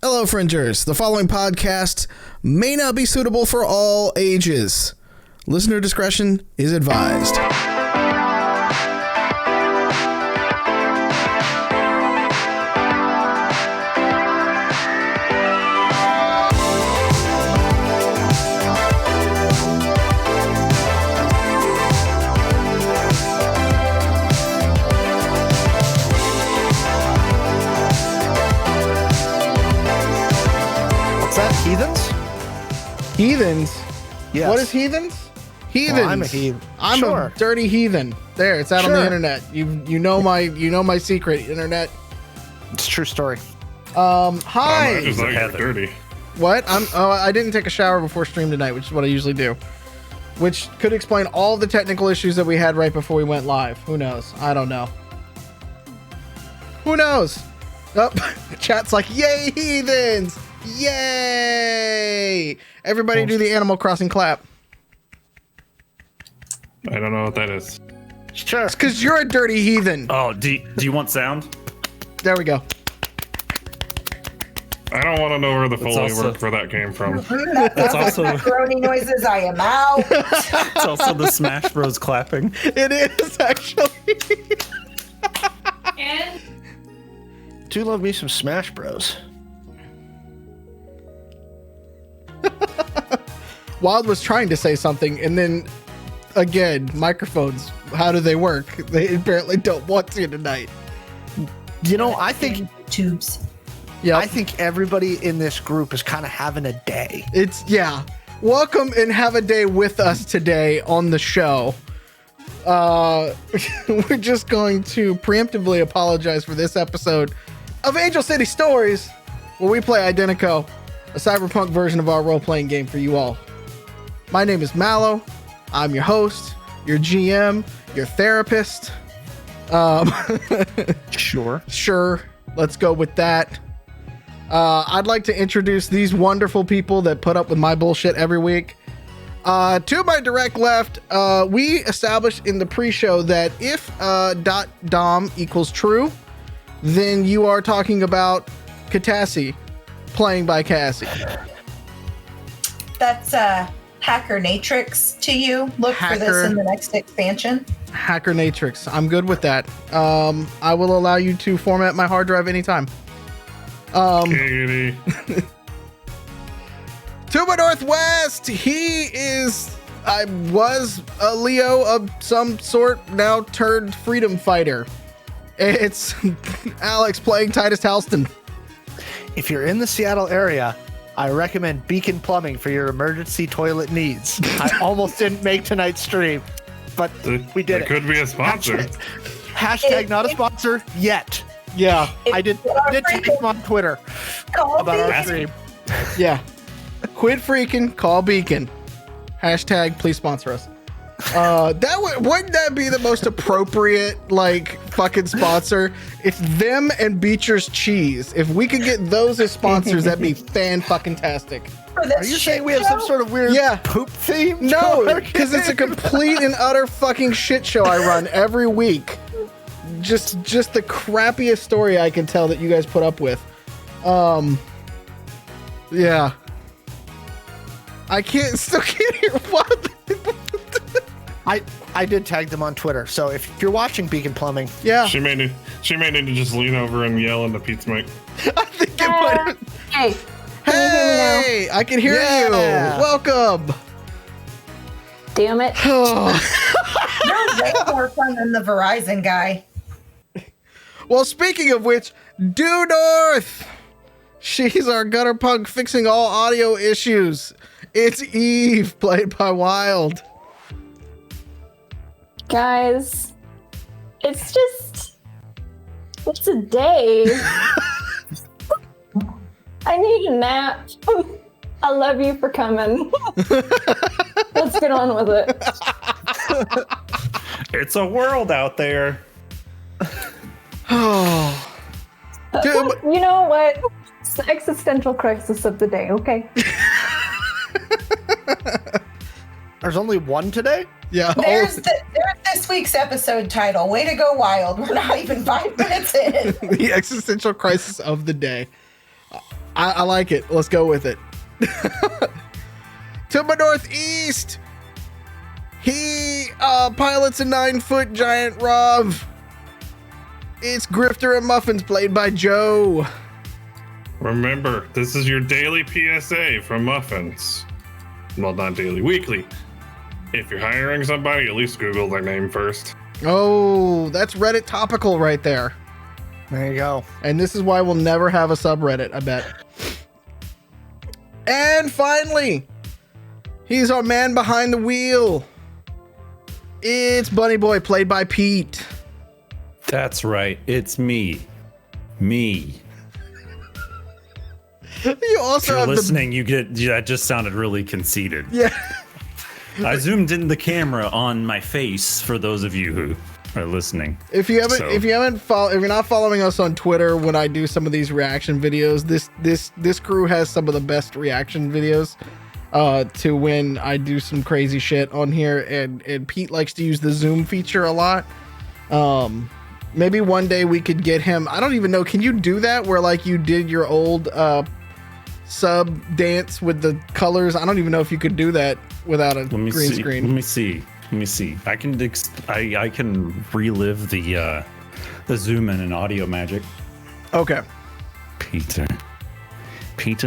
Hello, Fringers. The following podcast may not be suitable for all ages. Listener discretion is advised. Heathens? Yes. What is heathens? Heathens. Well, I'm a heathen. I'm Sure. a dirty heathen. There, it's out on the Sure. internet. You know my secret, internet. It's a true story. Hi. I just like you're dirty. What? I didn't take a shower before stream tonight, which is what I usually do. Which could explain all the technical issues that we had right before we went live. Who knows? I don't know. Who knows? Oh, chat's like, yay, heathens! Yay! Everybody do the Animal Crossing clap. I don't know what that is. Sure. It's because you're a dirty heathen. Oh, do you want sound? There we go. I don't want to know where the It's Foley also- work for that came from. That's also Macaroni noises. I am out. it's also the Smash Bros clapping. It is, actually. And Do love me some Smash Bros. Wild was trying to say something, and then, again, microphones. How do they work? They apparently don't want to tonight. You know, I think tubes. Yeah, I think everybody in this group is kind of having a day. yeah. Welcome and have a day with us today on the show. We're just going to preemptively apologize for this episode of Angel City Stories, where we play Identico, a cyberpunk version of our role-playing game for you all. My name is Mallo. I'm your host, your GM, your therapist. Sure. Sure, let's go with that. I'd like to introduce these wonderful people that put up with my bullshit every week. To my direct left, we established in the pre-show that if .dom equals true, then you are talking about Catassie playing by Cassie. That's Hacker Natrix to you. Look for Hacker. this in the next expansion. Hacker Natrix. I'm good with that. I will allow you to format my hard drive anytime. Giggity. To my northwest, I was a Leo of some sort, now turned freedom fighter. It's Alex playing Titus Halston. If you're in the Seattle area, I recommend Beacon Plumbing for your emergency toilet needs. I almost didn't make tonight's stream, but we did That it. could be a sponsor. Hashtag not a sponsor yet. Yeah, I did take him on Twitter Call about our me. stream. yeah. Quit freaking, call Beacon. Hashtag please sponsor us. Wouldn't that be the most appropriate fucking sponsor? It's them and Beecher's Cheese. If we could get those as sponsors, that'd be fan-fucking-tastic. For this Are you shit saying we have some show? sort of weird Yeah. poop theme? No, because it's a complete and utter fucking shit show I run every week. Just the crappiest story I can tell that you guys put up with. Yeah. I still can't hear what. I did tag them on Twitter. So if you're watching Beacon Plumbing, Yeah, She may need to just lean over and yell into Pete's mic. I think it might. Hey, can you hear me now? Hey, I can hear Yeah. you. Welcome. Damn it. You're way more fun than the Verizon guy. Well, speaking of which, due north. She's our gutter punk fixing all audio issues. It's Eve, played by Wild. Guys, it's a day. I need a nap. I love you for coming. Let's get on with it. It's a world out there. Oh. Dude, but- You know what? It's the existential crisis of the day, okay? there's only one today? yeah. There's this week's episode title. Way to go, Wild. We're not even 5 minutes in. The existential crisis of the day. I like it. Let's go with it. To my northeast, he pilots a 9-foot giant Rov. It's Grifter and Muffins, played by Joe. Remember, this is your daily PSA from Muffins. Well, not daily, weekly. If you're hiring somebody, at least Google their name first. Oh, that's Reddit topical right there. There you go. And this is why we'll never have a subreddit, I bet. And finally, he's our man behind the wheel. It's Bunny Boy, played by Pete. That's right. It's me. Me. You also If you're have listening, you get that just sounded really conceited. Yeah. I zoomed in the camera on my face for those of you who are listening. If you're not following us on Twitter when I do some of these reaction videos, this crew has some of the best reaction videos to when I do some crazy shit on here, and Pete likes to use the zoom feature a lot. Maybe one day we could get him. I don't even know. Can you do that where like you did your old sub dance with the colors? I don't even know if you could do that without a green screen. Let me see. I can relive the zoom in and audio magic. Okay. Peter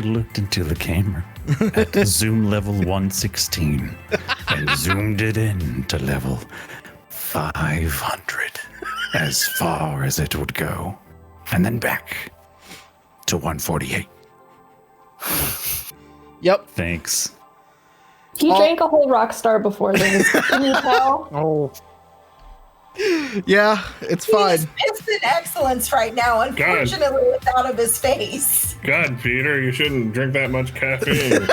looked into the camera at zoom level 116 and zoomed it in to level 500, as far as it would go, and then back to 148. Yep. Thanks. He drank a whole rock star before this. Can you tell? Oh, Yeah, it's fine. He's instant excellence right now. Unfortunately, it's out of his face. God, Peter, you shouldn't drink that much caffeine.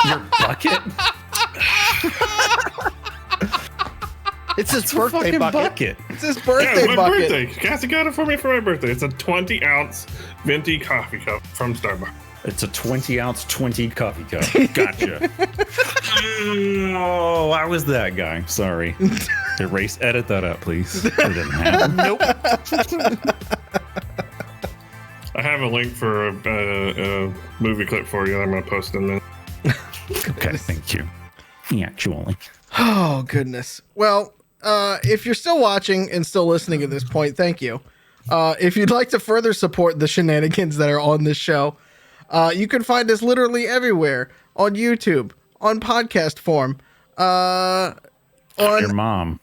Your bucket? it's his birthday Fucking bucket. It's his Yeah, birthday my bucket. birthday. Cassie got it for me for my birthday. It's a 20-ounce venti coffee cup from Starbucks. It's a 20-ounce 20 coffee cup. Gotcha. Oh, I was that guy. Sorry. Edit that out, please. It didn't happen. Nope. I have a link for a movie clip for you that I'm going to post in there. Okay, thank you. Actually. Oh, goodness. Well, if you're still watching and still listening at this point, thank you. If you'd like to further support the shenanigans that are on this show, you can find us literally everywhere on YouTube, on podcast form, on Your mom.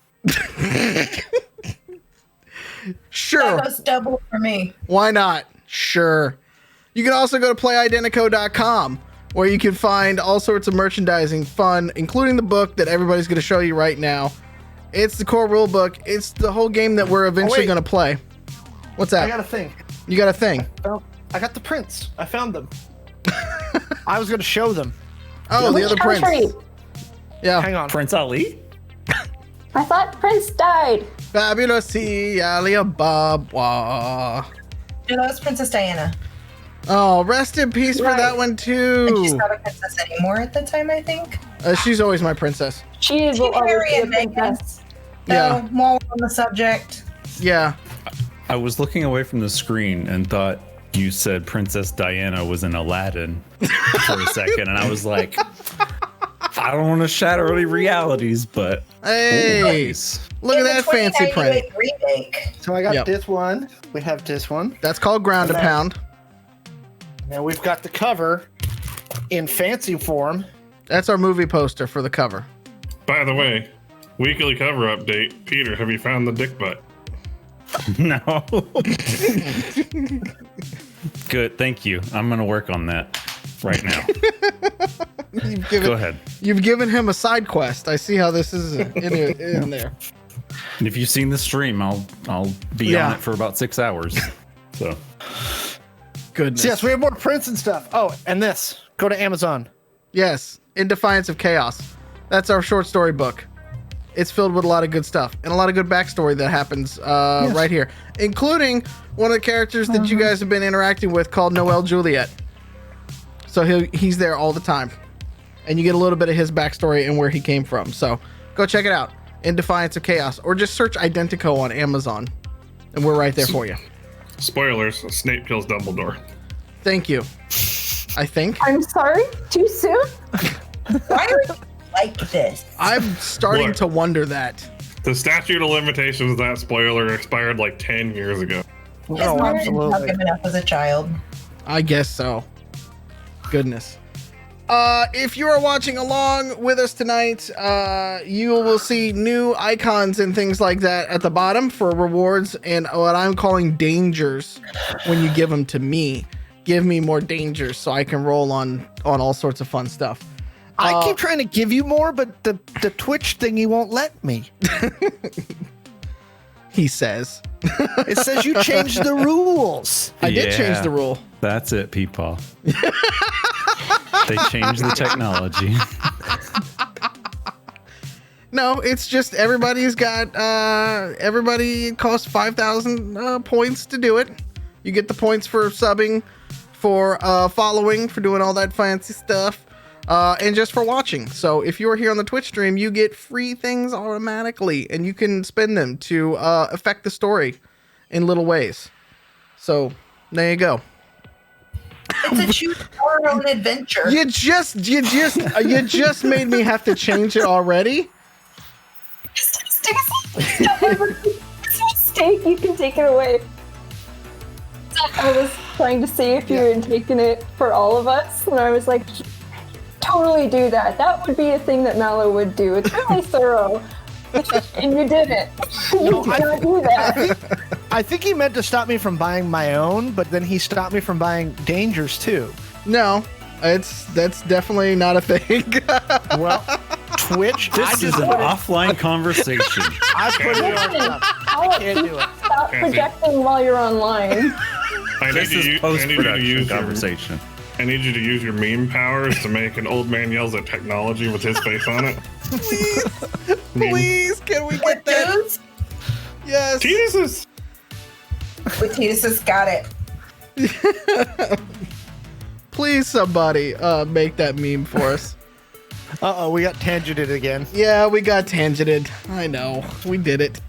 Sure. That goes double for me. Why not? Sure. You can also go to playidentico.com, where you can find all sorts of merchandising fun, including the book that everybody's going to show you right now. It's the core rule book. It's the whole game that we're eventually going to play. What's that? I got a thing. You got a thing. I got the prints. I found them. I was going to show them. Oh, the Which other country? prince. Yeah. Hang on. Prince Ali? I thought Prince died. Fabulous Alibaba. No, that was Princess Diana. Oh, rest in peace for Right. that one And she's too. not a princess anymore at the time, I think. She's always my princess. She is She always Harry be a and Meghan. princess. Yeah. So, while we're on the subject, Yeah. I was looking away from the screen and thought you said Princess Diana was in Aladdin for a second, and I was like, I don't want to shatter any realities, but Hey, nice. look at in that the fancy print. 1998 remake. So I got Yep. this one. We have this one. That's called ground a And that- pound. Now we've got the cover in fancy form. That's our movie poster for the cover. By the way, weekly cover update. Peter, have you found the dick butt? No. Good, thank you. I'm gonna work on that right now. Go ahead. You've given him a side quest. I see how this is in there. And if you've seen the stream, I'll be Yeah. on it for about 6 hours. So Goodness. So yes, we have more prints and stuff. Oh, and this. Go to Amazon. Yes, In Defiance of Chaos. That's our short story book. It's filled with a lot of good stuff and a lot of good backstory that happens right here, including one of the characters that you guys have been interacting with called Noel Juliet. So he's there all the time, and you get a little bit of his backstory and where he came from. So go check it out, In Defiance of Chaos, or just search Identico on Amazon, and we're right there for you. Spoilers, Snape kills Dumbledore. Thank you. I think. I'm sorry. Too soon? Why are you like this? I'm starting Look. to wonder that. The statute of limitations of that spoiler expired like 10 years ago. Oh, Is Martin absolutely. not good enough as a child? I guess so. Goodness. If you are watching along with us tonight, you will see new icons and things like that at the bottom for rewards and what I'm calling dangers when you give them to me. Give me more dangers so I can roll on all sorts of fun stuff. I keep trying to give you more, but the Twitch thingy won't let me. He says. It says you changed the rules. I did change Yeah. the rule. That's it, Peepaw. They changed the technology. No, it's just everybody's got everybody costs 5,000 points to do it. You get the points for subbing, for following, for doing all that fancy stuff, and just for watching. So if you're here on the Twitch stream, you get free things automatically, and you can spend them to affect the story in little ways. So there you go. It's a choose your own adventure. You just made me have to change it already. Stacy, stop ever. It's a mistake. You can take it away. I was trying to see if you had taken it for all of us, and I was like, totally do that. That would be a thing that Mallo would do. It's really thorough. And you didn't. You did not do that. I think he meant to stop me from buying my own, but then he stopped me from buying Dangers too. No, that's definitely not a thing. Well, Twitch. This is an offline conversation. I put it on. Listen, I'll let can't you do it. stop projecting while you're online. I need This you is I need you to post-production use your, conversation. I need you to use your meme powers to make an old man yells at technology with his face on it. Please, can we get With that? dudes? Yes. Jesus! With Titus got it. Please, somebody, make that meme for us. Uh-oh, we got tangented again. Yeah, we got tangented. I know, we did it.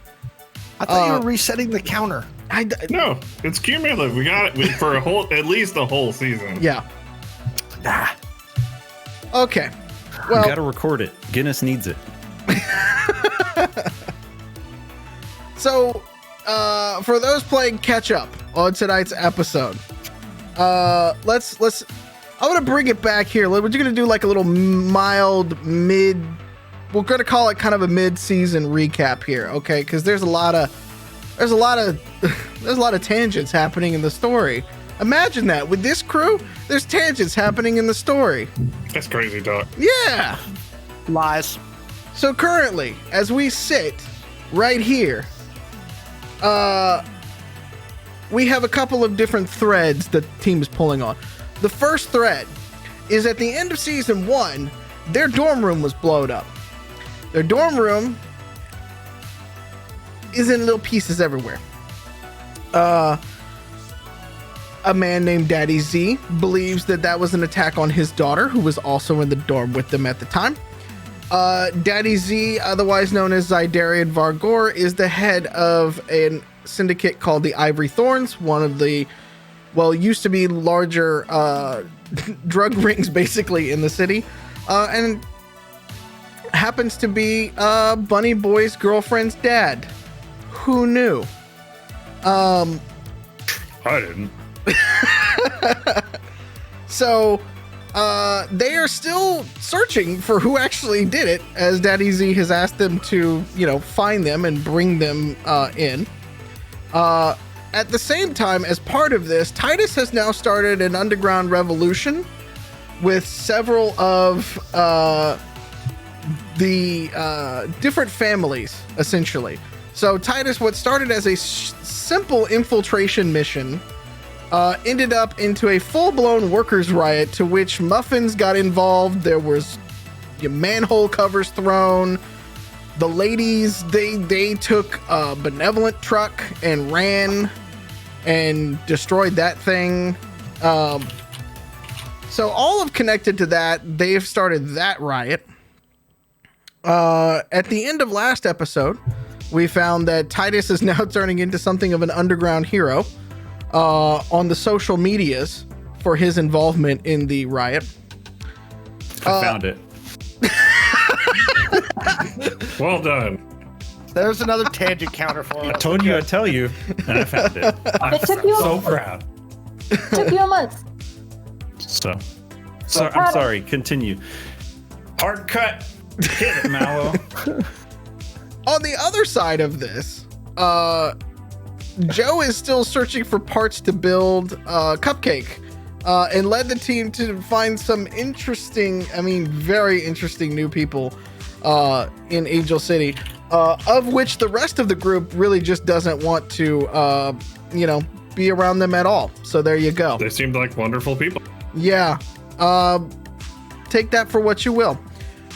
I thought you were resetting the counter. No, it's cumulative. We got it for at least a whole season. Yeah. Ah, Okay. We Well, gotta record it. Guinness needs it. so for those playing catch up on tonight's episode, let's I'm gonna bring it back here. We're gonna do like a little mild mid. We're gonna call it kind of a mid-season recap here, okay? Because there's a lot of tangents happening in the story. Imagine that with this crew. There's tangents happening in the story. That's crazy talk. Yeah. lies. So currently, as we sit right here, we have a couple of different threads that the team is pulling on. The first thread is at the end of season 1, their dorm room was blown up. Their dorm room is in little pieces everywhere. A man named Daddy Z believes that was an attack on his daughter, who was also in the dorm with them at the time. Daddy Z, otherwise known as Zydarian Vargor, is the head of a syndicate called the Ivory Thorns, one of the, used to be larger drug rings basically in the city, and happens to be Bunny Boy's girlfriend's dad. Who knew? I didn't. So they are still searching for who actually did it, as Daddy Z has asked them to, find them and bring them in. At the same time, as part of this, Titus has now started an underground revolution with several of the different families, essentially. So Titus, what started as a simple infiltration mission, ended up into a full-blown workers' riot, to which muffins got involved. There was manhole covers thrown. The ladies, they took a Benevolent truck and ran and destroyed that thing. So all of connected to that, they've started that riot. At the end of last episode, we found that Titus is now turning into something of an underground hero on the social medias for his involvement in the riot. I found it. Well done. There's another tangent counter for I us. told you I'd tell you, and I found it. I'm It took you so proud. took you a month. So I'm sorry. Continue. Hard cut. Hit it, Mallow. On the other side of this, Joe is still searching for parts to build Cupcake, and led the team to find some very interesting new people in Angel City, of which the rest of the group really just doesn't want to, be around them at all. So there you go. They seemed like wonderful people. Yeah. Take that for what you will.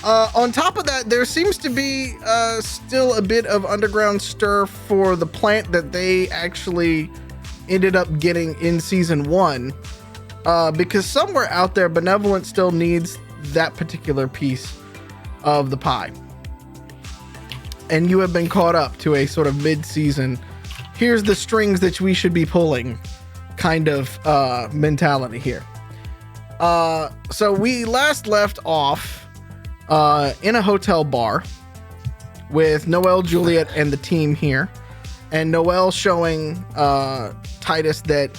On top of that, there seems to be still a bit of underground stir for the plant that they actually ended up getting in season 1. Because somewhere out there, Benevolent still needs that particular piece of the pie. And you have been caught up to a sort of mid-season, here's the strings that we should be pulling kind of mentality here. So we last left off in a hotel bar with Noel, Juliet, and the team here. And Noel showing Titus that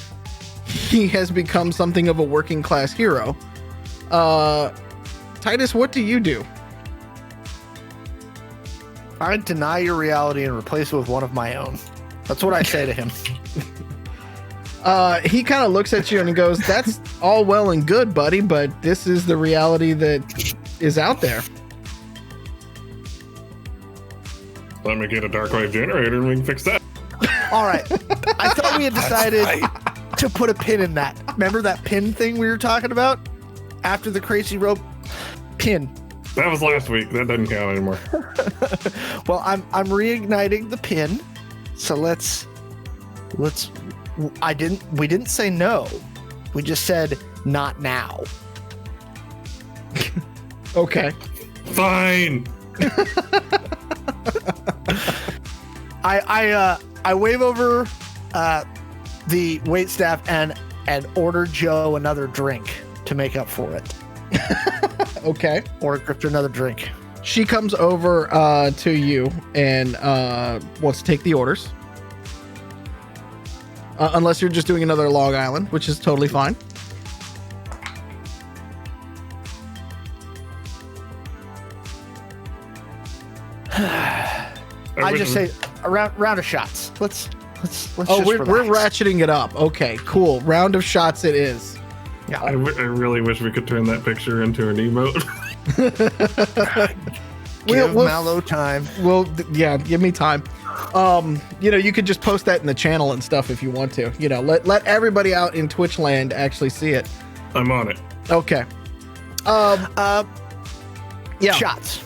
he has become something of a working class hero. Titus, what do you do? I deny your reality and replace it with one of my own. That's what I say to him. He kind of looks at you and he goes, that's all well and good, buddy, but this is the reality that is out there. Let me get a dark wave generator and we can fix that. All right. I thought we had decided to put a pin in that. Remember that pin thing we were talking about? After the crazy rope pin. That was last week. That doesn't count anymore. Well, I'm reigniting the pin. So let's we didn't say no. We just said not now. Okay. Fine. I wave over the waitstaff and order Joe another drink to make up for it. Okay. Or grip another drink. She comes over to you and wants to take the orders. Unless you're just doing another Long Island, which is totally fine. I just say a round of shots. Let's Oh, just we're relax. ratcheting it up. Okay, cool. Round of shots it is. Yeah. I really wish we could turn that picture into an emote. Give Mallow time. Well, yeah, give me time. You could just post that in the channel and stuff if you want to. Let everybody out in Twitch land actually see it. I'm on it. Okay. Yeah. Shots.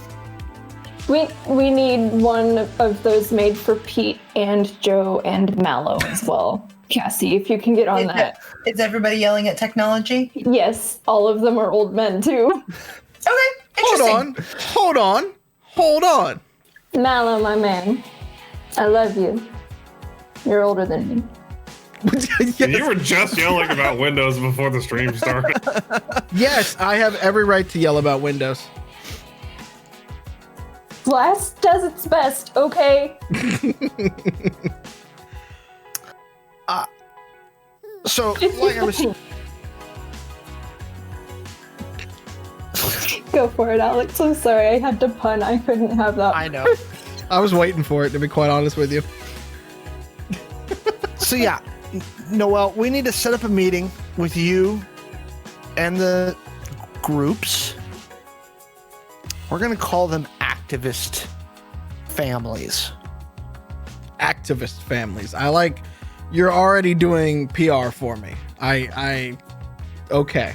We need one of those made for Pete and Joe and Mallow as well. Cassie, if you can get on that. Is everybody yelling at technology? Yes, all of them are old men too. Okay, interesting. Hold on. Mallow, my man, I love you. You're older than me. Yes. You were just yelling about Windows before the stream started. Yes, I have every right to yell about Windows. Blast does its best, okay? So, like I was, Go for it, Alex. I'm sorry, I had to pun. I couldn't have that. I know. I was waiting for it, to be quite honest with you. So yeah, Noel, we need to set up a meeting with you and the groups. We're gonna call them activist families. Activist families. I like. You're already doing PR for me. Okay.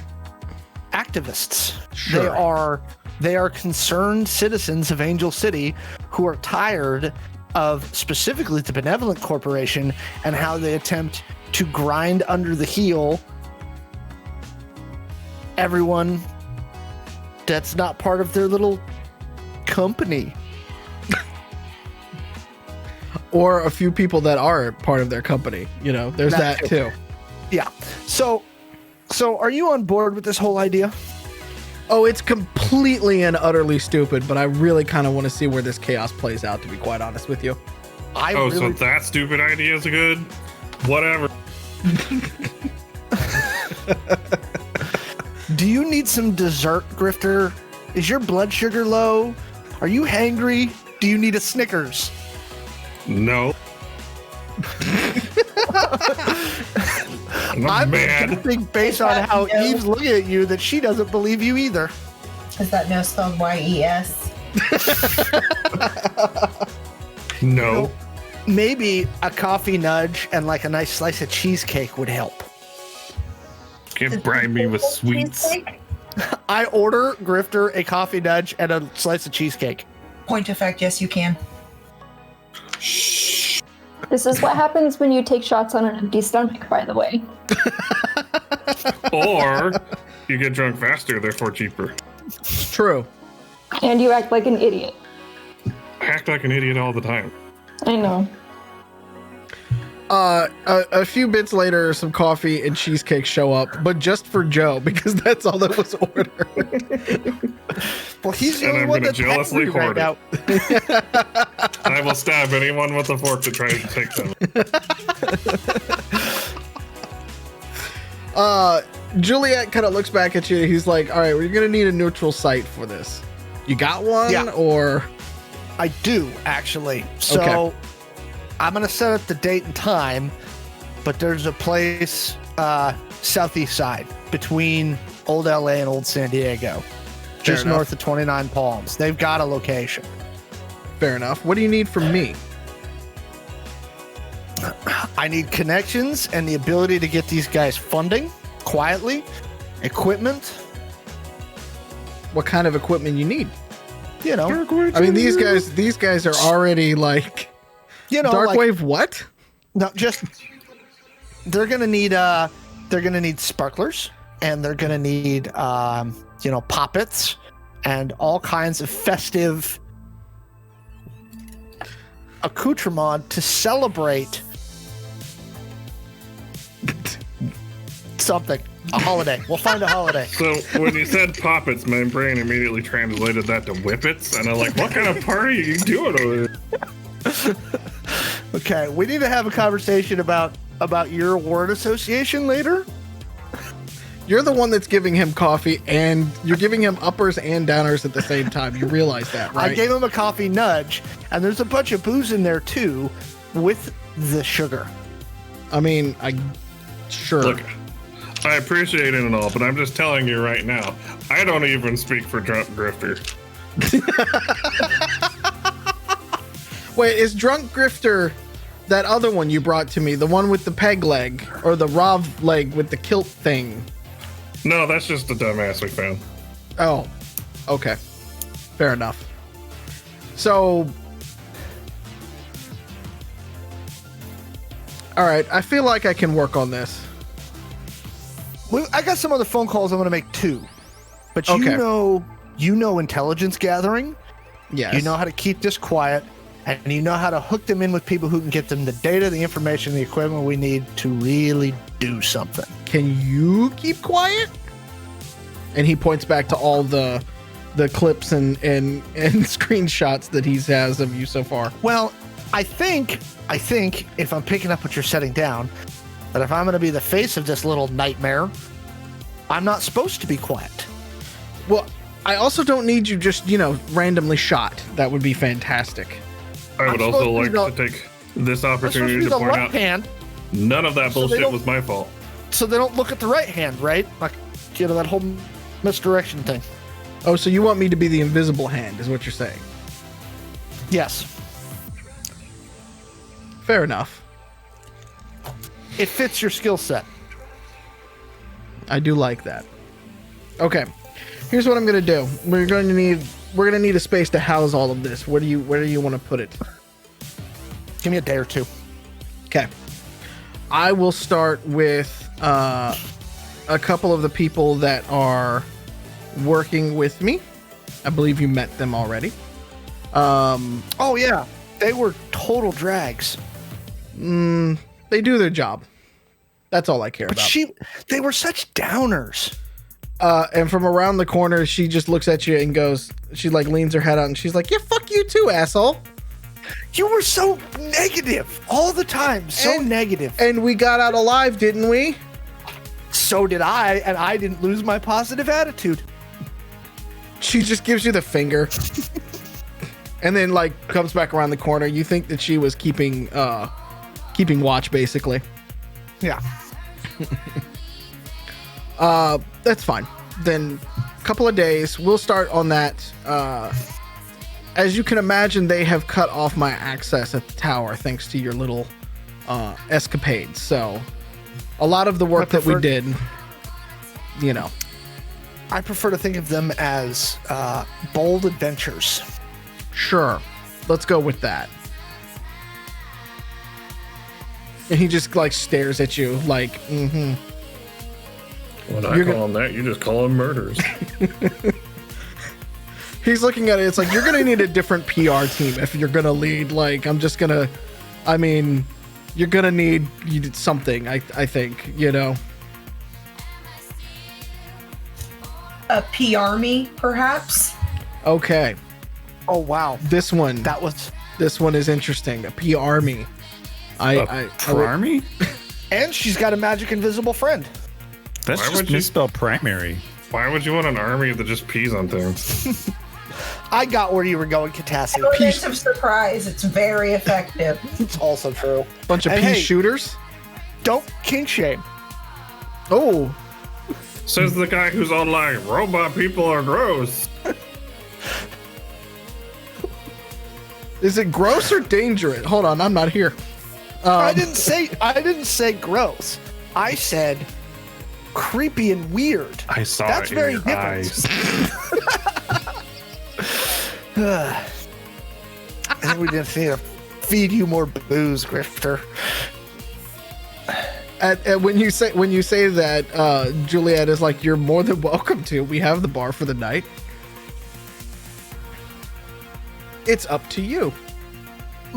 Activists. Sure. They are concerned citizens of Angel City who are tired of specifically the Benevolent Corporation and how they attempt to grind under the heel everyone that's not part of their little company. Or a few people that are part of their company. There's that too. Yeah. So So, are you on board with this whole idea? Oh, it's completely and utterly stupid, but I really kind of want to see where this chaos plays out, to be quite honest with you. So that stupid idea is good? Whatever. Do you need some dessert, Grifter? Is your blood sugar low? Are you hangry? Do you need a Snickers? No. I'm mad. guessing based on how No. Eve's looking at you that she doesn't believe you either. Is that no spelled Y-E-S? No. Maybe a coffee nudge and like a nice slice of cheesecake would help. Can't bribe me with sweets. Cheesecake? I order Grifter a coffee nudge and a slice of cheesecake. Point of fact, yes, you can. This is what happens when you take shots on an empty stomach, by the way. Or you get drunk faster, therefore cheaper. It's true. And you act like an idiot. I act like an idiot all the time. I know. A few bits later, some coffee and cheesecake show up, but just for Joe, because that's all that was ordered. Well, he's the And only I'm one gonna that's jealously hungry right hoard now. I will stab anyone with a fork that tries to take them. Juliet kind of looks back at you. He's like, all right, we're going to need a neutral site for this. You got one? Yeah. Or I do, actually. So Okay. I'm going to set up the date and time, but there's a place southeast side between Old LA and Old San Diego, just enough. north of 29 Palms. They've got a location. fair enough. What do you need from me? I need connections and the ability to get these guys funding quietly, equipment, What kind of equipment you need? you know, I mean, these guys are already like Darkwave. What? No, just they're gonna need sparklers, and they're gonna need poppets and all kinds of festive accoutrement to celebrate something. A holiday. We'll find a holiday. So when you said poppets, my brain immediately translated that to whippets, and I'm like, what kind of party are you doing over there? Okay, we need to have a conversation about your word association later. You're the one that's giving him coffee, and you're giving him uppers and downers at the same time. You realize that, right? I gave him a coffee nudge, and there's a bunch of booze in there too, with the sugar. I mean, sure. Look, I appreciate it and all, but I'm just telling you right now, I don't even speak for Drunk Grifter. Wait, is Drunk Grifter that other one you brought to me, the one with the peg leg, or the Rav leg with the kilt thing? No, that's just a dumbass we found. Oh, okay. Fair enough. So, all right, I feel like I can work on this. I got some other phone calls I'm going to make too, but Okay. you know intelligence gathering. Yes. You know how to keep this quiet, and you know how to hook them in with people who can get them the data, the information, the equipment we need to really do something. Can you keep quiet? And he points back to all the clips and screenshots that he has of you so far. Well, I think if I'm picking up what you're setting down, that if I'm going to be the face of this little nightmare, I'm not supposed to be quiet. Well, I also don't need you just, randomly shot. That would be fantastic. I would I'm also supposed like to to take this I'm supposed to opportunity be to the point left out hand, none of that So they bullshit don't- was my fault. so they don't look at the right hand, right? Like, that whole misdirection thing. Oh, so you want me to be the invisible hand, is what you're saying? Yes, Fair enough. it fits your skill set. I do like that. Okay, here's what I'm gonna do. We're gonna need a space to house all of this. Where do you want to put it? Give me a day or two. Okay, I will start with a couple of the people that are working with me. I believe you met them already. Oh yeah, they were total drags. They do their job. That's all I care But about. they were such downers. And from around the corner, she just looks at you and goes, she like leans her head out and she's like, yeah, fuck you too, asshole. You were so negative all the time. So negative. And we got out alive, didn't we? So did I, and I didn't lose my positive attitude. She just gives you the finger. And then like comes back around the corner. You think that she was keeping watch, basically. Yeah. That's fine. Then a couple of days, we'll start on that. As you can imagine, they have cut off my access at the tower thanks to your little escapades. So a lot of the work that we did, you know. I prefer to think of them as bold adventures. Sure. Let's go with that. And he just like stares at you like, mm-hmm. When I call them that, you just call them murders. He's looking at it. It's like, you're going to need a different PR team if you're going to lead. Like, you're going to need something, I think, you know. A PR me, perhaps? Okay. Oh, wow. This one is interesting. A PR me. Army? And she's got a magic invisible friend. That's Why just would you- misspelled primary. Why would you want an army that just pees on things? I got where you were going, Catassie. Element of surprise. It's very effective. It's also true. Bunch of And pea hey, shooters. Don't kink shame. Oh, Says the guy who's all like, robot people are gross. is it gross or dangerous? Hold on, I'm not here. I didn't say gross. I said creepy and weird. I saw That's it very in your different. eyes. I think we just need to feed you more booze, Grifter. When you say that, Juliet is like, you're more than welcome to. We have the bar for the night. It's up to you.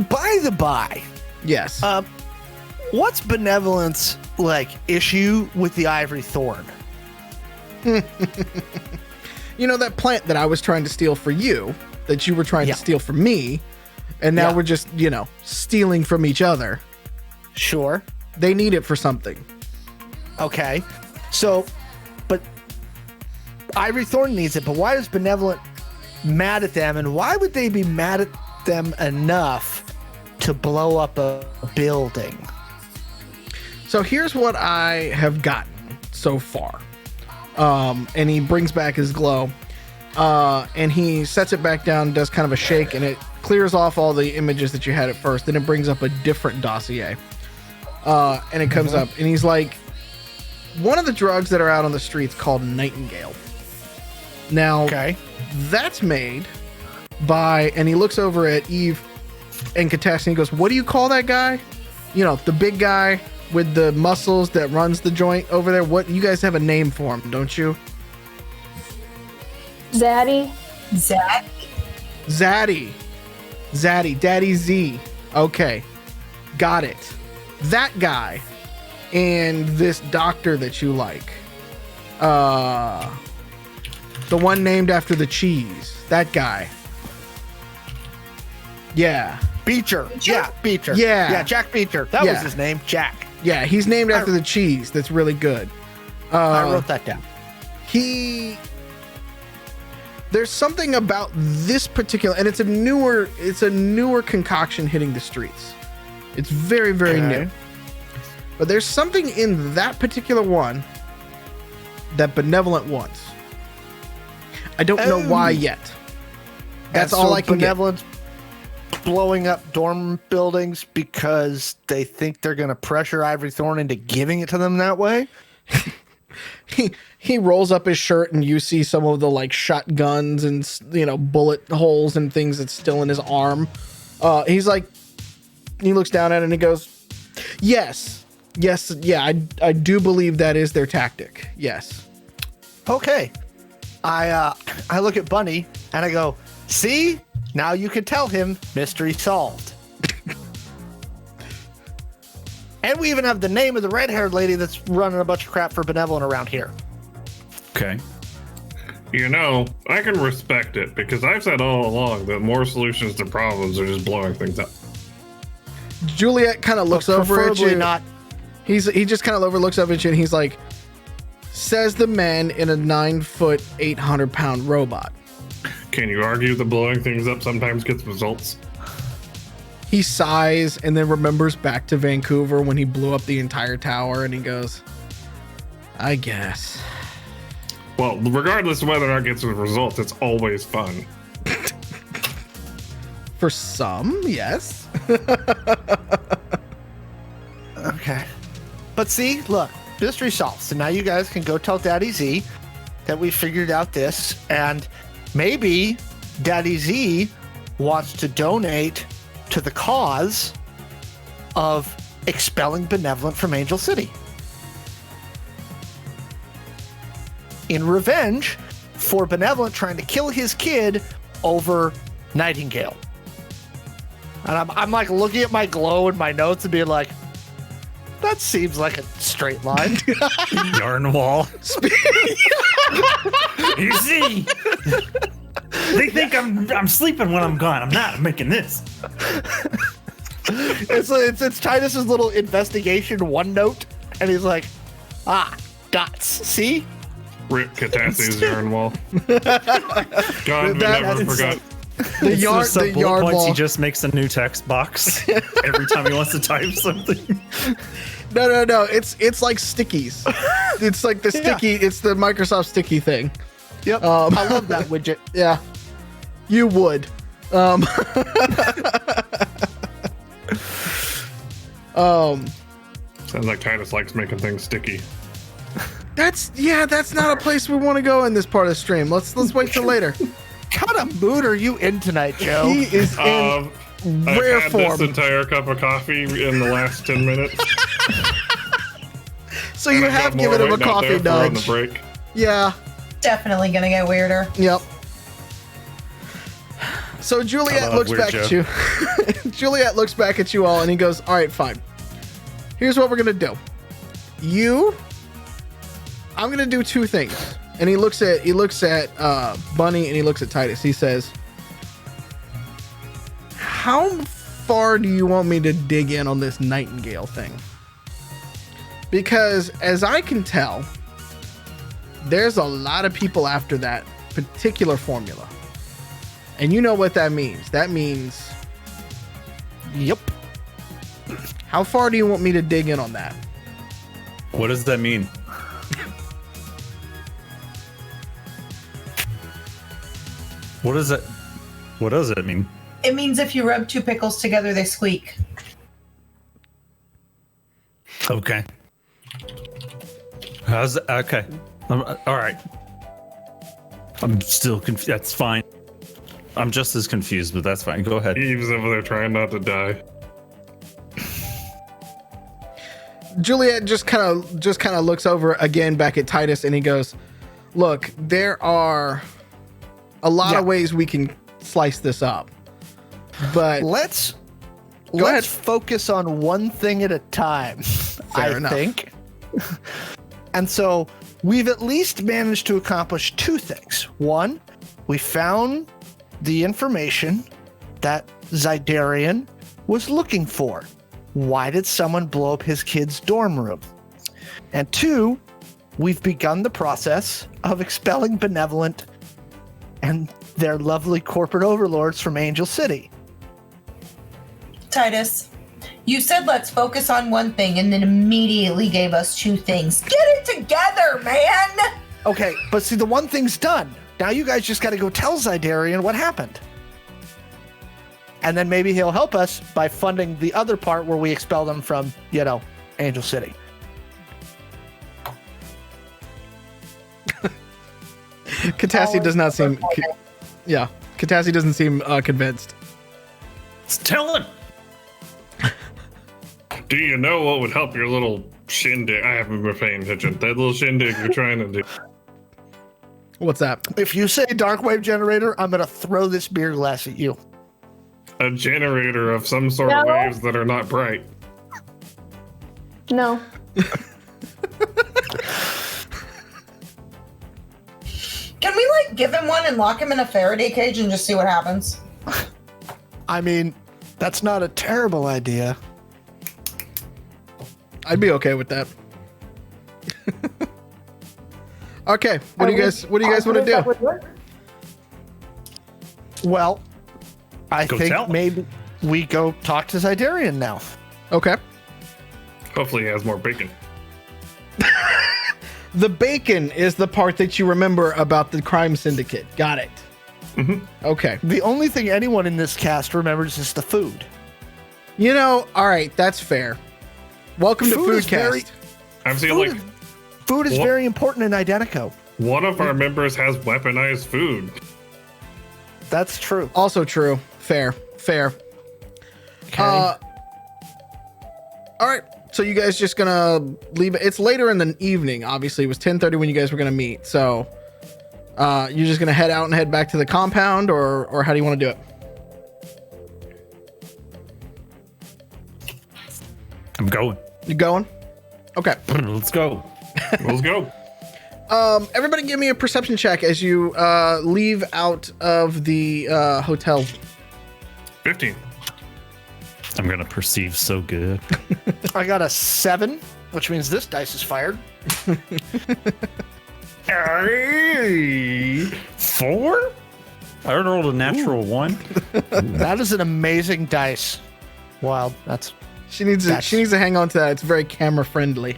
By the by, Yes. what's Benevolent's issue with the ivory thorn? You know that plant that I was trying to steal for you, that you were trying Yeah. to steal from me, and now Yeah. we're just, stealing from each other. Sure. They need it for something. Okay. So, but Ivory Thorn needs it, but why is Benevolent mad at them, and why would they be mad at them enough to blow up a building? So here's what I have gotten so far. And he brings back his glow. And he sets it back down, does kind of a shake, and it clears off all the images that you had at first. Then it brings up a different dossier. And it comes up, and he's like, one of the drugs that are out on the streets called Nightingale. Now, that's made by, and he looks over at Eve and Catassie and he goes, what do you call that guy? The big guy with the muscles that runs the joint over there. What, you guys have a name for him, don't you? Zaddy. Zaddy, Daddy Z. Okay, got it. That guy and this doctor that you like. The one named after the cheese. That guy. Yeah. Beecher. Yeah, Beecher. Yeah. Yeah, Jack Beecher. That was his name, Jack. Yeah, he's named after the cheese. That's really good. I wrote that down. There's something about this particular, and it's a newer concoction hitting the streets. It's very, very new. But there's something in that particular one that Benevolent wants. I don't know why yet. That's all I can get. Benevolent's blowing up dorm buildings because they think they're going to pressure Ivory Thorn into giving it to them that way? He rolls up his shirt and you see some of the shotguns and bullet holes and things that's still in his arm. He's like, he looks down at it and he goes, yes, yeah, I do believe that is their tactic. Yes. Okay. I look at Bunny and I go, see, now you can tell him mystery solved. And we even have the name of the red-haired lady that's running a bunch of crap for Benevolent around here. Okay. You know, I can respect it because I've said all along that more solutions to problems are just blowing things up. Juliet kind of looks over at Preferably you. not. He just kind of looks up at you and he's like, says the man in a 9-foot, 800-pound robot. Can you argue that blowing things up sometimes gets results? He sighs and then remembers back to Vancouver when he blew up the entire tower and he goes, I guess. Well, regardless of whether or not it gets a result, it's always fun. For some, yes. Okay. But see, look, mystery solved. So now you guys can go tell Daddy Z that we figured out this, and maybe Daddy Z wants to donate to the cause of expelling Benevolent from Angel City. In revenge for Benevolent trying to kill his kid over Nightingale. And I'm like looking at my glow and my notes and being like, that seems like a straight line. Yarn wall. You see, they think I'm sleeping when I'm gone. I'm not. I'm making this. It's Titus's little investigation OneNote, and he's like, dots. See? Rip Catassie's yarn wall. God, we That never is forgot. The yard, Some the bullet yard points, wall. he just makes a new text box every time he wants to type something. No. It's like stickies. It's like the sticky. It's the Microsoft sticky thing. Yep. I love that widget. Yeah, you would. Sounds like Titus likes making things sticky. That's not a place we want to go in this part of the stream. Let's wait till later. What kind of mood are you in tonight, Joe? He is in rare I've had form. this entire cup of coffee in the last 10 minutes. So you I've got have more given him a waiting out coffee there for on the nudge. break. Yeah. Definitely gonna get weirder. Yep. So Juliet Hello, looks weird back at you. Juliet looks back at you all and he goes, all right, fine. Here's what we're going to do. I'm going to do two things. And he looks at Bunny and he looks at Titus. He says, how far do you want me to dig in on this Nightingale thing? Because as I can tell, there's a lot of people after that particular formula. And you know what that means. That means, Yep. how far do you want me to dig in on that? What does that mean? What does it mean? It means if you rub two pickles together, they squeak. Okay. How's that? Okay. All right. I'm still confused. That's fine. I'm just as confused, but that's fine. Go ahead. Eve's over there trying not to die. Juliet just kind of looks over again back at Titus and he goes, look, there are a lot of ways we can slice this up. But Let's ahead. focus on one thing at a time. Fair enough. think. And so we've at least managed to accomplish two things. One, we found the information that Zydarian was looking for. Why did someone blow up his kid's dorm room? And two, we've begun the process of expelling Benevolent and their lovely corporate overlords from Angel City. Titus, you said let's focus on one thing and then immediately gave us two things. Get it together, man! Okay, but see, the one thing's done. Now you guys just got to go tell Zydarian what happened. And then maybe he'll help us by funding the other part where we expel them from, Angel City. Catassie does not seem, Catassie doesn't seem convinced. Tell him. Do you know what would help your little shindig? I haven't been paying attention. That little shindig you're trying to do. What's that? If you say dark wave generator, I'm going to throw this beer glass at you. A generator of some sort of No. waves that are not bright. No. Can we like give him one and lock him in a Faraday cage and just see what happens? I mean, that's not a terrible idea. I'd be okay with that. Okay, what do you guys want to That do? would work. Well, I Go think tell him. maybe we go talk to Zydarian now. Okay. Hopefully he has more bacon. The bacon is the part that you remember about the crime syndicate. Got it. Okay. The only thing anyone in this cast remembers is the food. You know, all right, that's fair. Welcome to Food is Foodcast. very- I've seen Food, like food is What? very important in Identico. one of our members has weaponized food. That's true. Also true. Fair. Okay. All right. So you guys just gonna leave it? It's later in the evening. Obviously, it was 10:30 when you guys were gonna meet. So, you're just gonna head out and head back to the compound, or how do you want to do it? I'm going. You going? Okay. Let's go. Let's go. Everybody, give me a perception check as you leave out of the hotel. 15. I'm gonna perceive so good. I got a 7, which means this dice is fired. 4? I rolled a natural 1. That is an amazing dice. Wow, that's She needs to hang on to that. It's very camera friendly.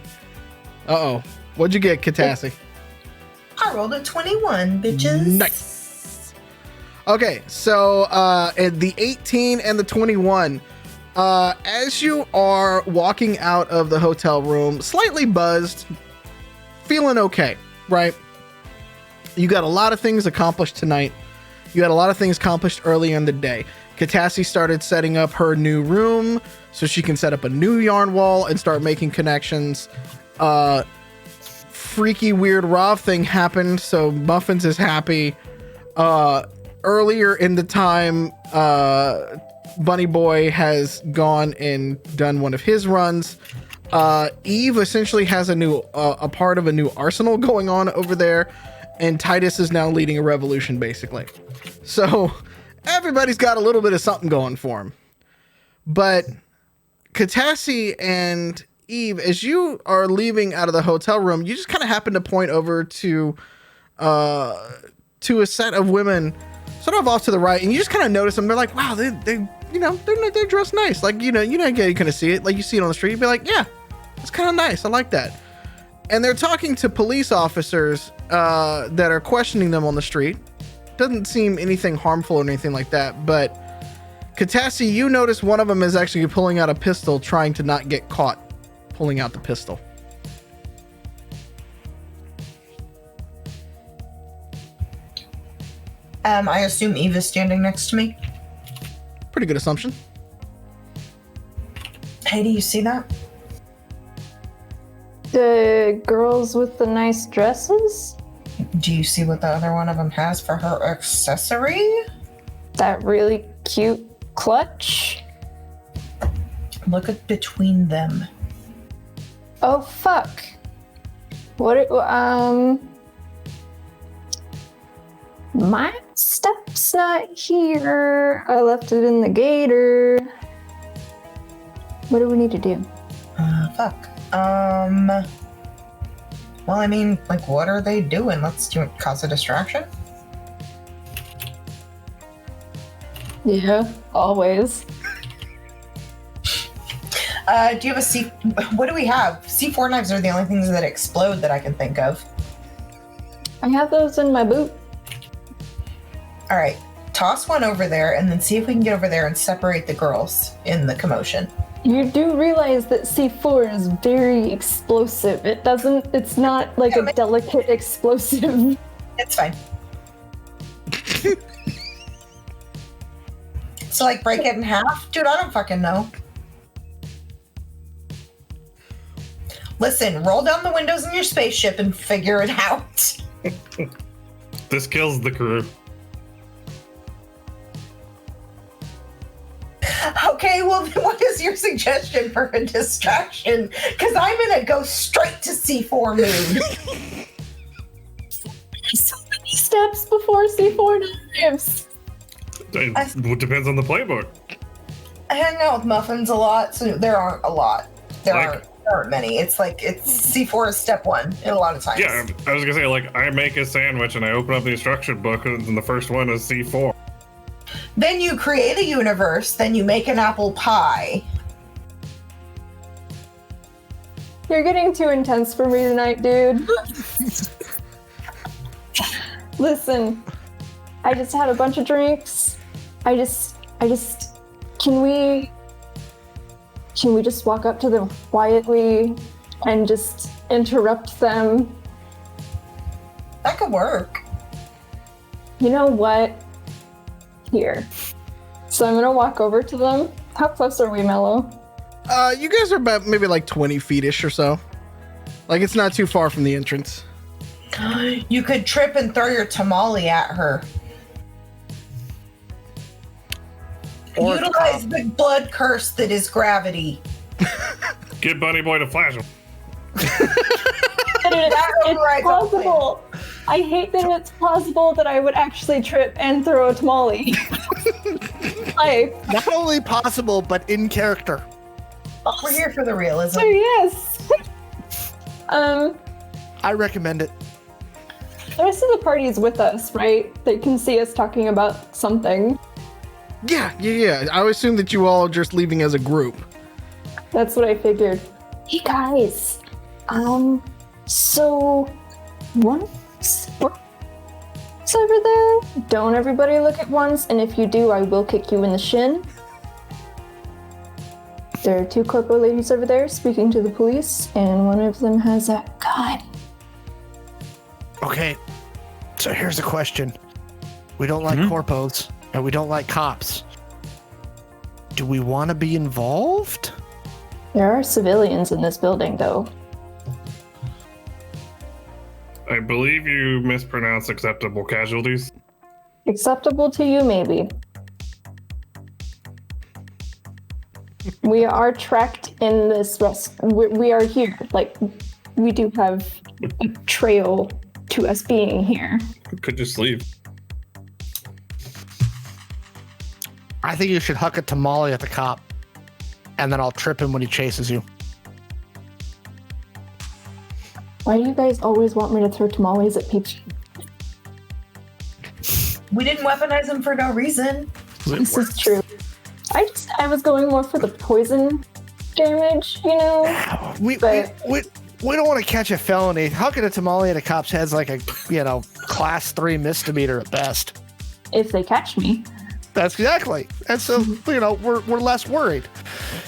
Uh-oh. What'd you get, Catassie? I rolled a 21, bitches. Nice. Okay, so at the 18 and the 21, as you are walking out of the hotel room, slightly buzzed, feeling okay, right? You got a lot of things accomplished tonight. You had a lot of things accomplished earlier in the day. Catassie started setting up her new room so she can set up a new yarn wall and start making connections. Freaky weird Rav thing happened, so Muffins is happy. Earlier in the time, Bunny Boy has gone and done one of his runs. Eve essentially has a part of a new arsenal going on over there, and Titus is now leading a revolution, basically. So everybody's got a little bit of something going for him. But Catassie and Eve, as you are leaving out of the hotel room, you just kind of happen to point over to a set of women sort of off to the right, and you just kind of notice them. They're like, wow, they're dressed nice. Like, you kind of see it. Like, you see it on the street, you'd be like, yeah, it's kind of nice. I like that. And they're talking to police officers that are questioning them on the street. Doesn't seem anything harmful or anything like that, but Catassie, you notice one of them is actually pulling out a pistol, trying to not get caught pulling out the pistol. I assume Eve is standing next to me. Pretty good assumption. Hey, do you see that? The girls with the nice dresses? Do you see what the other one of them has for her accessory? That really cute clutch? Look at between them. Oh, fuck. My stuff's not here. I left it in the gator. What do we need to do? Fuck. Well, I mean, like, what are they doing? Let's do it. Cause a distraction? Yeah, always. Do you have a C... What do we have? C4 knives are the only things that explode that I can think of. I have those in my boot. All right. Toss one over there and then see if we can get over there and separate the girls in the commotion. You do realize that C4 is very explosive. It's not like a delicate explosive. It's fine. So, like, break it in half? Dude, I don't fucking know. Listen, roll down the windows in your spaceship and figure it out. This kills the crew. Okay, well, then what is your suggestion for a distraction? Because I'm going to go straight to C4 mood. So many steps before C4 arrives. It depends on the playbook. I hang out with muffins a lot, so there aren't a lot. There Like- aren't many. It's like C4 is step one in a lot of times. Yeah, I was gonna say, like, I make a sandwich and I open up the instruction book, and the first one is C4. Then you create a universe, then you make an apple pie. You're getting too intense for me tonight, dude. Listen, I just had a bunch of drinks. I just, can we just walk up to them quietly and just interrupt them? That could work. You know what? Here. So I'm gonna walk over to them. How close are we, Mallo? You guys are about maybe like 20 feet-ish or so. Like, it's not too far from the entrance. You could trip and throw your tamale at her. Or Utilize the blood curse that is gravity. Get Bunny Boy to flash him. It's right, possible. I hate that it's possible that I would actually trip and throw a tamale. not only possible, but in character. We're here for the realism. So yes. I recommend it. The rest of the party is with us, right? They can see us talking about something. Yeah. I would assume that you all are just leaving as a group. That's what I figured. Hey guys, so once over there, don't everybody look at once, and if you do, I will kick you in the shin. There are two corpo ladies over there speaking to the police, and one of them has a gun. Okay, so here's a question. We don't like corpos, and we don't like cops. Do we want to be involved? There are civilians in this building, though. I believe you mispronounced acceptable casualties. Acceptable to you, maybe. We are tracked in this we are here. Like, we do have a trail to us being here. Could just leave. I think you should huck a tamale at the cop, and then I'll trip him when he chases you. Why do you guys always want me to throw tamales at people? We didn't weaponize them for no reason. This is true. I was going more for the poison damage, you know? We don't want to catch a felony. Hucking a tamale at a cop's head's like a, class 3 misdemeanor at best. If they catch me. That's exactly. And so, we're less worried.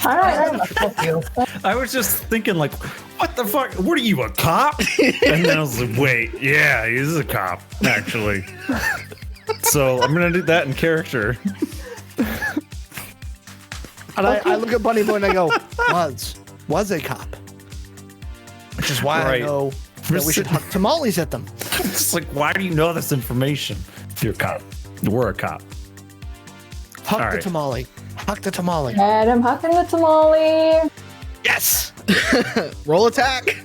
All right. Fuck you. I was just thinking, like, what the fuck? What are you, a cop? And then I was like, wait, yeah, he's a cop, actually. So I'm gonna do that in character. And I look at Bunny Boy and I go, was a cop. Which is why I know that we should huck tamales at them. It's like, why do you know this information? You're a cop. We're a cop. Huck All the right. tamale. Huck the tamale. And I'm hucking the tamale. Yes! Roll attack.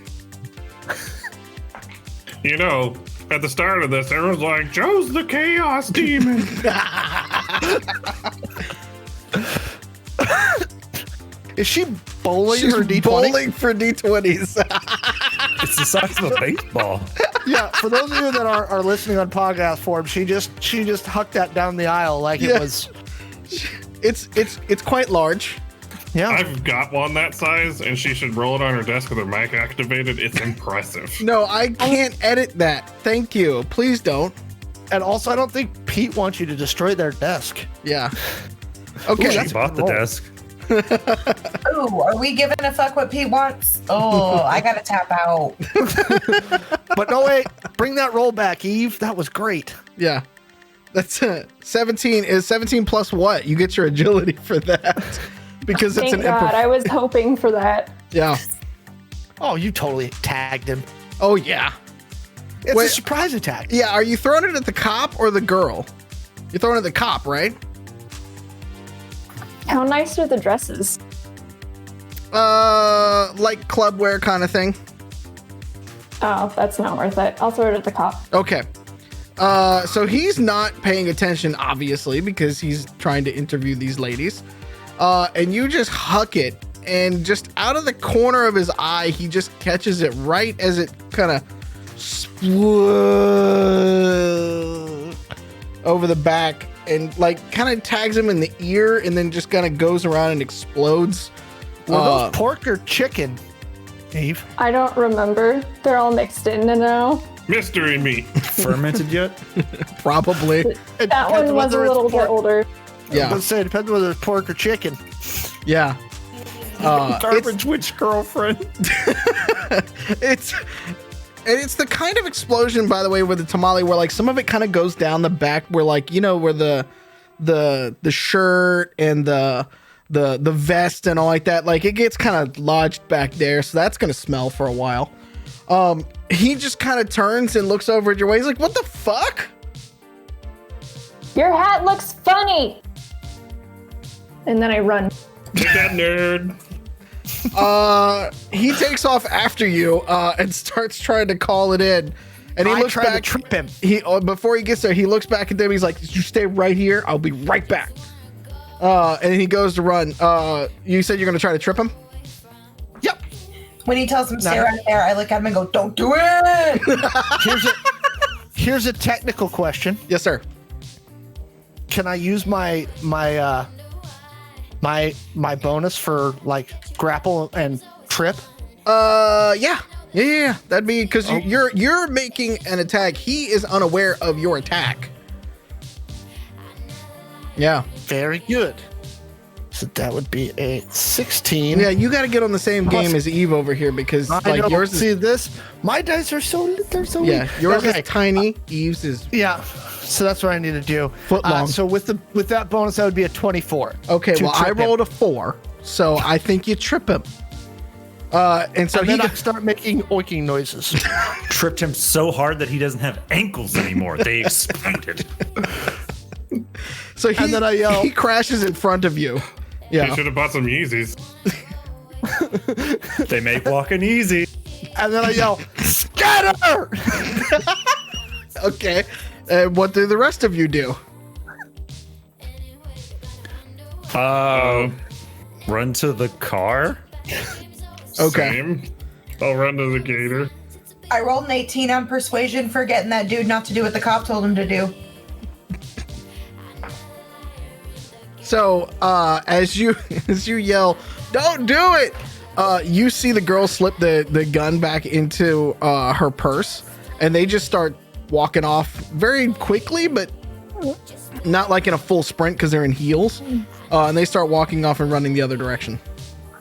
At the start of this, everyone's like, Joe's the chaos demon. Is she bowling She's her D20? bowling for D20s. It's the size of a baseball. Yeah, for those of you that are listening on podcast form, she just hucked that down the aisle like Yeah. it was. It's quite large. Yeah. I've got one that size, and she should roll it on her desk with her mic activated. It's impressive. No, I can't edit that. Thank you. Please don't. And also, I don't think Pete wants you to destroy their desk. Yeah. Okay. She that's a bought good the roll. desk. Ooh, are we giving a fuck what Pete wants? Oh, I gotta tap out. But no, wait. Bring that roll back, Eve. That was great. Yeah. That's 17. Is 17 plus what? You get your agility for that. Because it's Thank an God, I was hoping for that. Yeah. Oh, you totally tagged him. Oh, yeah. It's Wait. a surprise attack. Yeah. Are you throwing it at the cop or the girl? You're throwing it at the cop, right? How nice are the dresses? Like club wear kind of thing. Oh, that's not worth it. I'll throw it at the cop. Okay. So he's not paying attention, obviously, because he's trying to interview these ladies. And you just huck it, and just out of the corner of his eye, he just catches it right as it kind of over the back, and like kind of tags him in the ear, and then just kind of goes around and explodes. Were those pork or chicken, Eve? I don't remember. They're all mixed in now. Mystery meat. Fermented yet? Probably. That one was a little bit older. Yeah. Let's say it depends whether it's pork or chicken. Yeah. Garbage witch girlfriend. It's the kind of explosion, by the way, with the tamale where like some of it kind of goes down the back, where like, you know, where the shirt and the vest and all like that, like it gets kind of lodged back there, so that's gonna smell for a while. He just kind of turns and looks over at your way. He's like, "What the fuck?" Your hat looks funny. And then I run. Take that, nerd. He takes off after you and starts trying to call it in. And he looks back. to trip him. Before he gets there, he looks back at them. He's like, "You stay right here. I'll be right back." And he goes to run. You said you're gonna try to trip him? Yep. When he tells him stay right there, I look at him and go, "Don't do it." Here's a technical question. Yes, sir. Can I use my bonus for like grapple and trip? Yeah. That'd be because you're making an attack. He is unaware of your attack. Yeah. Very good. So that would be a 16. Yeah, you got to get on the same game as Eve over here because like yours is. See this? My dice are so Yeah, weak. yours Okay. is tiny. Eve's is Yeah. So that's what I need to do. Foot long. So with that bonus, that would be a 24. okay. to Well, I trip him. rolled a 4, so I think you trip him. And so And he then I start making oinking noises. Tripped him so hard that he doesn't have ankles anymore. They expanded. so and then I yell- he crashes in front of you. You Yeah. should have bought some Yeezys. They make walking easy. And then I yell, "Scatter!" Okay. And what do the rest of you do? Run to the car. Okay. Same. I'll run to the gator. I rolled an 18 on persuasion for getting that dude not to do what the cop told him to do. So as you yell, "Don't do it!" You see the girl slip the gun back into her purse, and they just start walking off very quickly, but not like in a full sprint because they're in heels. And they start walking off and running the other direction.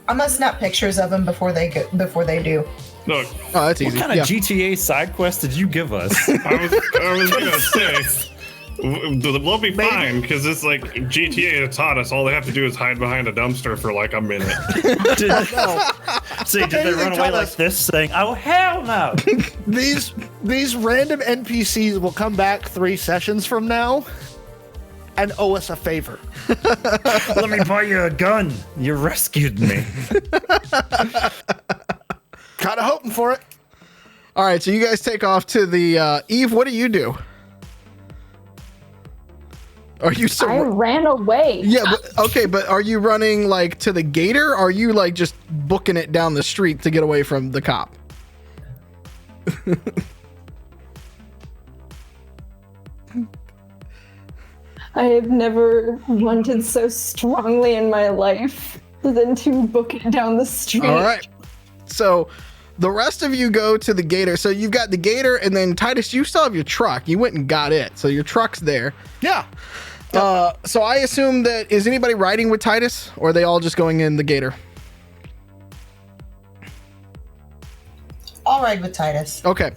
I'm gonna snap pictures of him before they do. Look, Oh, that's easy. What kind of Yeah. GTA side quest did you give us? I was gonna say, we'll be fine because it's like GTA has taught us all they have to do is hide behind a dumpster for like a minute. Did they run away like this, saying, "Oh hell no"? These random NPCs will come back 3 sessions from now and owe us a favor. Let me buy you a gun. You rescued me. Kind of hoping for it. All right, so you guys take off to the Eve. What do you do? Are you I so? ran away. Yeah, but, okay, but are you running like to the gator? Or are you like just booking it down the street to get away from the cop? I have never wanted so strongly in my life than to book it down the street. All right. So the rest of you go to the gator. So you've got the gator, and then Titus, you still have your truck. You went and got it. So your truck's there. Yeah. So I assume that is anybody riding with Titus, or are they all just going in the gator? I'll ride with Titus. Okay.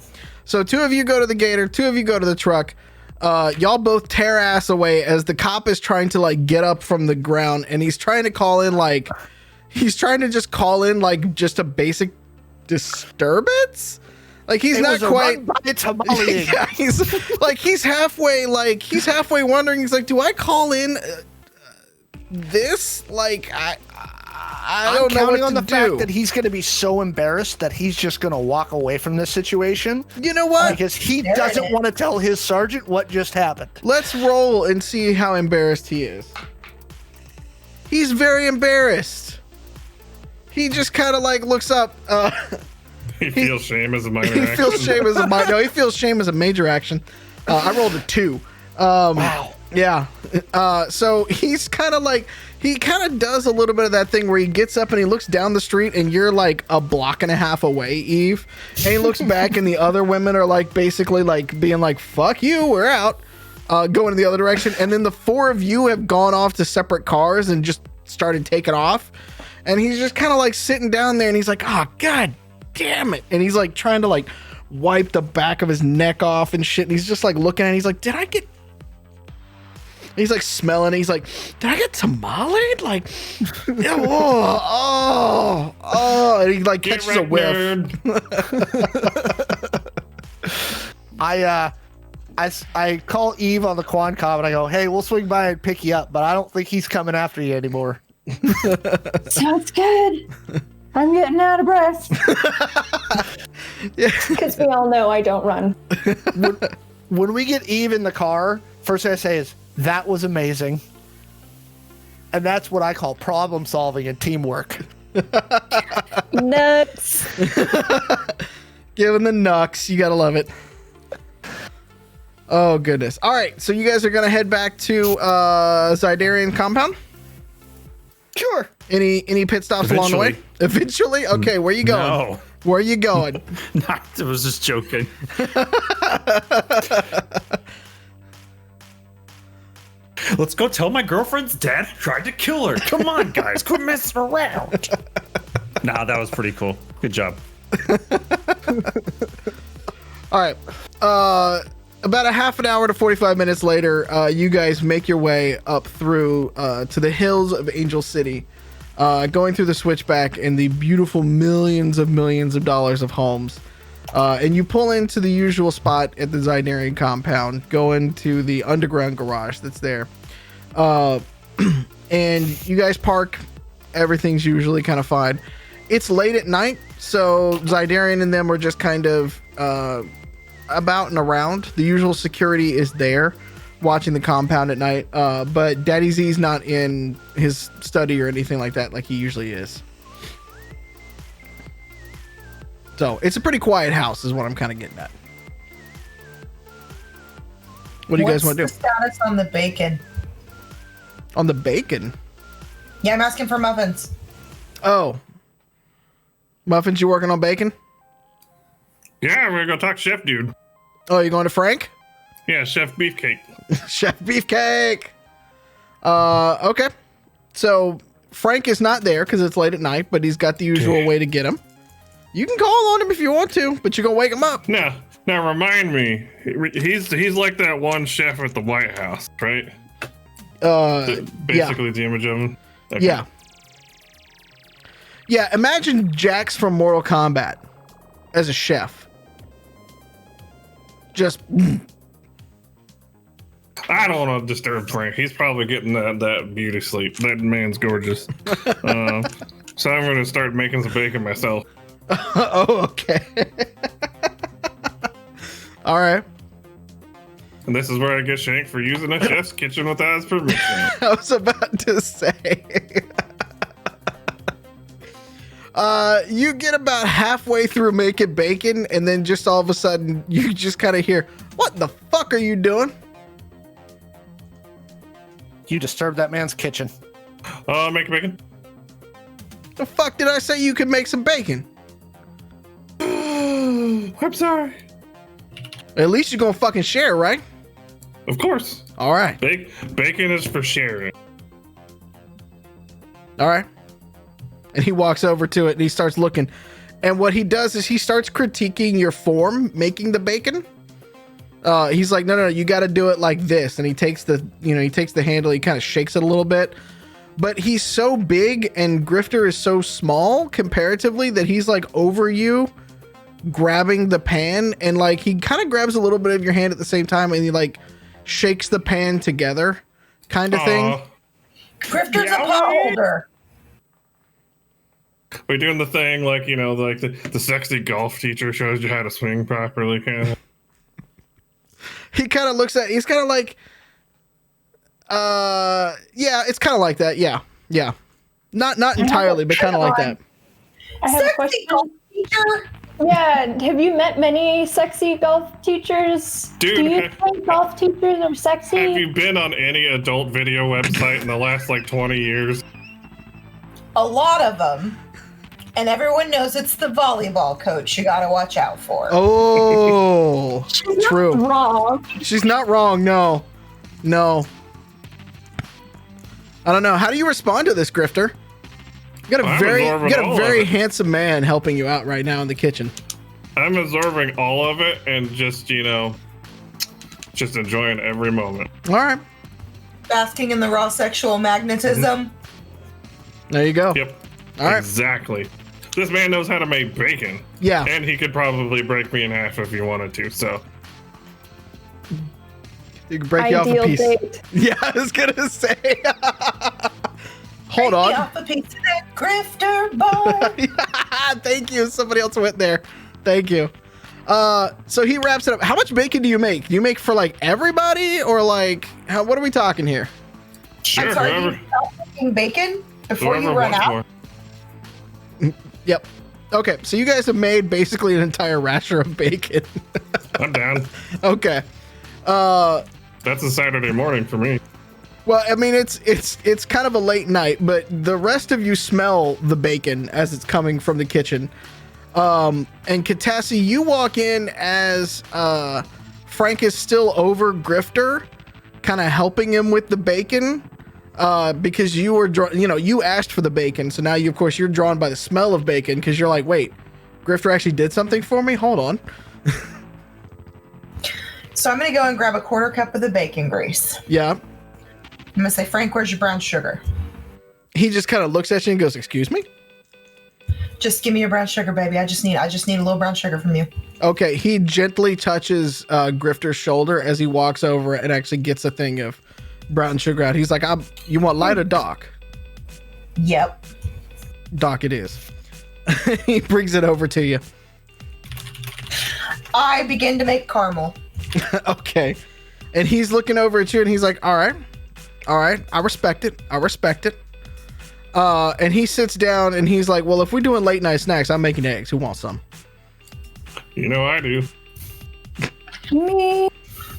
So 2 of you go to the gator, 2 of you go to the truck. Y'all both tear ass away as the cop is trying to like get up from the ground, and he's trying to call in like just a basic disturbance. Like he's not quite. Yeah, he's halfway wondering. He's like, do I call in this, like, I I'm don't know counting what on to the do. fact that he's going to be so embarrassed that he's just going to walk away from this situation You know what? because he There it doesn't is. want to tell his sergeant what just happened. Let's roll and see how embarrassed he is. He's very embarrassed. He just kind of like looks up. He feels shame as a minor He action. feels shame as a no. He feels shame as a major action. I rolled a 2. Wow. Yeah. So he's kind of like, he kind of does a little bit of that thing where he gets up and he looks down the street and you're like a block and a half away, Eve. And he looks back and the other women are like basically like being like, fuck you, we're out. Going in the other direction. And then the 4 of you have gone off to separate cars and just started taking off. And he's just kind of like sitting down there and he's like, oh, God damn it. And he's like trying to like wipe the back of his neck off and shit. And he's just like looking at it. He's like, did I get... He's like smelling it. He's like, did I get tamale? Like, oh. And he like Get catches a wrecked, whiff. nerd. I call Eve on the Quancom and I go, hey, we'll swing by and pick you up, but I don't think he's coming after you anymore. Sounds good. I'm getting out of breath. Yeah. Because we all know I don't run. When we get Eve in the car, first thing I say is, that was amazing. And that's what I call problem solving and teamwork. Nuts. Giving the knucks. You gotta love it. Oh, goodness. All right. So you guys are gonna head back to Zydarian compound? Sure. Any pit stops along the way? Eventually? Okay, where you going? No, Where you going? I was just joking. Let's go tell my girlfriend's dad tried to kill her. Come on, guys, quit messing around. Nah, that was pretty cool. Good job. All right. About a half an hour to 45 minutes later, you guys make your way up through to the hills of Angel City, going through the switchback and the beautiful millions of dollars of homes. And you pull into the usual spot at the Zydarian compound, going to the underground garage that's there. And you guys park. Everything's usually kind of fine. It's late at night, so Zydarian and them are just kind of about and around. The usual security is there watching the compound at night, but Daddy Z's not in his study or anything like that like he usually is. So it's a pretty quiet house is what I'm kind of getting at. What do you guys want to do? What's the status on the bacon? On the bacon? Yeah, I'm asking for muffins. Oh. Muffins, you working on bacon? Yeah, we're gonna go talk Chef Dude. Oh, you going to Frank? Yeah, Chef Beefcake. Chef Beefcake. Okay. So Frank is not there because it's late at night, but he's got the usual way to get him. You can call on him if you want to, but you're gonna wake him up. Now remind me, he's like that one chef at the White House, right? Basically the image of him. Okay. Yeah. Yeah, imagine Jax from Mortal Kombat as a chef. Just I don't want to disturb Frank. He's probably getting that beauty sleep. That man's gorgeous. So I'm gonna start making some bacon myself. oh, okay. All right. And this is where I get shanked for using a chef's kitchen without his permission. I was about to say. You get about halfway through making bacon, and then just all of a sudden, you just kind of hear, "What the fuck are you doing?" You disturbed that man's kitchen. Make bacon. The fuck did I say you could make some bacon? I'm sorry. At least you're gonna fucking share, right? Of course. All right. Bacon is for sharing. All right. And he walks over to it and he starts looking. And what he does is he starts critiquing your form, making the bacon. He's like, no, you got to do it like this. And he takes the handle, he kind of shakes it a little bit. But he's so big and Grifter is so small comparatively that he's like over you, grabbing the pan, and like he kind of grabs a little bit of your hand at the same time and he like shakes the pan together kind of thing. Grifter's a potholder. We're doing the thing like, you know, like the sexy golf teacher shows you how to swing properly. Kind of. He kind of looks at. He's kind of like, yeah, it's kind of like that. Yeah. Not entirely, but kind of like that. I have a Sexy question. golf teacher. Yeah, have you met many sexy golf teachers? Dude, Do you think golf teachers are sexy? Have you been on any adult video website in the last like 20 years? A lot of them. And everyone knows it's the volleyball coach you gotta watch out for. Oh, true. Wrong. She's not wrong. No. I don't know. How do you respond to this, Grifter? You got a very handsome man helping you out right now in the kitchen. I'm absorbing all of it and just, you know, just enjoying every moment. All right. Basking in the raw sexual magnetism. There you go. Yep. All right. Exactly. This man knows how to make bacon. Yeah. And he could probably break me in half if he wanted to, so. You can break you off a Ideal piece. date. Yeah, I was gonna say. Hold Break me on. off a piece of that grifter boy. Thank you. Somebody else went there. Thank you. So he wraps it up. How much bacon do you make? Do you make for like everybody or like what are we talking here? Sure, I'm sorry, whoever, you stop making bacon before you whoever run wants out? more. Yep. Okay, so you guys have made basically an entire rasher of bacon. I'm down. Okay. That's a Saturday morning for me. Well, I mean it's kind of a late night, but the rest of you smell the bacon as it's coming from the kitchen. And Catassie, you walk in as Frank is still over Grifter, kind of helping him with the bacon. Because you were you asked for the bacon, so now you're drawn by the smell of bacon because you're like, wait, Grifter actually did something for me? Hold on. So I'm gonna go and grab a quarter cup of the bacon grease. Yeah. I'm gonna say, Frank, where's your brown sugar? He just kind of looks at you and goes, excuse me? Just give me your brown sugar, baby. I just need a little brown sugar from you. Okay, he gently touches Grifter's shoulder as he walks over and actually gets a thing of brown sugar out. He's like, you want light or dark? Yep. Dark it is. He brings it over to you. I begin to make caramel. Okay. And he's looking over at you and he's like, all right, I respect it. And he sits down and he's like, well, if we're doing late night snacks, I'm making eggs. Who wants some? You know I do. Me.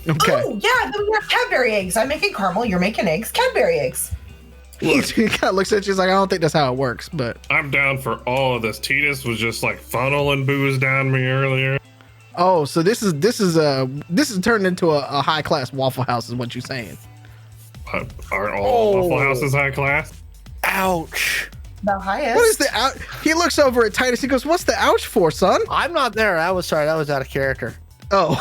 Okay. Oh, yeah, those are Cadbury eggs. I'm making caramel. You're making eggs. Cadbury eggs. He kind of looks at you. He's like, I don't think that's how it works, but. I'm down for all of this. Titus was just like funneling booze down me earlier. Oh, so this is turned into a high class Waffle House, is what you're saying. Are all Waffle Houses high class? Ouch. The highest. What is the out? He looks over at Titus. He goes, "What's the ouch for, son?" I'm not there. I was sorry. That was out of character. Oh,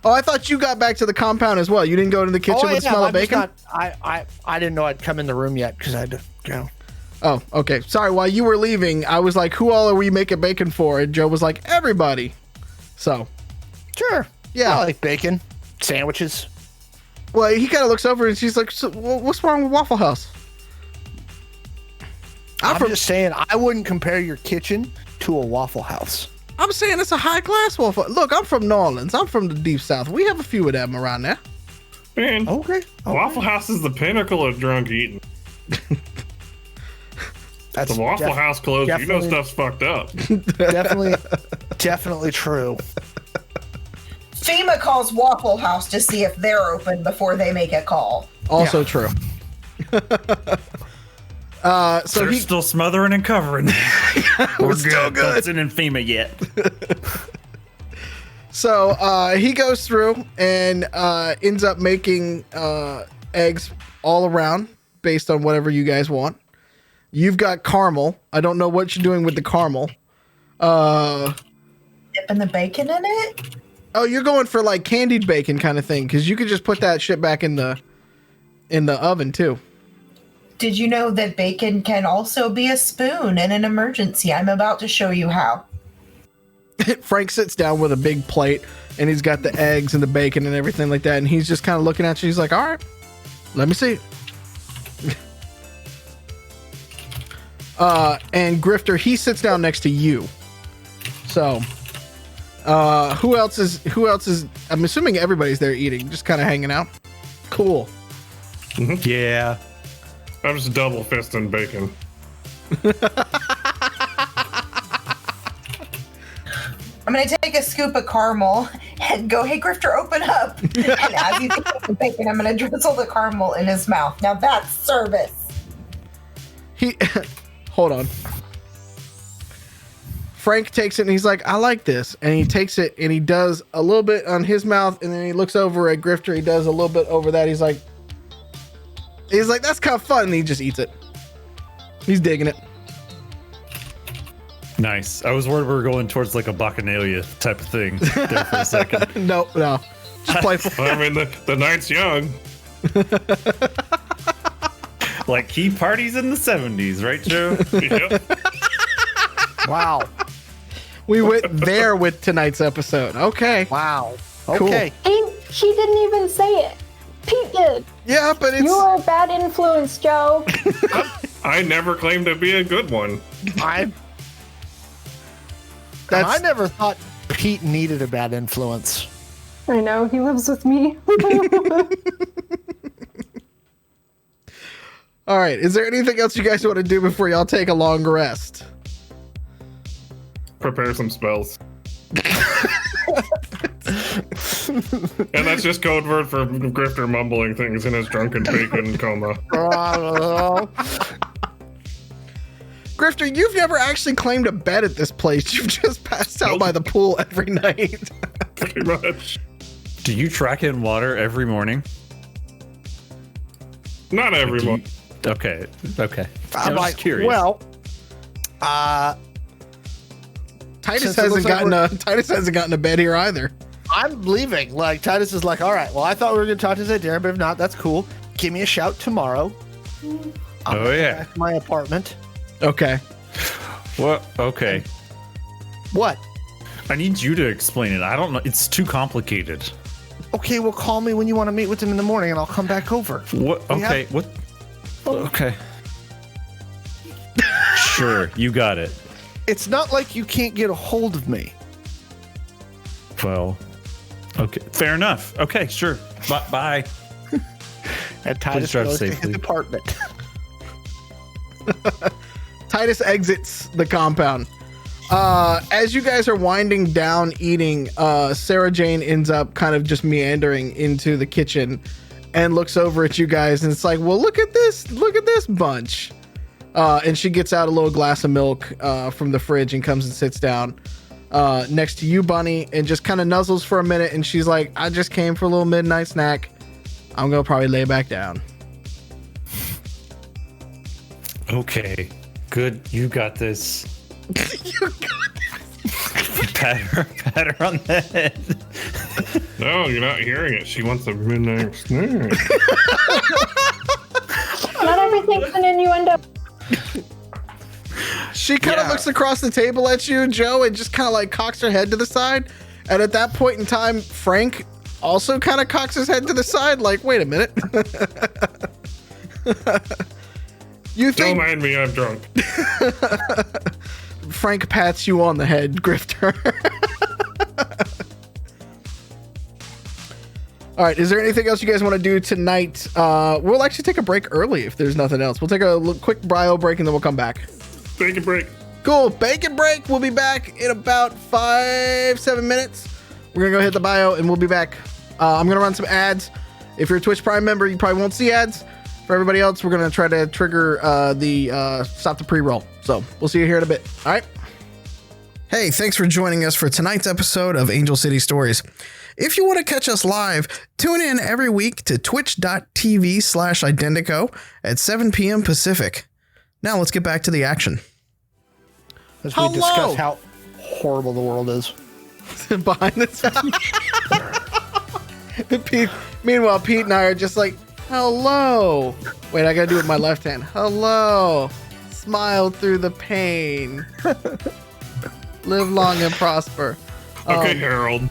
oh, I thought you got back to the compound as well. You didn't go to the kitchen with the smell of bacon. I didn't know I'd come in the room yet because I had to go. Oh, okay. Sorry. While you were leaving, I was like, "Who all are we making bacon for?" And Joe was like, "Everybody." So, Sure. yeah. I like bacon, sandwiches. Well, he kind of looks over and she's like, so, "What's wrong with Waffle House?" I'm just saying, I wouldn't compare your kitchen to a Waffle House. I'm saying it's a high class Waffle. Look, I'm from New Orleans. I'm from the deep South. We have a few of them around there. Man, Okay. Waffle House is the pinnacle of drunk eating. That's The Waffle House closed. You know definitely- stuff's fucked up. definitely true. FEMA calls Waffle House to see if they're open before they make a call. Also Yeah. true. So They're he still smothering and covering. We're still good. It's in FEMA yet. So he goes through and ends up making eggs all around based on whatever you guys want. You've got caramel. I don't know what you're doing with the caramel. Dipping the bacon in it? Oh, you're going for like candied bacon kind of thing because you could just put that shit back in the oven too. Did you know that bacon can also be a spoon in an emergency? I'm about to show you how. Frank sits down with a big plate and he's got the eggs and the bacon and everything like that. And he's just kind of looking at you. He's like, all right, let me see. And Grifter, he sits down next to you. So, who else is, I'm assuming everybody's there eating, just kind of hanging out. Cool. Yeah. I'm just double fisting bacon. I'm gonna take a scoop of caramel and go, hey Grifter, open up. And as he's eating the bacon, I'm gonna drizzle the caramel in his mouth. Now that's service. Hold on. Frank takes it and he's like, I like this. And he takes it and he does a little bit on his mouth, and then he looks over at Grifter. He does a little bit over that. He's like, that's kind of fun. And he just eats it. He's digging it. Nice. I was worried we were going towards like a bacchanalia type of thing there for a second. No. Just playful. I mean, the night's young. Like he parties in the 70s, right, Joe? Yep. Wow. We went there with tonight's episode. Okay. Wow. Cool. Okay. She didn't even say it. Pete did. Yeah, but it's... You're a bad influence, Joe. I never claimed to be a good one. I never thought Pete needed a bad influence. I know, he lives with me. All right. Is there anything else you guys want to do before y'all take a long rest? Prepare some spells. And that's just code word for Grifter mumbling things in his drunken bacon coma. Grifter, you've never actually claimed a bed at this place. You've just passed out by the pool every night. Pretty much. Do you track in water every morning? Not everyone. Okay. I'm just curious. Well, Titus Since it looks Titus hasn't gotten a bed here either. I'm leaving. Like, Titus is like, all right, well, I thought we were going to talk to Zadarian, but if not, that's cool. Give me a shout tomorrow. Oh, yeah. Back to my apartment. Okay. What? Okay. What? I need you to explain it. I don't know. It's too complicated. Okay, well, call me when you want to meet with him in the morning, and I'll come back over. What? Okay. What? Okay. Sure, you got it. It's not like you can't get a hold of me. Well, okay. Fair enough. Okay, sure. Bye. And Titus drive goes to safely. his apartment. Titus exits the compound. As you guys are winding down eating, Sarah Jane ends up kind of just meandering into the kitchen and looks over at you guys, and it's like, well, look at this bunch. And she gets out a little glass of milk from the fridge and comes and sits down next to you, Bunny, and just kind of nuzzles for a minute. And she's like, I just came for a little midnight snack. I'm going to probably lay back down. Okay. Good. You got this. Pat her on the head. No, you're not hearing it. She wants a midnight snack. Not everything's an innuendo. She kind of looks across the table at you, Joe, and just kind of like cocks her head to the side. And at that point in time, Frank also kind of cocks his head to the side, like, wait a minute. You think? Don't mind me, I'm drunk. Frank pats you on the head, Grifter. All right, is there anything else you guys want to do tonight? We'll actually take a break early if there's nothing else. We'll take a quick bio break and then we'll come back. Bacon break. Cool, bacon break. We'll be back in about 5-7 minutes. We're gonna go hit the bio and we'll be back. I'm gonna run some ads. If you're a Twitch Prime member, you probably won't see ads. For everybody else, we're gonna try to trigger the stop the pre-roll. So we'll see you here in a bit. All right. Hey, thanks for joining us for tonight's episode of Angel City Stories. If you want to catch us live, tune in every week to twitch.tv/Identico at 7 p.m. Pacific. Now let's get back to the action. As we discuss how horrible the world is. Behind this house. Meanwhile, Pete and I are just like, hello. Wait, I gotta do it with my left hand. Hello. Smile through the pain. Live long and prosper. Okay, Harold.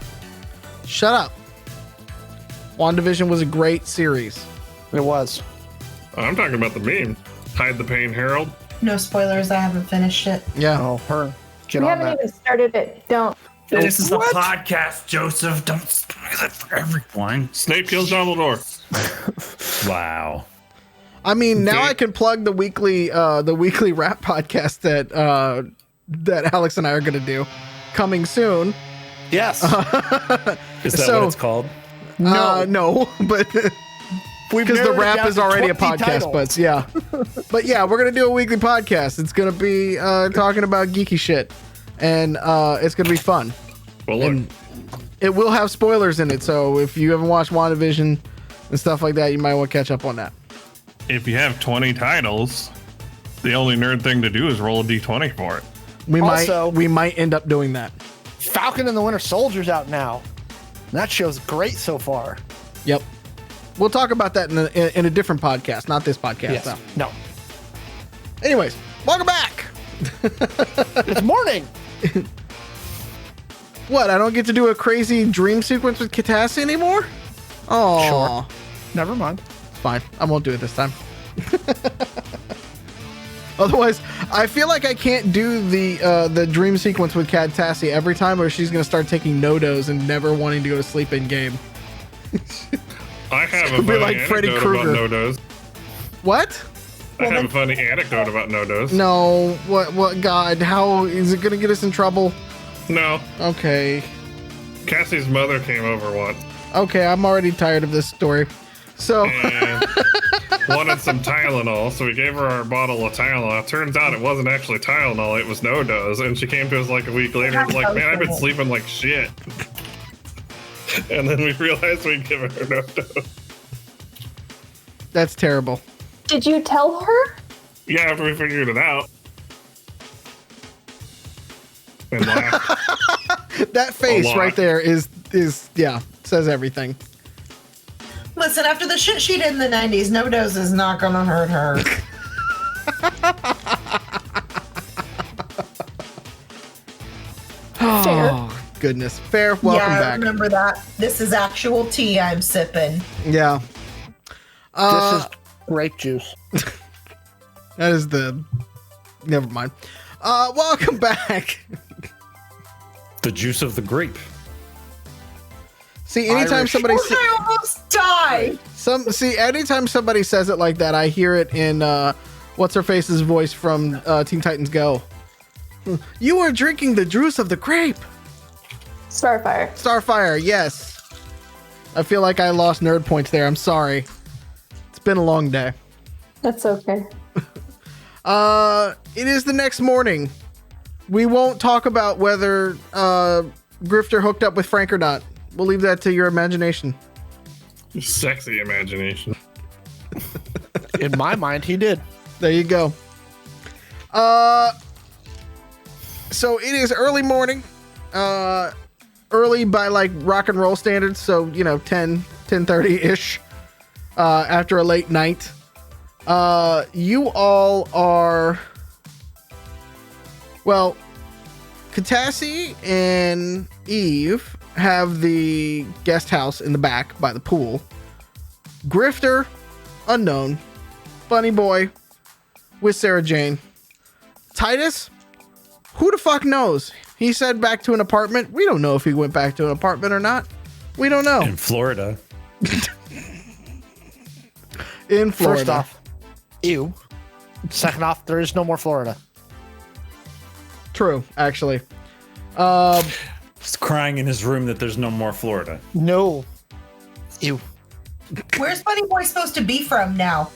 Shut up. WandaVision was a great series. It was. I'm talking about the meme. Hide the pain, Harold. No spoilers. I haven't finished it. Yeah. Oh, her. Get We on haven't that. even started it. Don't. This is a podcast, Joseph. Don't spoil it for everyone. Snape kills Dumbledore. Wow. I mean, now I can plug the weekly rap podcast that Alex and I are gonna do, coming soon. Yes. Is that So- what it's called? No, but We've because the narrowed it rap down is to already a 20 podcast. titles. But yeah, we're gonna do a weekly podcast. It's gonna be talking about geeky shit, and it's gonna be fun. Well, look, And it will have spoilers in it, so if you haven't watched WandaVision and stuff like that, you might want to catch up on that. if you have 20 titles, the only nerd thing to do is roll a d20 for it. We Also- might end up doing that. Falcon and the Winter Soldier's out now. That show's great so far. Yep. We'll talk about that in a different podcast, not this podcast. No. No. Anyways, welcome back. It's morning. What? I don't get to do a crazy dream sequence with Catassie anymore? Oh, Sure. Never mind. fine. I won't do it this time. Otherwise, I feel like I can't do the dream sequence with Catassie every time, or she's gonna start taking no-dos and never wanting to go to sleep in game. I have a gonna be funny like Freddy anecdote Krueger. about no-dos. What? I have a funny anecdote about no-dos. No. What? God, how is it gonna get us in trouble? No. Okay. Cassie's mother came over once Okay, I'm already tired of this story. So, and wanted some Tylenol, so we gave her our bottle of Tylenol. Turns out it wasn't actually Tylenol, it was no-dos, and she came to us like a week later and was like, man, I've been sleeping like shit. And then we realized we'd given her no-dos. that's terrible. Did you tell her? Yeah, after we figured it out. And laughed. That face lot. right there is yeah, says everything. Listen, after the shit she did in the 90s, no dose is not gonna hurt her. Oh, goodness. Fair. Welcome yeah, I back. remember that. This is actual tea I'm sipping. Yeah. This is grape juice. That is the. Never mind. Welcome back. The juice of the grape. See, anytime Irish. somebody I almost died. anytime somebody says it like that, I hear it in what's her face's voice from Teen Titans Go. You are drinking the juice of the grape. Starfire. Starfire, yes. I feel like I lost nerd points there. I'm sorry. It's been a long day. That's okay. It is the next morning. We won't talk about whether Grifter hooked up with Frank or not. We'll leave that to your imagination. Sexy imagination. In my mind, he did. There you go. So it is early morning. Early by like rock and roll standards, so 10:30-ish after a late night. You all are, well, Catassie and Eve have the guest house in the back by the pool. Grifter, unknown. Bunny Boy with Sarah Jane. Titus, who the fuck knows? He said back to an apartment. We don't know if he went back to an apartment or not. We don't know. In Florida. In Florida. First off, ew. Second off, there is no more Florida. True, actually. He's crying in his room that there's no more Florida. No. Ew. Where's Bunny Boy supposed to be from now?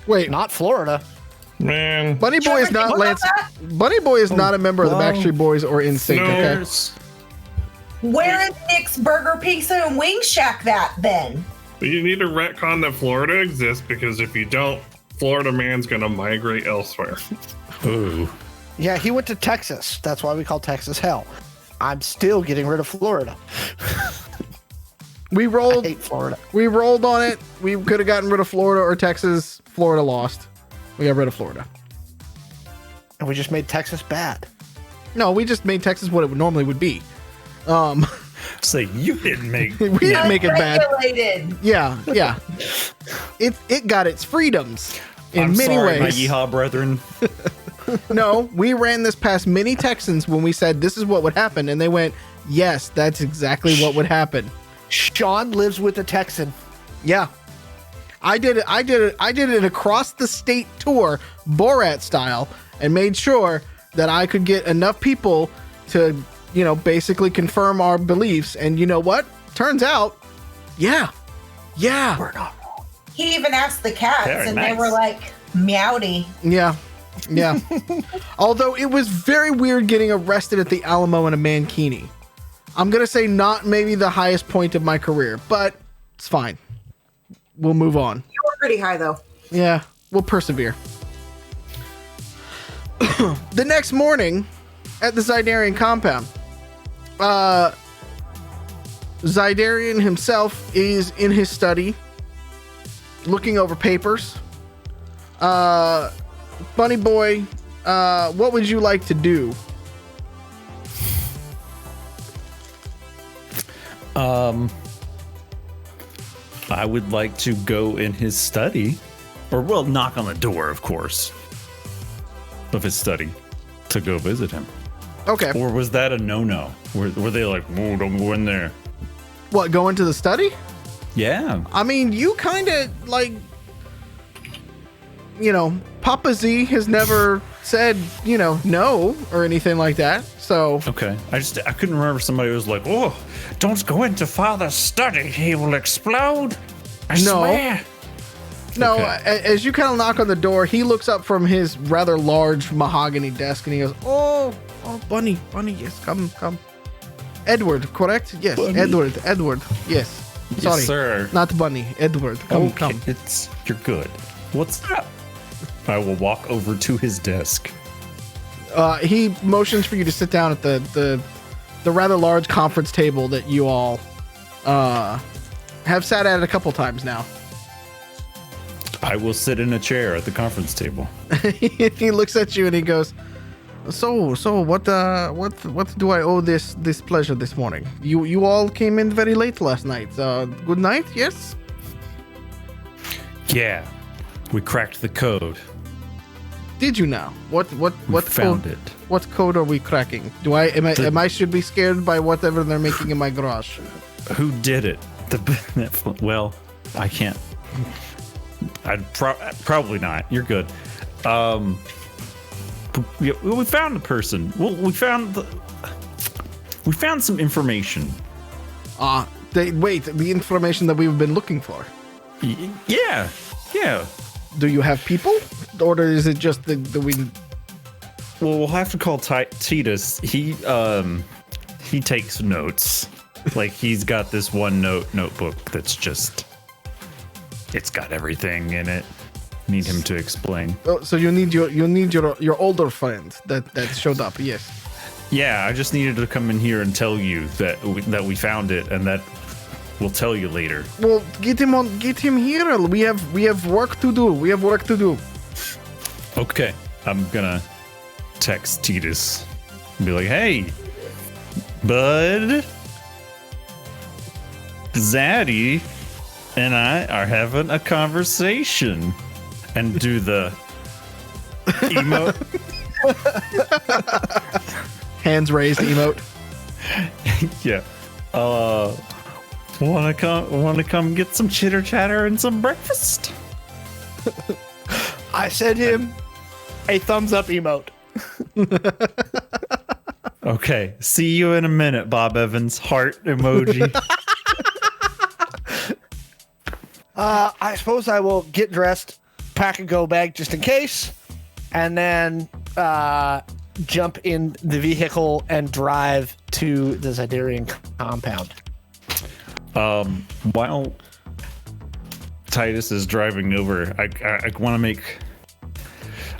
Wait, Not Florida. Man. Bunny Boy is not Lance. Bunny Boy is not a member of the well, Backstreet Boys or NSYNC. no. Okay. Where is Nick's Burger Pizza and Wing Shack then? You need to retcon that Florida exists, because if you don't, Florida man's gonna migrate elsewhere. Ooh. Yeah, he went to Texas. That's why we call Texas hell. I'm still getting rid of Florida. We I rolled. hate Florida. We rolled on it. We could have gotten rid of Florida or Texas. Florida lost. We got rid of Florida. And we just made Texas bad. No, we just made Texas what it normally would be. Say you didn't make. We didn't make it bad. Unregulated. Yeah. It got its freedoms. in I'm many sorry, my ways. yeehaw brethren. No, we ran this past many Texans when we said this is what would happen, and they went, yes, that's exactly what would happen. Sean lives with a Texan. Yeah. I did it across the state tour, Borat style, and made sure that I could get enough people to, basically confirm our beliefs. And you know what? Turns out, yeah. We're not wrong. He even asked the cats, Very and nice. they were like, meowdy. Yeah. Although it was very weird getting arrested at the Alamo in a mankini. I'm going to say not maybe the highest point of my career, but it's fine. We'll move on. You were pretty high, though. Yeah, we'll persevere. The next morning at the Zydarian compound, Zydarian himself is in his study looking over papers. Bunny Boy, what would you like to do? I would like to go in his study, or well, knock on the door, of course, of his study to go visit him. Okay. Or was that a no-no? Were they like, "Whoa, don't go in there"? What, go into the study? Yeah. I mean, you kind of Papa Z has never said, no or anything like that. So, Okay. I couldn't remember somebody was like, "Oh, don't go into Father's study. He will explode." I No. swear. no, Okay. as you kind of knock on the door, he looks up from his rather large mahogany desk and he goes, Oh, Bunny, yes, come. Edward, correct? Yes, Bunny. Edward, yes. Sorry, Yes, sir. not Bunny, Edward, come. You're good. What's that? I will walk over to his desk. He motions for you to sit down at the rather large conference table that you all have sat at a couple times now. I will sit in a chair at the conference table. He looks at you and he goes, So what do I owe this pleasure this morning? You all came in very late last night. Good night, yes? Yeah, we cracked the code. Did you now? What found code, it. What code are we cracking? Am I should be scared by whatever they're making in my garage? Who did it? Well, I can't. I'd probably not. You're good. We found the person. Well, we found some information. The information that we've been looking for. Yeah. Do you have people, or is it just the we? Well, we'll have to call Titus. He takes notes. Like, he's got this one notebook that's just, it's got everything in it. Need him to explain. Oh, so you need your older friend that showed up. Yes. Yeah, I just needed to come in here and tell you that we found it, and that we'll tell you later. Well, get him here. We have work to do. Okay, I'm gonna text Titus and be like, "Hey, bud, Zaddy and I are having a conversation," and do the emote. Hands raised emote. Yeah. Wanna come get some chitter chatter and some breakfast? I sent him a thumbs up emote. Okay. See you in a minute, Bob Evans. Heart emoji. I suppose I will get dressed, pack a go bag just in case, and then jump in the vehicle and drive to the Zydarian compound. While Titus is driving over, I want to make.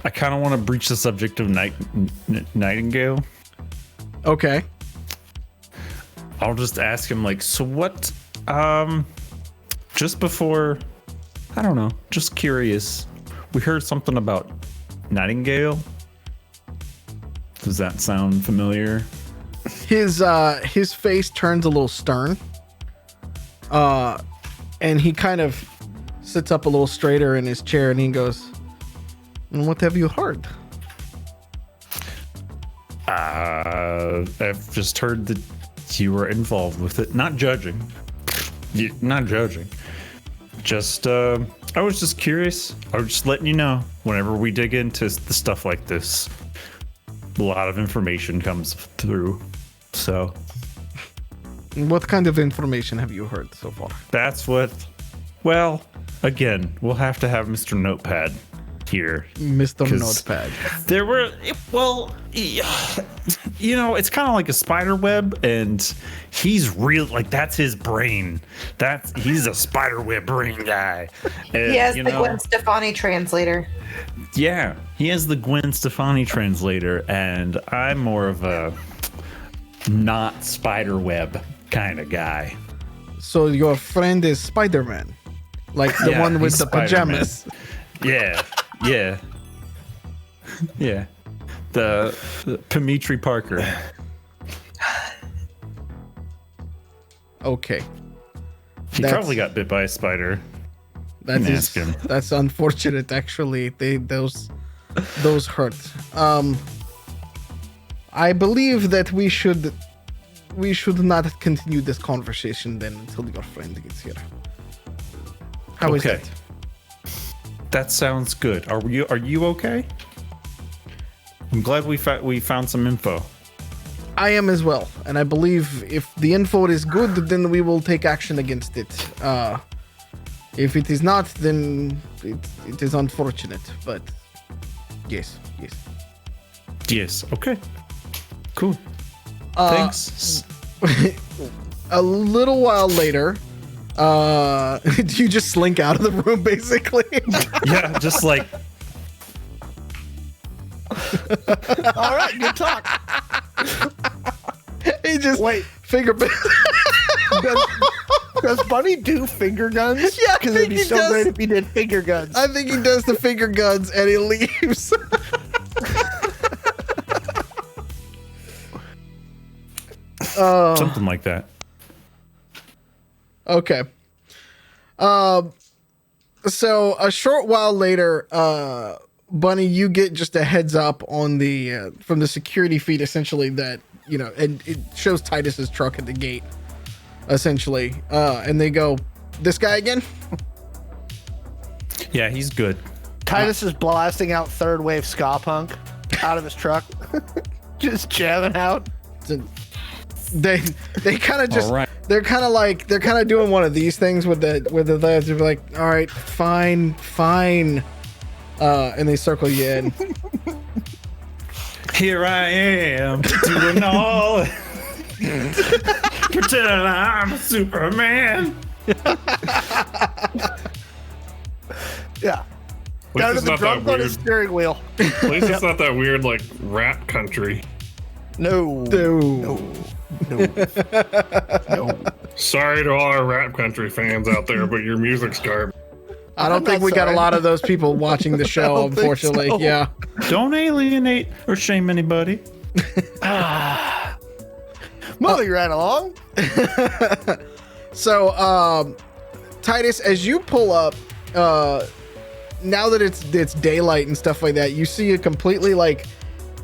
I kind of want to breach the subject of Nightingale. Okay. I'll just ask him, like, so what? Just before, I don't know. Just curious. We heard something about Nightingale. Does that sound familiar? His face turns a little stern. And he kind of sits up a little straighter in his chair and he goes, And what have you heard? I've just heard that you were involved with it. Not judging. Not judging. Just, I was just curious. I was just letting you know, whenever we dig into the stuff like this, a lot of information comes through. So. What kind of information have you heard so far? That's what, well, again, we'll have to have Mr. Notepad here. Mr. 'Cause Notepad. There were, well, you know, it's kind of like a spider web, and he's real, like, that's his brain. He's a spider web brain guy. And, He has you the know, Gwen Stefani translator. yeah, he has the Gwen Stefani translator, and I'm more of a not spider web kind of guy. So your friend is Spider-Man, like the Yeah, one with he's the Spider-Man. pajamas. Yeah, yeah, yeah. The Dimitri Parker. Okay, He That's- probably got bit by a spider. that Can is ask him. that's unfortunate. Actually, those hurt. I believe that we should not continue this conversation then until your friend gets here. How is Okay. that? That sounds good. Are you okay? I'm glad we found some info. I am as well, and I believe if the info is good, then we will take action against it. If it is not, then it is unfortunate. But yes. Yes. Okay. Cool. Uh, Thanks. A little while later, you just slink out of the room, basically. Yeah, just like All right, good talk. He just Wait. finger. Does Bunny do finger guns? Yeah, I because it'd think be he so does. great if he did finger guns. I think he does the finger guns and he leaves. something like that. Okay. So a short while later, Bunny, you get just a heads up on the from the security feed, essentially, that, you know, and it shows Titus's truck at the gate, essentially. And they go, "This guy again?" Yeah, he's good. Titus is blasting out third wave ska punk out of his truck, just jamming out. They kind of just All right. they're kind of doing one of these things with the lads. They're like, "All right, fine," and they circle you in. Here I am doing all pretending I'm a Superman. Yeah. At Down to least it's the not drums that on his weird. steering wheel. At least it's not that weird like rap country. No. No. Sorry to all our rap country fans out there, but your music's garbage. I don't I'm think not we got a sorry. lot of those people watching the show, don't think unfortunately. so. Yeah. Don't alienate or shame anybody. Moving right along. So, Titus, as you pull up, now that it's daylight and stuff like that, you see a completely like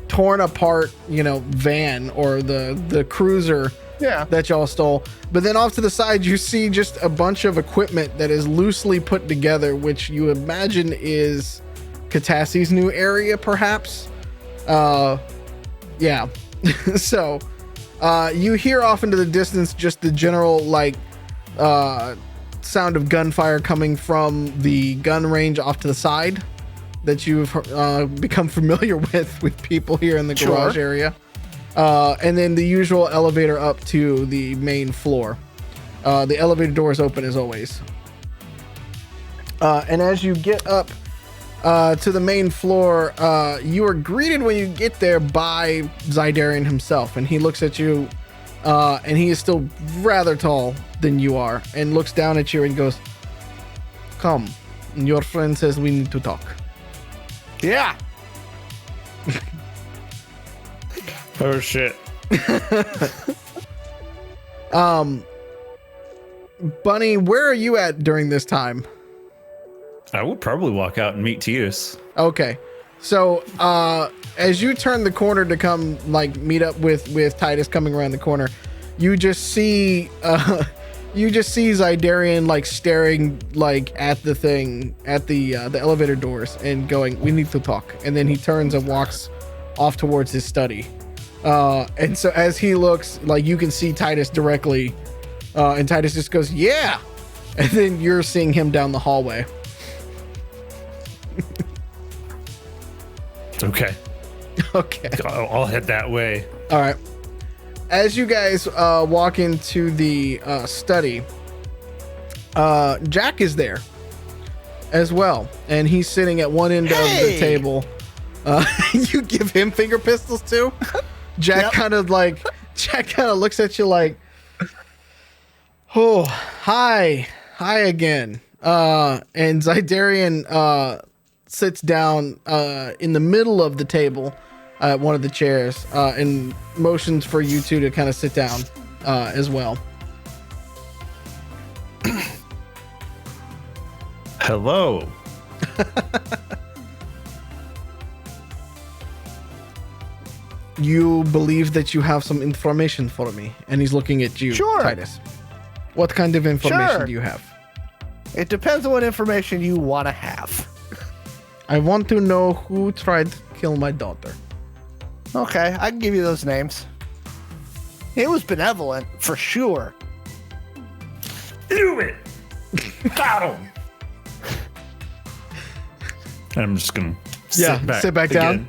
torn apart, you know, van or the cruiser Yeah. that y'all stole. But then off to the side, you see just a bunch of equipment that is loosely put together, which you imagine is Catassie's new area, perhaps. Yeah. So, you hear off into the distance just the general like sound of gunfire coming from the gun range off to the side that you've become familiar with people here in the garage area. And then the usual elevator up to the main floor. The elevator door is open as always. And as you get up to the main floor, you are greeted when you get there by Zydarian himself. And he looks at you, and he is still rather tall than you are, and looks down at you and goes, "Come, your friend says we need to talk." Yeah. Oh shit. Bunny, where are you at during this time? I would probably walk out and meet Titus. Okay. So, as you turn the corner to come like meet up with Titus coming around the corner, you just see Zydarian like staring like at the thing at the elevator doors and going, "We need to talk." And then he turns and walks off towards his study. And so as he looks, like you can see Titus directly, and Titus just goes, "Yeah," and then you're seeing him down the hallway. Okay. Okay. I'll head that way. All right. As you guys walk into the study, Jack is there as well, and he's sitting at one end of the table. You give him finger pistols too? Jack kind of looks at you like, "Oh, hi again." And Zydarian sits down in the middle of the table at one of the chairs and motions for you two to kind of sit down as well. Hello. You believe that you have some information for me, and he's looking at you, Sure. Titus. What kind of information Sure. do you have? It depends on what information you want to have. I want to know who tried to kill my daughter. Okay, I can give you those names. It was Benevolent, for sure. Do it. Got him. I'm just gonna sit back down.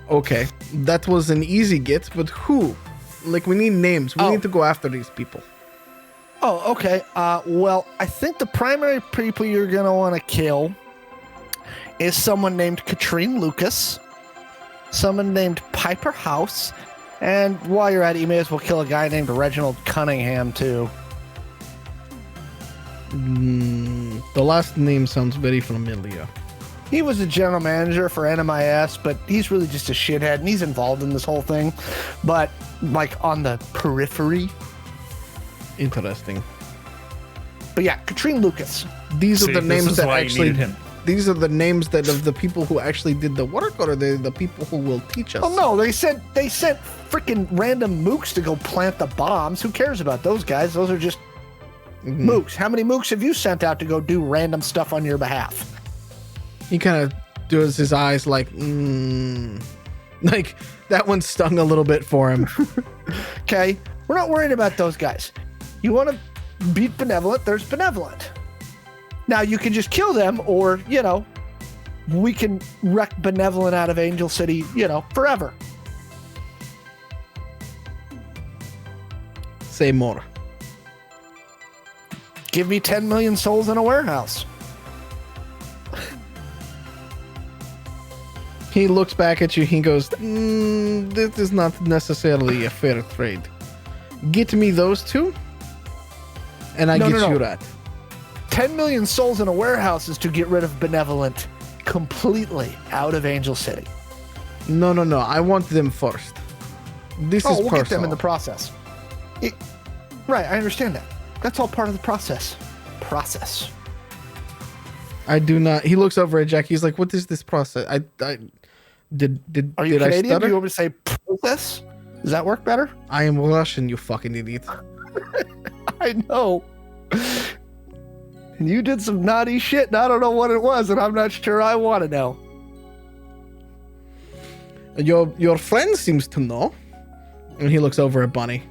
Okay, that was an easy get, but who? Like, we need names. We need to go after these people. Oh, okay. Well, I think the primary people you're going to want to kill is someone named Katrine Lucas, someone named Piper House, and while you're at it, you may as well kill a guy named Reginald Cunningham, too. The last name sounds very familiar. He was the general manager for NMIS, but he's really just a shithead, and he's involved in this whole thing, but, like, on the periphery. Interesting. But yeah, Katrine Lucas. These are the this names is that why you actually... needed him. These are the names that of the people who actually did the work, or are they the people who will teach us? Oh no, they sent freaking random mooks to go plant the bombs. Who cares about those guys? Those are just mooks. How many mooks have you sent out to go do random stuff on your behalf? He kind of does his eyes like, like that one stung a little bit for him. Okay, we're not worried about those guys. You want to beat Benevolent? There's Benevolent. Now you can just kill them, or we can wreck Benevolent out of Angel City, forever. Say more. Give me 10 million souls in a warehouse. He looks back at you. He goes, this is not necessarily a fair trade. Get me those two, and I get you that. 10 million souls in a warehouse is to get rid of Benevolent completely out of Angel City. No. I want them first. This is we'll personal. get them in the process. Right, I understand that. That's all part of the process. I do not. He looks over at Jack. He's like, "What is this process?" Did Are you did I Canadian? Do stutter? you want me to say process? Does that work better? I am Russian, you fucking idiot. I know. You did some naughty shit, and I don't know what it was, and I'm not sure I want to know. Your friend seems to know. And he looks over at Bunny.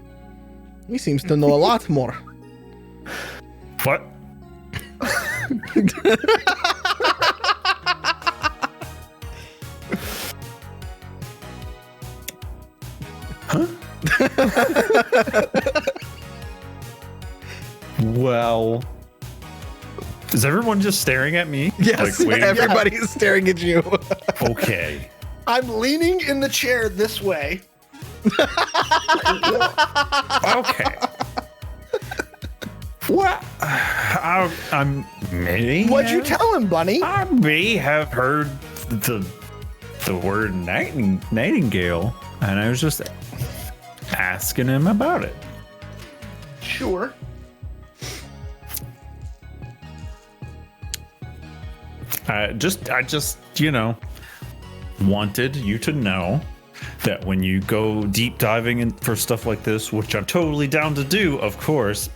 He seems to know a lot more. What? Huh? Well, is everyone just staring at me? Yes, Like, waiting- everybody is staring at you. Okay. I'm leaning in the chair this way. Okay. What? I'm maybe. What'd you tell him, Bunny? I may have heard the word nightingale, and I was just asking him about it. Sure. I just, wanted you to know that when you go deep diving in for stuff like this, which I'm totally down to do, of course,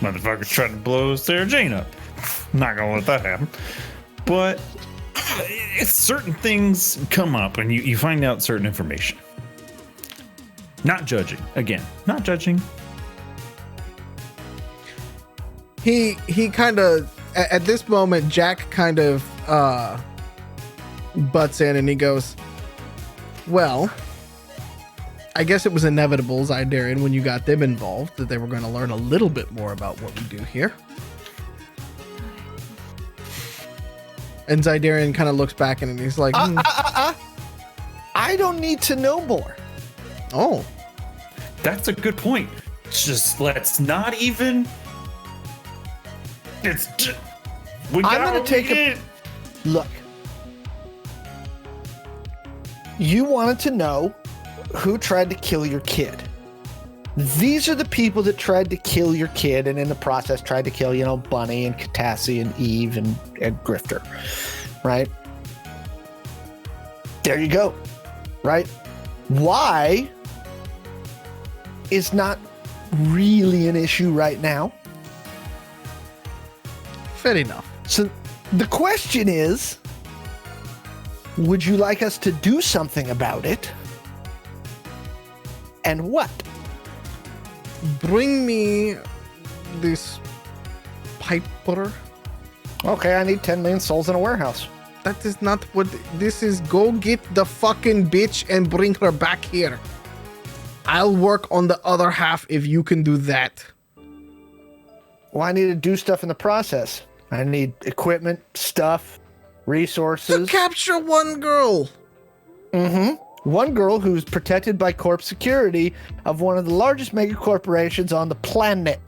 motherfuckers trying to blow Sarah Jane up. Not gonna let that happen. But if certain things come up and you find out certain information. Not judging. Again, not judging. He kind of, at this moment, Jack kind of butts in and he goes, well, I guess it was inevitable, Zydarian, when you got them involved, that they were going to learn a little bit more about what we do here. And Zydarian kind of looks back and he's like, I don't need to know more. Oh. That's a good point. Just let's not even... I'm going to take a... Look. You wanted to know who tried to kill your kid. These are the people that tried to kill your kid and in the process tried to kill, Bunny and Catassie and Eve and Grifter. Right? There you go. Right? Why is not really an issue right now. Fair enough. So the question is, would you like us to do something about it? And what? Bring me this Piper. Okay, I need 10 million souls in a warehouse. That is not what this is. Go get the fucking bitch and bring her back here. I'll work on the other half if you can do that. Well, I need to do stuff in the process. I need equipment, stuff, resources. To capture one girl. Mm-hmm. One girl who's protected by corp security of one of the largest mega corporations on the planet.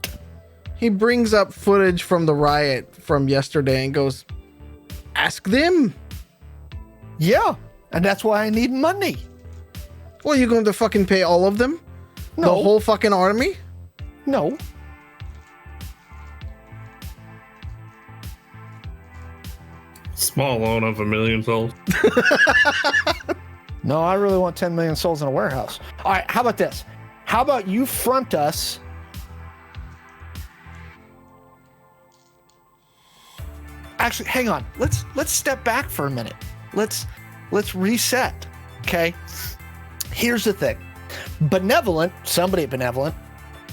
He brings up footage from the riot from yesterday and goes, ask them. Yeah, and that's why I need money. Well, you going to fucking pay all of them? No. The whole fucking army? No. Small loan of 1 million souls. No, I really want 10 million souls in a warehouse. All right, how about this? How about you front us? Actually, hang on. Let's step back for a minute. Let's reset. Okay? Here's the thing. Benevolent, somebody at Benevolent,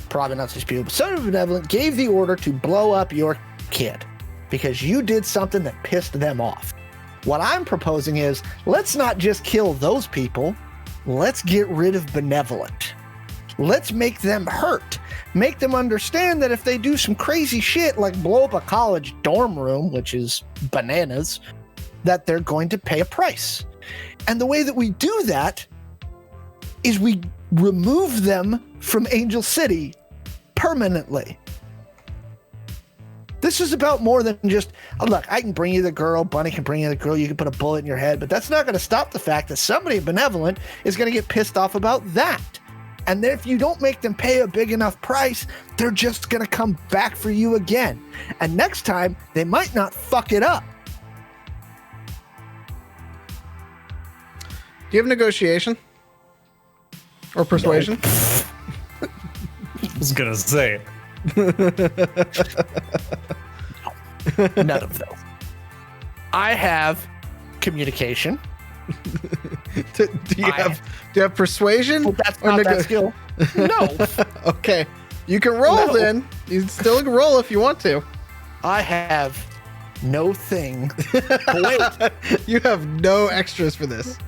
probably not these people, but somebody at Benevolent gave the order to blow up your kid because you did something that pissed them off. What I'm proposing is, let's not just kill those people. Let's get rid of Benevolent. Let's make them hurt. Make them understand that if they do some crazy shit like blow up a college dorm room, which is bananas, that they're going to pay a price. And the way that we do that is we remove them from Angel City permanently. This is about more than just, oh, look, I can bring you the girl, Bunny can bring you the girl, you can put a bullet in your head, but that's not going to stop the fact that somebody Benevolent is going to get pissed off about that. And then if you don't make them pay a big enough price, they're just going to come back for you again. And next time, they might not fuck it up. Do you have negotiation? Or persuasion? I was gonna say. None of those. I have communication. Do you have persuasion? Well, that's not that skill. No. Okay. You can roll then. You still can roll if you want to. I have no thing. Wait. You have no extras for this.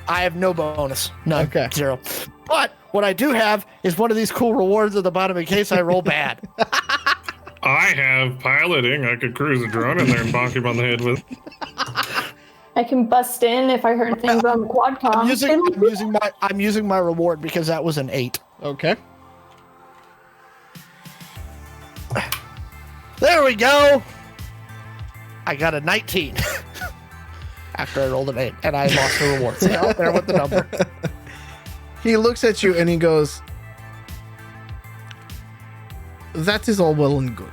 I have no bonus. None. Okay. 0. But what I do have is one of these cool rewards at the bottom in case I roll bad. I have piloting. I could cruise a drone in there and bonk him on the head with. I can bust in if I heard things on the quadcom. I'm using my reward because that was an 8. Okay. There we go. I got a 19 after I rolled an 8, and I lost the reward. So out there with the number. He looks at you and he goes, that is all well and good.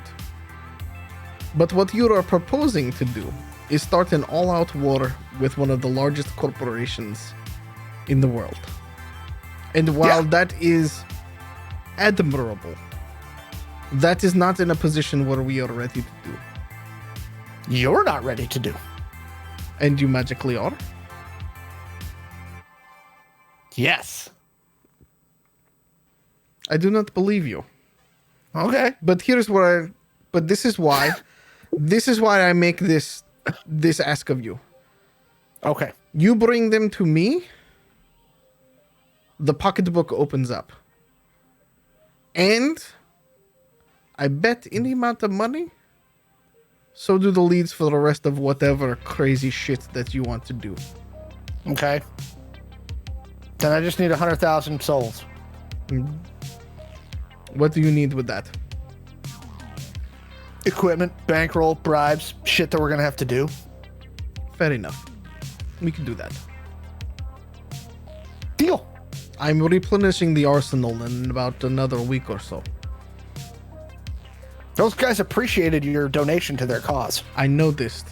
But what you are proposing to do is start an all-out war with one of the largest corporations in the world. And while that is admirable, that is not in a position where we are ready to do. You're not ready to do. And you magically are? Yes. I do not believe you. Okay. But this is why I make this ask of you. Okay. You bring them to me, the pocketbook opens up. And I bet any amount of money, so do the leads for the rest of whatever crazy shit that you want to do. Okay. Then I just need 100,000 souls. What do you need with that? Equipment, bankroll, bribes, shit that we're gonna have to do. Fair enough. We can do that. Deal. I'm replenishing the arsenal in about another week or so. Those guys appreciated your donation to their cause. I noticed.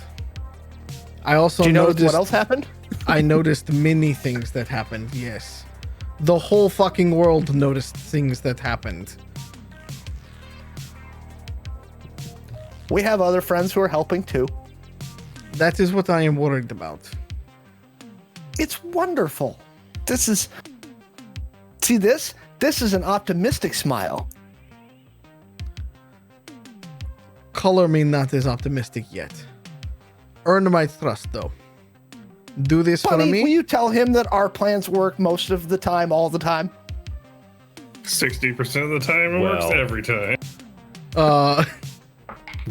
I also Do you notice noticed what else happened? I noticed many things that happened, yes. The whole fucking world noticed things that happened. We have other friends who are helping too. That is what I am worried about. It's wonderful. This is an optimistic smile. Color me not as optimistic yet. Earn my trust, though. Do this for Buddy, me. will you tell him that our plans work most of the time, all the time? 60% of the time, it works Well. every time.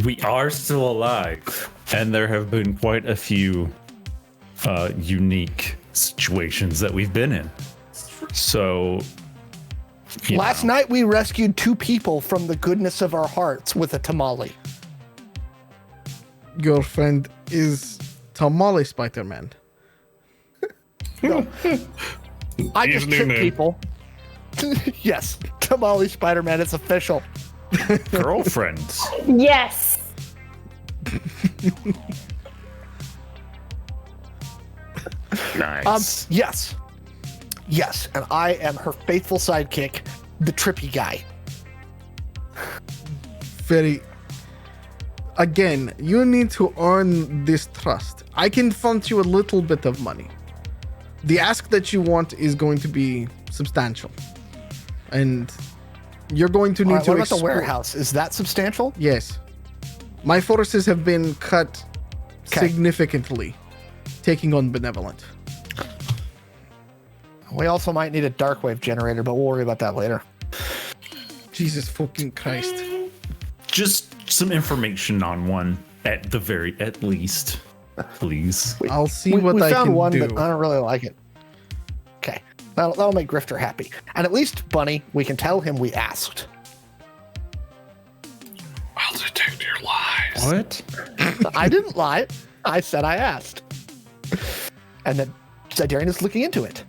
We are still alive, and there have been quite a few unique situations that we've been in. So, Last night we rescued 2 people from the goodness of our hearts with a tamale. Your friend is Tamale Spider-Man. No. I He's just new trick name. people. Yes, Tamale Spider-Man, it's official. girlfriends. Yes. Nice. Yes. Yes, and I am her faithful sidekick, the trippy guy. Very... Again, you need to earn this trust. I can fund you a little bit of money. The ask that you want is going to be substantial. And you're going to need All right, to what about the explore- warehouse? Is that substantial? Yes. My forces have been cut significantly, taking on Benevolent. We also might need a dark wave generator, but we'll worry about that later. Jesus fucking Christ. Just some information on one at least, please. I'll see we what I found can one, do. but I don't really like it. Okay, that'll make Grifter happy. And at least, Bunny, we can tell him we asked. I'll detect your lies. What? I didn't lie. I said I asked. And then Zidarian is looking into it.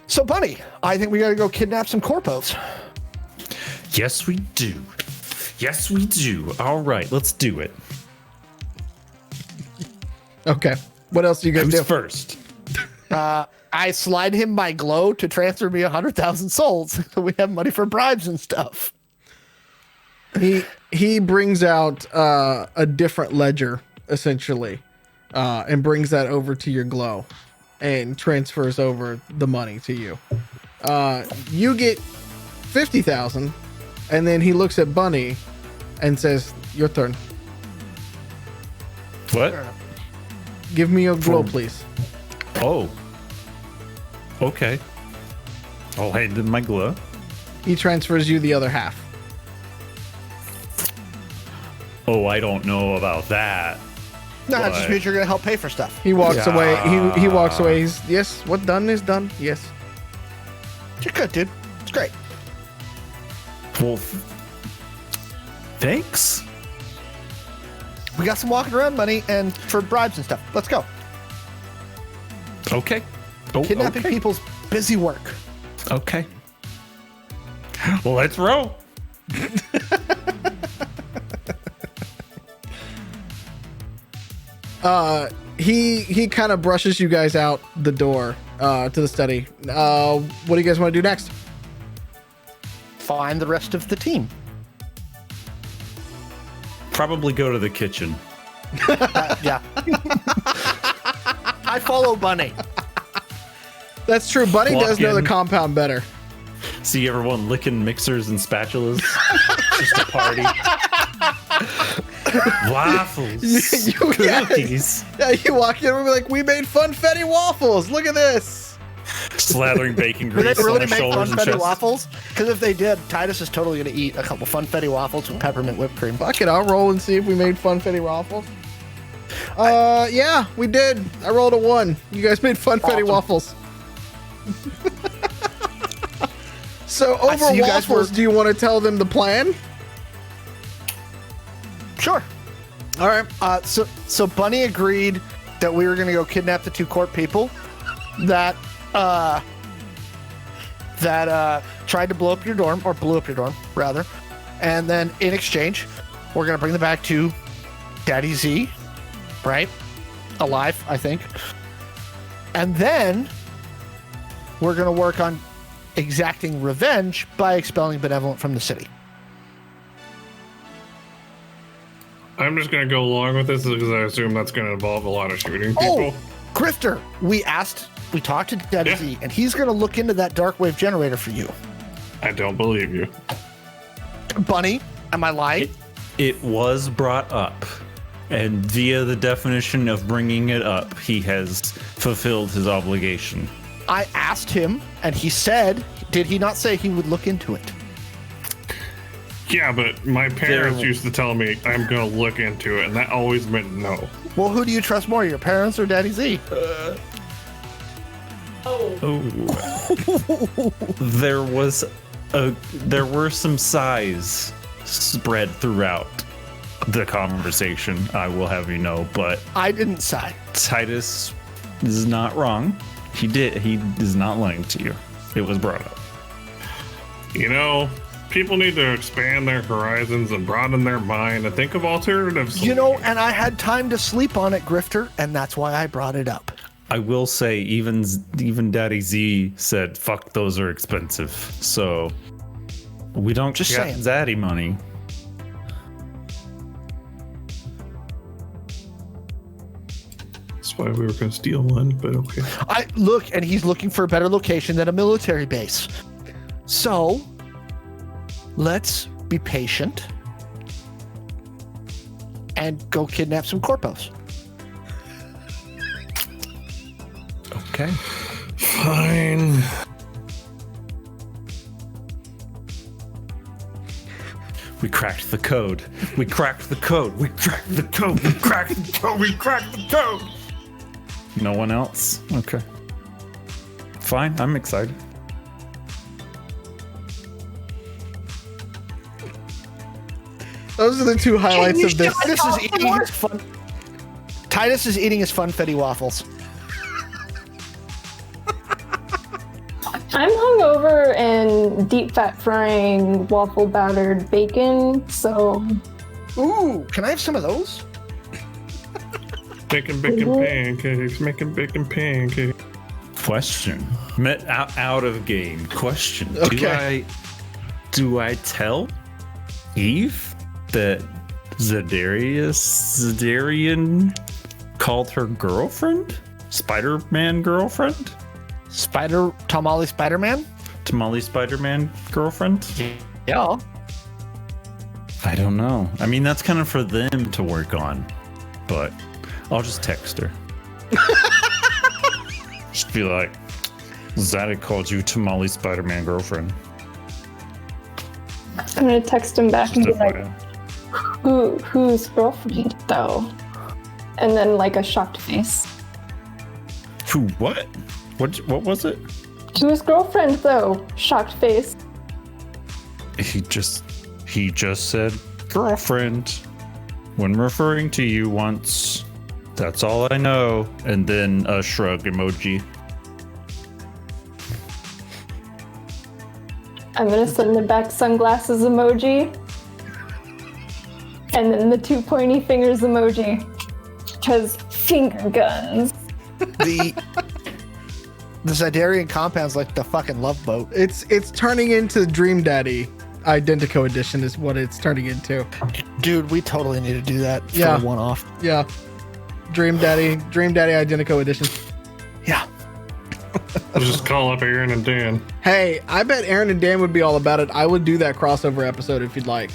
So, Bunny, I think we gotta go kidnap some corpos. Yes, we do. Yes, we do. All right, let's do it. Okay. What else do you guys Who's do? first? I slide him my glow to transfer me 100,000 souls. So we have money for bribes and stuff. He brings out a different ledger, essentially, and brings that over to your glow and transfers over the money to you. You get 50,000, and then he looks at Bunny and says, "Your turn. What? Give me your glow, please." Oh. Okay. I'll hand him my glove. He transfers you the other half. Oh, I don't know about that. No, it What? just means you're gonna help pay for stuff. He walks away. He walks away. He's, yes, what done is done. Yes. You're good, dude. It's great. Well, thanks. We got some walking around money and for bribes and stuff. Let's go. Okay. Oh, Kidnapping okay. people's busy work. Okay. Well, let's roll. He kind of brushes you guys out the door to the study. What do you guys want to do next? Find the rest of the team. Probably go to the kitchen. Yeah. I follow Bunny. That's true. Bunny Walk does know the in. compound better. See everyone licking mixers and spatulas. Just a party. Waffles. Cookies. Yeah, you walk in and be like, we made funfetti waffles. Look at this. Slathering bacon Do they grease on really their make shoulders and funfetti chest. waffles? Because if they did, Titus is totally going to eat a couple funfetti waffles with peppermint whipped cream. Fuck it, I'll roll and see if we made funfetti waffles. Yeah, we did. I rolled a 1. You guys made funfetti Awesome. waffles. So over see you guys waffles, were- do you want to tell them the plan? Sure. All right. So Bunny agreed that we were going to go kidnap the 2 court people that tried to blow up your dorm, or blew up your dorm, rather. And then in exchange, we're going to bring them back to Daddy Z, right? Alive, I think. And then we're going to work on exacting revenge by expelling Benevolent from the city. I'm just gonna go along with this because I assume that's gonna involve a lot of shooting people. Oh, Grifter, we talked to Daddy Yeah. Z, and he's going to look into that dark wave generator for you. I don't believe you. Bunny, am I lying? It was brought up, and via the definition of bringing it up, he has fulfilled his obligation. I asked him, and he said, did he not say he would look into it? Yeah, but my parents There- used to tell me I'm gonna look into it, and that always meant no. Well, who do you trust more, your parents or Daddy Z? There were some sighs spread throughout the conversation, I will have you know, but I didn't sigh. Titus is not wrong. He is not lying to you. It was brought up. You know, people need to expand their horizons and broaden their mind and think of alternatives. You know, and I had time to sleep on it, Grifter, and that's why I brought it up. I will say, even Daddy Z said, "Fuck, those are expensive." So we don't Just got saying. Zaddy money. That's why we were gonna steal one, but okay. I look, and he's looking for a better location than a military base. So, let's be patient and go kidnap some corpos. Okay. Fine. We cracked the code. We cracked the code. We cracked the code. We cracked the code. We cracked the code. No one else? Okay. Fine. I'm excited. Those are the 2 highlights of this. Titus is eating his fun. Titus is eating his funfetti waffles. I'm hungover and deep fat frying waffle battered bacon, so Ooh, can I have some of those? Making bacon pancakes, making bacon pancakes. Question. Met out of game. Question. Okay. Do I tell Eve that Zadarian called her girlfriend? Spider-Man girlfriend? Tamale Spider-Man? Tamale Spider-Man girlfriend? Yeah. I don't know. I mean, that's kind of for them to work on, but I'll just text her. Just be like, Zaddy called you Tamale Spider-Man girlfriend. I'm gonna text him back and be Just like, FYI. whose girlfriend though? And then like a shocked face. Who? What? What was it? Whose girlfriend though? Shocked face. He just said girlfriend when referring to you once. That's all I know. And then a shrug emoji. I'm gonna send the back sunglasses emoji. And then the 2 pointy fingers emoji. Because finger guns. The Zidarian compound's like the fucking love boat. It's turning into Dream Daddy Identico Edition is what it's turning into. Dude, we totally need to do that for Yeah. a one-off. Yeah. Dream Daddy Identico Edition. Yeah. We'll just call up Aaron and Dan. Hey, I bet Aaron and Dan would be all about it. I would do that crossover episode if you'd like.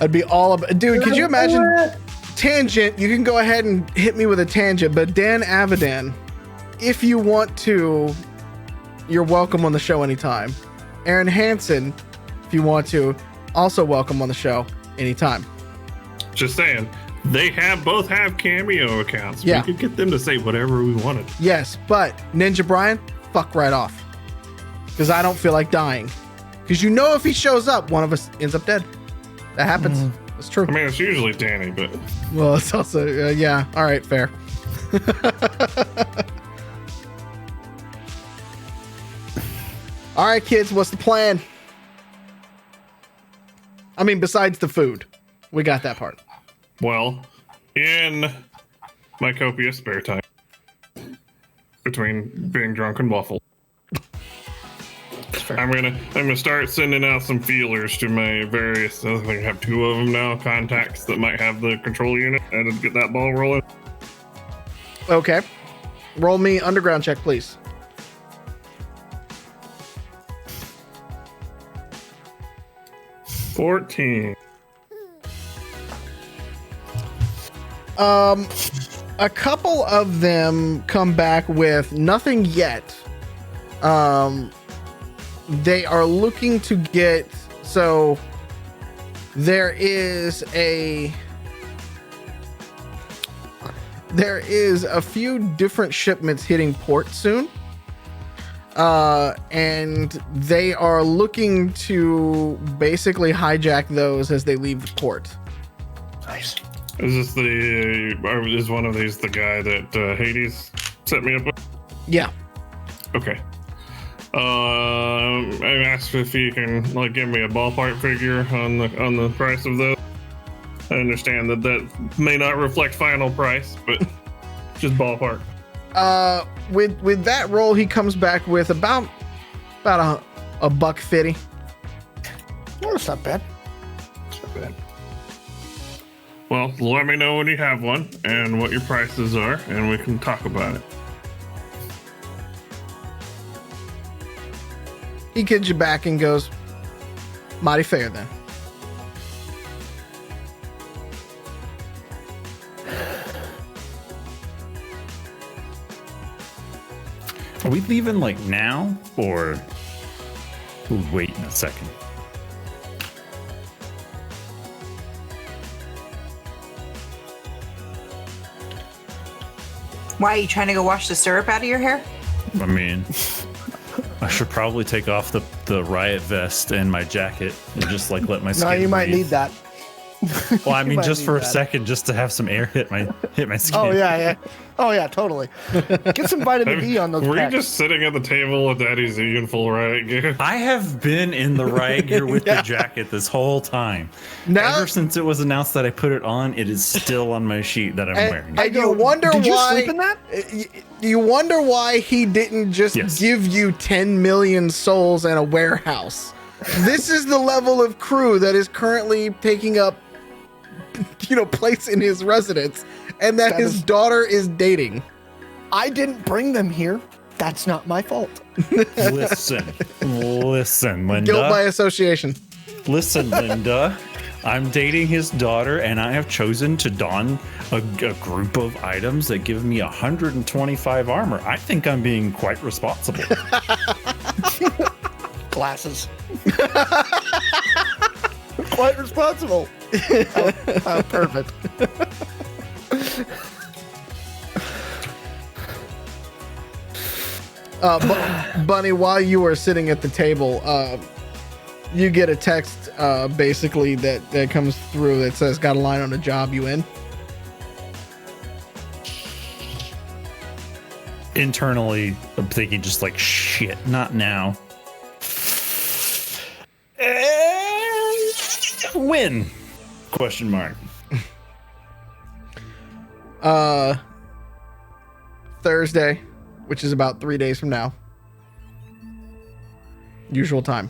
I'd be all about. Dude, could you imagine? Tangent. You can go ahead and hit me with a tangent, but Dan Avidan, if you want to, you're welcome on the show anytime. Aaron Hansen, if you want to, also welcome on the show anytime. Just saying, they both have Cameo accounts. Yeah. We could get them to say whatever we wanted. Yes, but Ninja Brian, fuck right off. Because I don't feel like dying. Because you know if he shows up, one of us ends up dead. That happens. That's true. I mean, it's usually Danny, but Well, it's also, yeah. All right, fair. All right, kids, what's the plan? I mean, besides the food, we got that part. well, in my copious spare time between being drunk and waffle, I'm gonna start sending out some feelers to my various. I think I have 2 of them now. Contacts that might have the control unit, and to get that ball rolling. Okay. Roll me underground check, please. $14. A couple of them come back with nothing yet. They are looking to get, so there is a few different shipments hitting port soon. And they are looking to basically hijack those as they leave the port. Nice. Is this is one of these the guy that Hades set me up with? Yeah. Okay. I asked if you can give me a ballpark figure on the price of those. I understand that may not reflect final price, but just ballpark. With that roll, he comes back with about a $150. Oh, that's not bad. Not bad. Well, let me know when you have one and what your prices are, and we can talk about it. He kids you back and goes, mighty fair then. Are we leaving now or wait a second? Why, are you trying to go wash the syrup out of your hair? I mean, I should probably take off the riot vest and my jacket and just let my skin No, you might breathe. need that. Well, I mean, might just need for a that. second, just to have some air hit my skin. Oh yeah. Oh yeah, totally. Get some vitamin D on those Were you packs. just sitting at the table with Daddy Z in full riot gear? I have been in the riot gear with the jacket this whole time. Now- Ever since it was announced that I put it on, it is still on my sheet that I'm wearing. And you wonder Did you why? sleep in that? You wonder why he didn't just Yes. give you 10 million souls and a warehouse. This is the level of crew that is currently taking up, place in his residence, and that That his is- daughter is dating. I didn't bring them here. That's not my fault. Listen, Linda. Guilt by association. Listen, Linda. I'm dating his daughter, and I have chosen to don a group of items that give me 125 armor. I think I'm being quite responsible. Glasses. Quite responsible. Oh, perfect. Bunny, while you are sitting at the table, you get a text basically that comes through that says, got a line on a job, you in? Internally, I'm thinking just shit, not now. When? Question mark. Thursday, which is about 3 days from now. Usual time.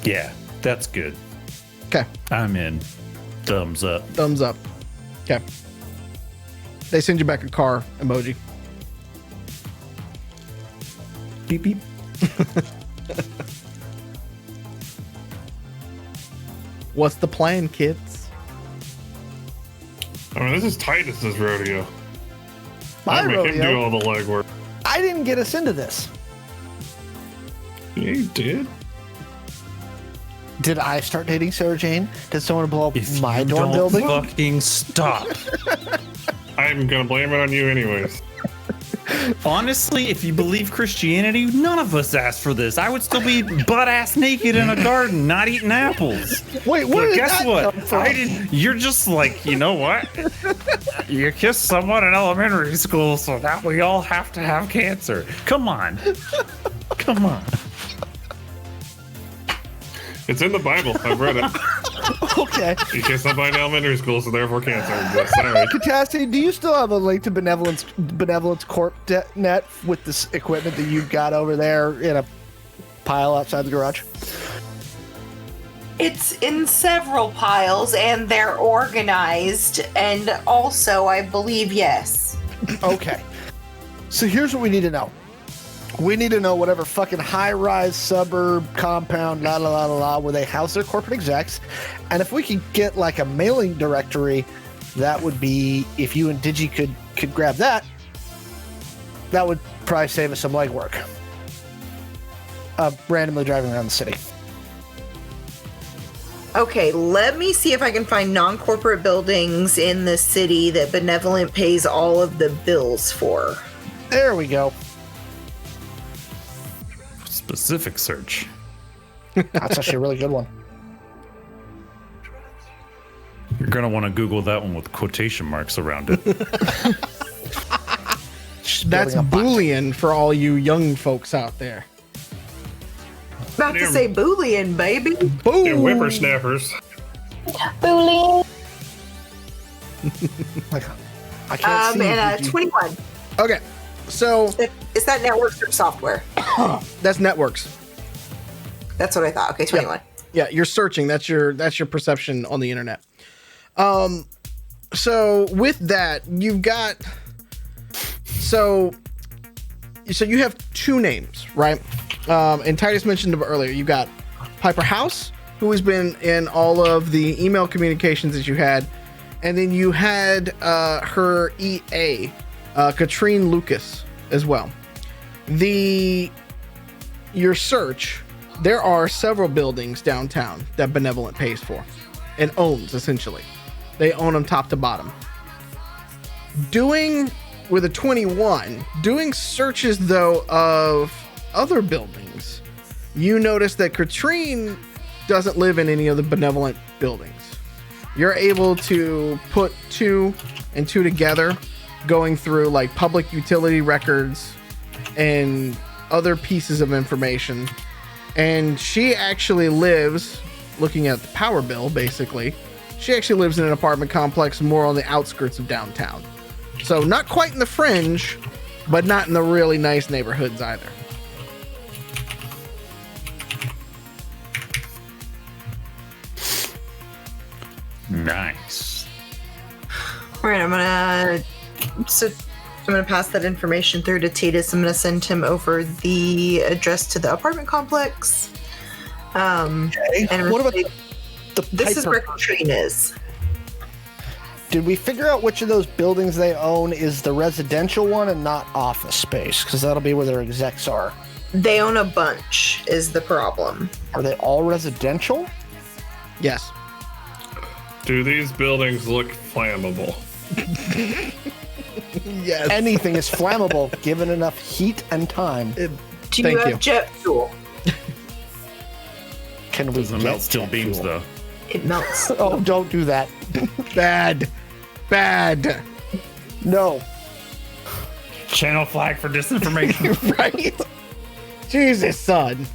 Yeah, that's good. Okay. I'm in. Thumbs up. Thumbs up. Okay. They send you back a car emoji. Beep beep. What's the plan, kids? I mean, this is Titus's rodeo. My I make him do rodeo. all the legwork. I didn't get us into this. Yeah, you did. Did I start dating Sarah Jane? Did someone blow up If my you dorm don't building? fucking stop. I'm gonna blame it on you anyways. Honestly, if you believe Christianity, none of us asked for this. I would still be butt ass naked in a garden, not eating apples. Wait, where But did guess that what? come from? I did. You're just like, you know what? You kissed someone in elementary school, so now we all have to have cancer. Come on. Come on. It's in the Bible. I've read it. Okay. You kiss somebody in elementary school, so therefore cancer exists. Sorry. Catassie, do you still have a link to Benevolence Corp net with this equipment that you've got over there in a pile outside the garage? It's in several piles and they're organized. And also, I believe, yes. Okay. So here's what we need to know. We need to know whatever fucking high-rise suburb compound, la la la la la, where they house their corporate execs. And if we could get like a mailing directory, that would be, if you and Digi could grab that, that would probably save us some legwork. Randomly driving around the city. Okay, let me see if I can find non-corporate buildings in the city that Benevolent pays all of the bills for. There we go. Specific search. That's actually a really good one. You're going to want to Google that one with quotation marks around it. That's building a bot. Boolean for all you young folks out there. About to say Boolean, baby. Boom! You're whippersnappers. Bullying. Like, I can't see. And Digi. 21. Okay, so Is that networks or software? that's networks. That's what I thought. Okay, 21. Yeah, you're searching. That's your perception on the internet. So with that, you've got so you have two names, right? And Titus mentioned them earlier. You got Piper House, who has been in all of the email communications that you had, and then you had her EA, Katrine Lucas, as well. Your search, there are several buildings downtown that Benevolent pays for and owns, essentially. They own them top to bottom. With a 21, doing searches, though, of other buildings, you notice that Katrine doesn't live in any of the Benevolent buildings. You're able to put two and two together, going through like public utility records and other pieces of information. And she actually lives, looking at the power bill, basically, she actually lives in an apartment complex more on the outskirts of downtown. So not quite in the fringe, but not in the really nice neighborhoods either. Nice. All right, I'm gonna pass that information through to Titus. I'm gonna send him over the address to the apartment complex. Okay. And What about the this is Piper- where Katrine is. Did we figure out which of those buildings they own is the residential one and not office space? Because that'll be where their execs are. They own a bunch, is the problem. Are they all residential? Yes. Do these buildings look flammable? Yes. Anything is flammable given enough heat and time. Do Thank you have you. jet fuel? Can we Doesn't get melt steel jet beams, fuel? though. It melts. Oh, don't do that. Bad. No. Channel flag for disinformation. Right? Jesus, son.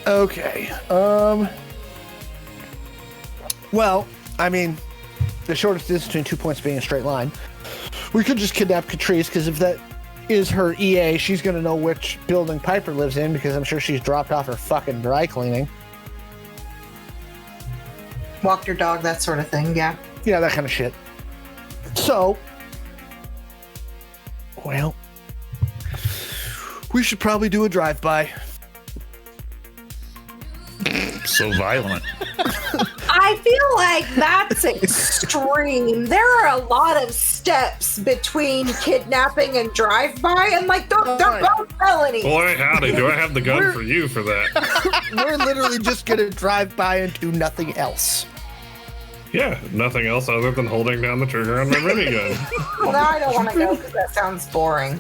Okay. Well, I mean, the shortest distance between 2 points being a straight line. We could just kidnap Catrice, because if that is her EA, she's going to know which building Piper lives in, because I'm sure she's dropped off her fucking dry cleaning. Walked her dog, that sort of thing, yeah. Yeah, that kind of shit. So, well, we should probably do a drive-by. So violent. I feel like that's extreme. There are a lot of steps between kidnapping and drive-by, and like they're both felonies. Boy, howdy, do I have the gun for you for that? We're literally just going to drive by and do nothing else. Yeah, nothing else other than holding down the trigger on my minigun. Well, now I don't want to go because that sounds boring.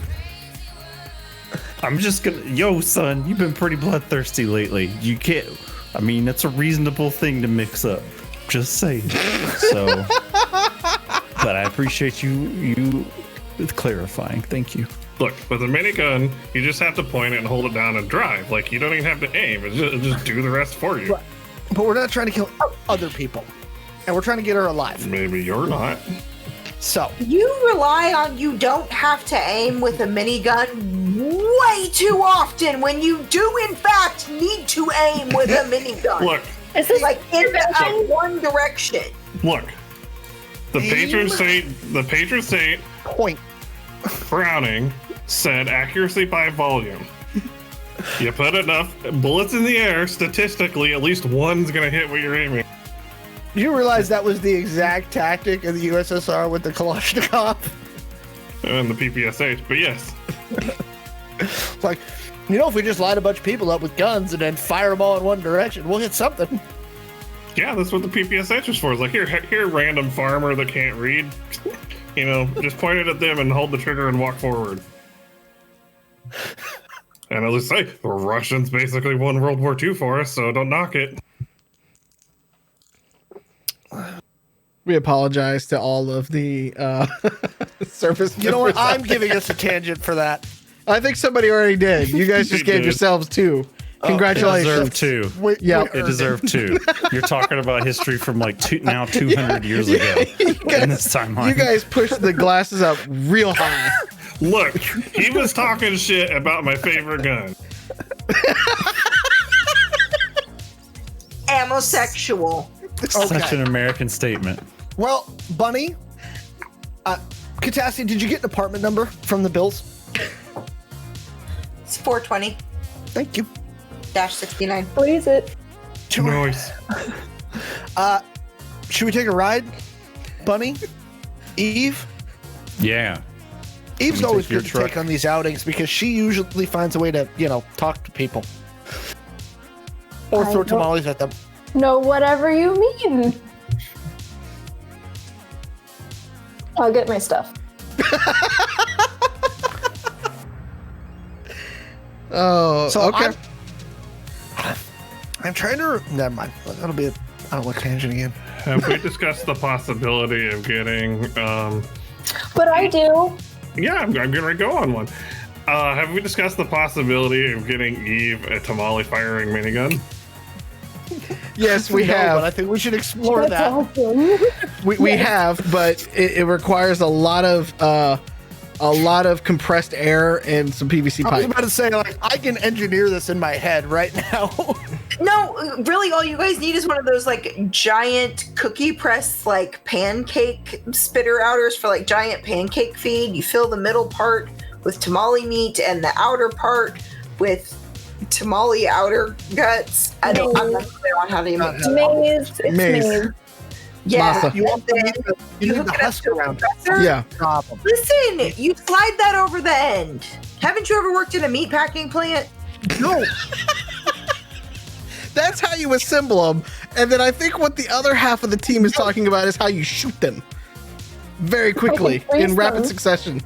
I'm just gonna. Yo, son, you've been pretty bloodthirsty lately. You can't. I mean, that's a reasonable thing to mix up. Just saying. So, but I appreciate you clarifying. Thank you. Look, with a minigun, you just have to point it and hold it down and drive. Like, you don't even have to aim. It'll just do the rest for you. But we're not trying to kill other people. And we're trying to get her alive. Maybe you're not. So. You rely on you don't have to aim with a minigun way too often when you do, in fact, need to aim with a minigun. Look. Is this like in one direction. Look. The patron saint Point. Browning said accuracy by volume. You put enough bullets in the air, statistically, at least one's gonna hit what you're aiming. You realize that was the exact tactic of the USSR with the Kalashnikov? And the PPSH, but yes. It's like, if we just line a bunch of people up with guns and then fire them all in one direction, we'll hit something. Yeah, that's what the PPSH is for. It's like, here, random farmer that can't read. Just point it at them and hold the trigger and walk forward. And I'll just say, the Russians basically won World War II for us, so don't knock it. We apologize to all of the service members. You know what? I'm giving us a tangent for that. I think somebody already did. You guys just gave yourselves 2. Congratulations. It deserved 2. Yeah, it deserved 2. You're talking about history from like 200 years ago in this timeline. You guys pushed the glasses up real high. Look, he was talking shit about my favorite gun. Amosexual. Such an American statement. Well, Bunny, Catassie, did you get an apartment number from the bills? It's 420 Thank you. -69. What is it? Nice. Should we take a ride, Bunny? Eve? Yeah. Eve's Let me always take your good to truck. take on these outings because she usually finds a way to, talk to people. Or I throw don't- tamales at them. No, whatever you mean. I'll get my stuff. Oh, So okay. I'm trying to. Never mind. That'll be I don't want tangent again. Have we discussed the possibility of getting, But I do. yeah, I'm gonna go on one. Have we discussed the possibility of getting Eve a tamale firing minigun? Yes, we No, have. but I think we should explore That's that. awesome. We have, but it requires a lot of compressed air and some PVC I was pipe. about to say, like, I can engineer this in my head right now. No, really, all you guys need is one of those like giant cookie press like pancake spitter outers for like giant pancake feed. You fill the middle part with tamale meat and the outer part with tamale outer guts. I'm not clear on how to make it. Maze. It's Maze. maze. Yeah, Masa. You want the you need hook the it up husk to a around. compressor. Yeah. Problem. Listen, you slide that over the end. Haven't you ever worked in a meat packing plant? No. That's how you assemble them. And then I think what the other half of the team is talking about is how you shoot them very quickly freeze in rapid them. succession.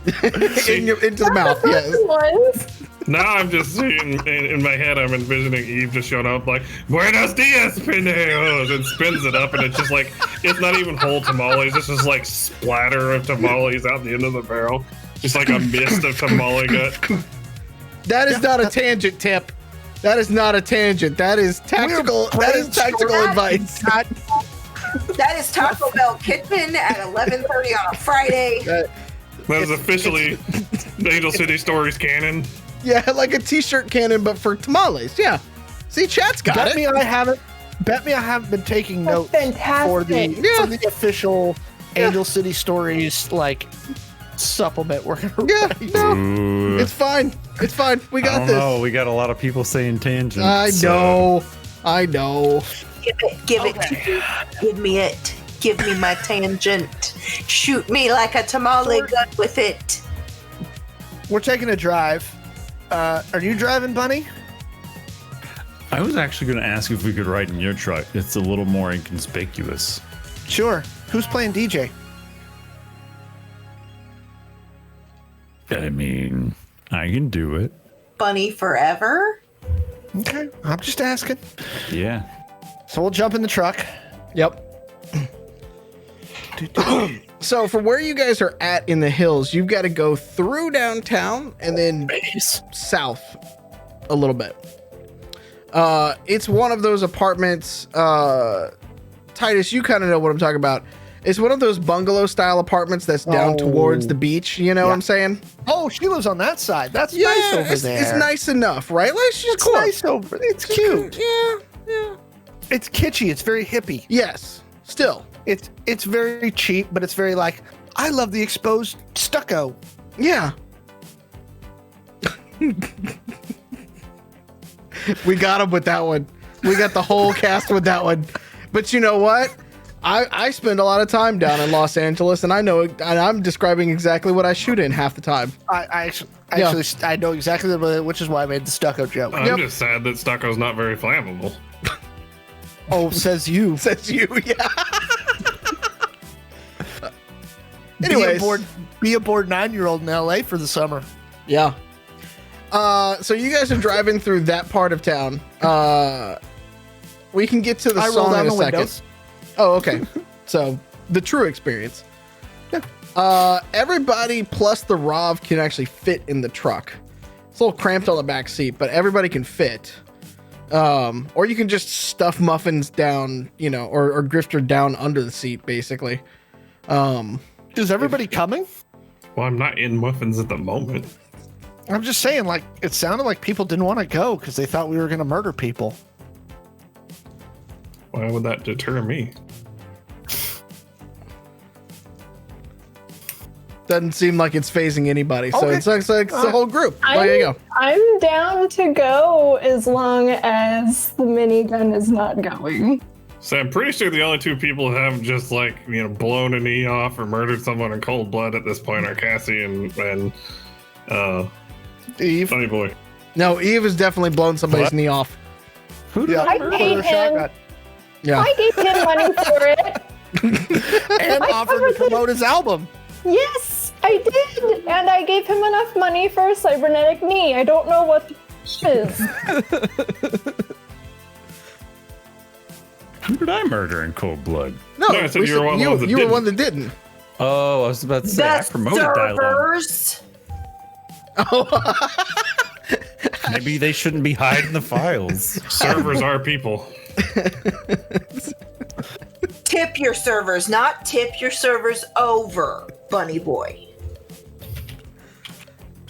Into the mouth, yes. Ones. Now I'm just seeing in my head, I'm envisioning Eve just showing up like, Buenos dias, pendejos, and spins it up, and it's just like, it's not even whole tamales, it's just like splatter of tamales out the end of the barrel. Just like a mist of tamale gut. That is not a tangent tip. That is not a tangent. That is tactical. That is tactical advice. That is Taco Bell Kitchen at 11:30 on a Friday. That is officially Angel City Stories canon. Yeah, like a t-shirt cannon, but for tamales. Yeah. See, chat's got it. Bet me I haven't been taking That's notes fantastic. for the official Angel City Stories like supplement. We're gonna write. Ooh. It's fine. It's fine. We got this. Oh, we got a lot of people saying tangents. I know. Give it to me. Give me it. Give me my tangent. Shoot me like a tamale gun with it. We're taking a drive. Are you driving, Bunny? I was actually going to ask if we could ride in your truck. It's a little more inconspicuous. Sure. Who's playing DJ? I mean, I can do it. Bunny forever? Okay, I'm just asking. Yeah. So we'll jump in the truck. Yep. So from where you guys are at in the hills, you've got to go through downtown and then south a little bit. It's one of those apartments. Titus, you kind of know what I'm talking about. It's one of those bungalow style apartments that's down towards the beach. You know what I'm saying? Oh, she lives on that side. That's nice over there. It's nice enough, right? It's just It's cool. nice over there. It's cute. Yeah. It's kitschy. It's very hippie. Yes. Still. It's very cheap, but it's very like, I love the exposed stucco. Yeah. We got him with that one. We got the whole cast with that one. But you know what? I spend a lot of time down in Los Angeles, and I know, and I'm describing exactly what I shoot in half the time. I know exactly which is why I made the stucco joke. I'm just sad that stucco's not very flammable. Oh, says you. Says you, yeah. Anyways, be a bored 9-year-old in LA for the summer. Yeah. So you guys are driving through that part of town. We can get to the song in a second. Windows. Oh, okay. So the true experience. Everybody plus the Rav can actually fit in the truck. It's a little cramped on the back seat, but everybody can fit. Or you can just stuff muffins down, or grifter down under the seat, basically. Is everybody coming? Well, I'm not in muffins at the moment. I'm just saying, like, it sounded like people didn't want to go because they thought we were going to murder people. Why would that deter me? Doesn't seem like it's phasing anybody. So it's like the whole group. There you go. I'm down to go as long as the minigun is not going. So I'm pretty sure the only two people who haven't just blown a knee off or murdered someone in cold blood at this point are Cassie and Eve. Funny Boy. No, Eve has definitely blown somebody's knee off. Who did I paid him. Yeah. I gave him money for it. And offered to promote his album. Yes, I did. And I gave him enough money for a cybernetic knee. I don't know what it is. Who did I murder in cold blood? No, I said you were one of the ones that you were didn't. one that didn't. Oh, I was about to say I promoted dialogue. Servers. Maybe they shouldn't be hiding the files. Servers are people. Tip your servers, not tip your servers over, Bunny Boy.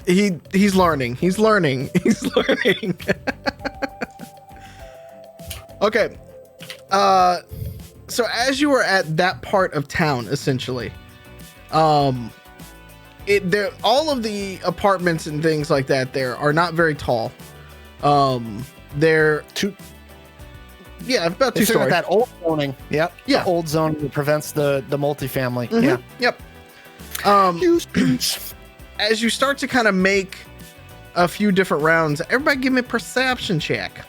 He's learning. He's learning. Okay. So as you were at that part of town, essentially, all of the apartments and things like that there are not very tall. They're about 2 stories. That old zoning. Yep. Yeah. The old zone that prevents the multifamily. Mm-hmm. Yeah. Yep. As you start to kind of make a few different rounds, everybody give me a perception check.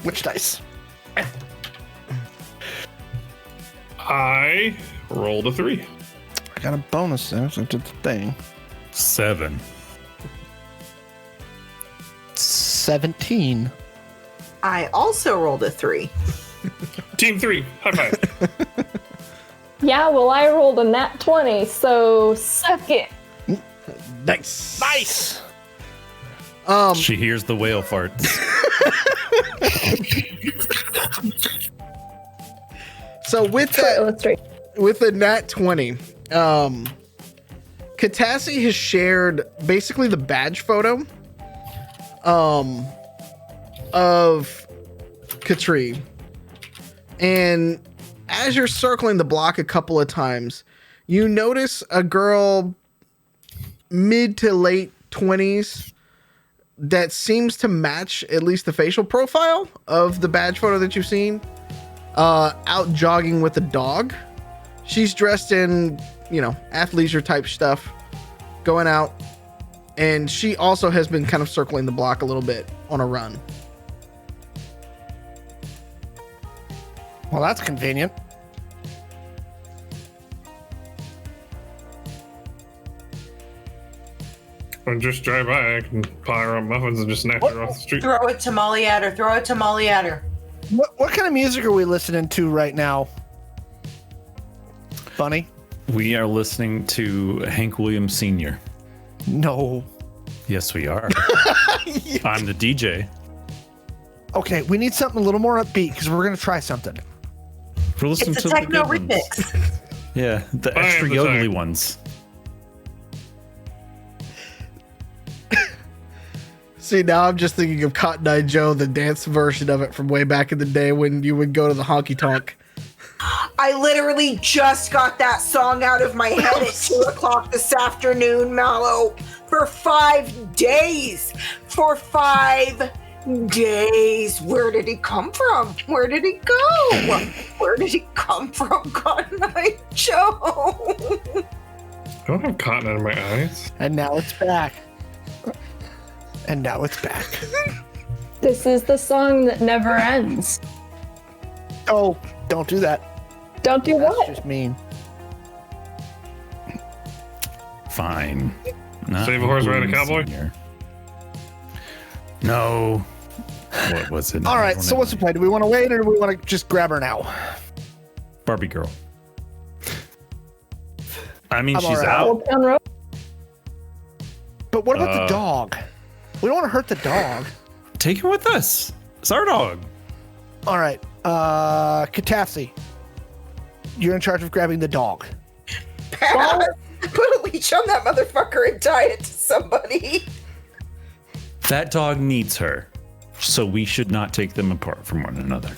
Which dice? I rolled a 3. I got a bonus there, so I did the thing. 7. 17. I also rolled a 3. Team 3, high five. Yeah, well, I rolled a nat 20, so suck it. Nice. Nice. She hears the whale farts. So with For that, illustration. with the nat 20, Catassie has shared basically the badge photo of Katri. And as you're circling the block a couple of times, you notice a girl mid to late 20s that seems to match at least the facial profile of the badge photo that you've seen, out jogging with a dog. She's dressed in, athleisure type stuff, going out, and she also has been kind of circling the block a little bit on a run. Well, that's convenient. Or just drive by, I can buy her up muffins and just snatch her off the street. Throw a tamale at her. Throw a tamale at her. What kind of music are we listening to right now? Bunny? We are listening to Hank Williams Sr. No. Yes, we are. I'm the DJ. Okay, we need something a little more upbeat because we're going to try something. We're listening It's to a the techno good ones. remix. Yeah, the Fine, extra the yodely time. ones. See, now I'm just thinking of Cotton Eye Joe, the dance version of it from way back in the day when you would go to the honky tonk. I literally just got that song out of my head at 2 o'clock this afternoon, Mallo. For 5 days. For 5 days. Where did he come from? Where did he go? Where did he come from, Cotton Eye Joe? I don't have cotton in my eyes. And now it's back. And now it's back. This is the song that never ends. Oh, don't do that. Don't do That's what? just mean. Fine. Not Save a horse, ride a Williams cowboy? Sr. No. What was it? All I right, don't so what's the know. play? Do we want to wait or do we want to just grab her now? Barbie girl. I mean, I'm she's all right. out. Old Town Road? But what about the Uh, dog? We don't want to hurt the dog. Take her with us. It's our dog. All right, Catassie, you're in charge of grabbing the dog. Put a leash on that motherfucker and tie it to somebody. That dog needs her, so we should not take them apart from one another.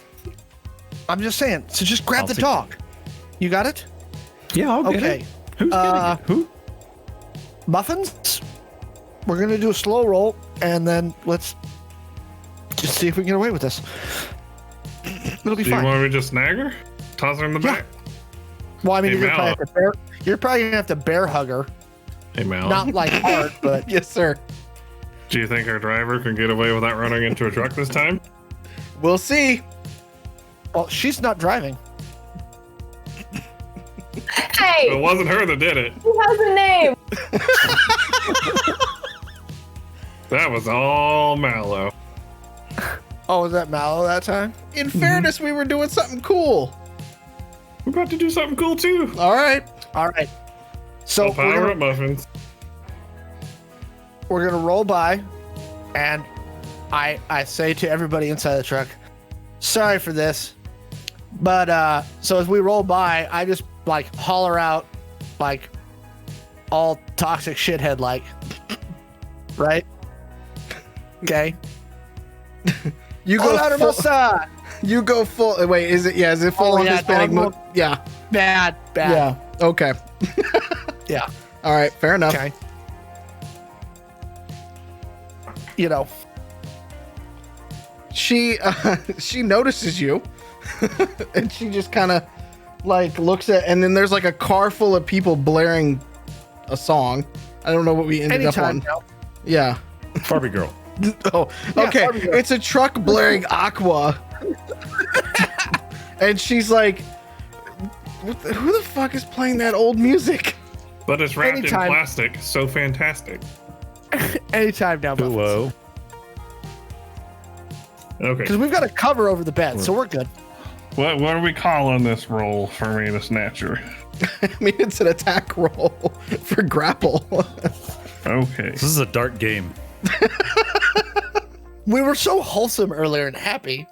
I'm just saying. So just grab I'll the take dog. You got it? Yeah, I'll get Okay. it. Who's getting it? Who? Muffins? We're going to do a slow roll, and then let's just see if we can get away with this. It'll be Do you fine. want me to just snag her? Toss her in the Yeah. back? Well, I mean, Hey, you're Mallo. probably going to have to bear hug her. Hey, Mal. Not like hard, but Yes, sir. Do you think our driver can get away without running into a truck this time? We'll see. well, she's not driving. Hey, It wasn't her that did it. he has a name. That was all Mallow. Oh, was that Mallow that time? In fairness, we were doing something cool. We're about to do something cool too. All right. All right. So I'll power up muffins. we're gonna roll by, and I say to everybody inside the truck, sorry for this, but so as we roll by, I just like holler out, like all toxic shithead like, right? Okay. You go Hola, full. hermosa! You go full. Wait, is it? Yeah, is it full Oh, on yeah, Hispanic? dog Yeah. Bad. Yeah. Okay. Yeah. All right. Fair enough. Okay. You know, She notices you, and she just kind of like looks at, and then there's like a car full of people blaring a song. I don't know what we ended up anytime on. now. Yeah. Barbie girl. Oh, Yeah, okay. Barbie girl. It's a truck blaring Aqua, and she's like, "Who the fuck is playing that old music?" But it's wrapped Anytime. in plastic. So fantastic. Anytime now. Hello. Okay. Because we've got a cover over the bed, so we're good. What are we calling this roll for me to snatch her? I mean, it's an attack roll for grapple. Okay. This is a dark game. We were so wholesome earlier and happy.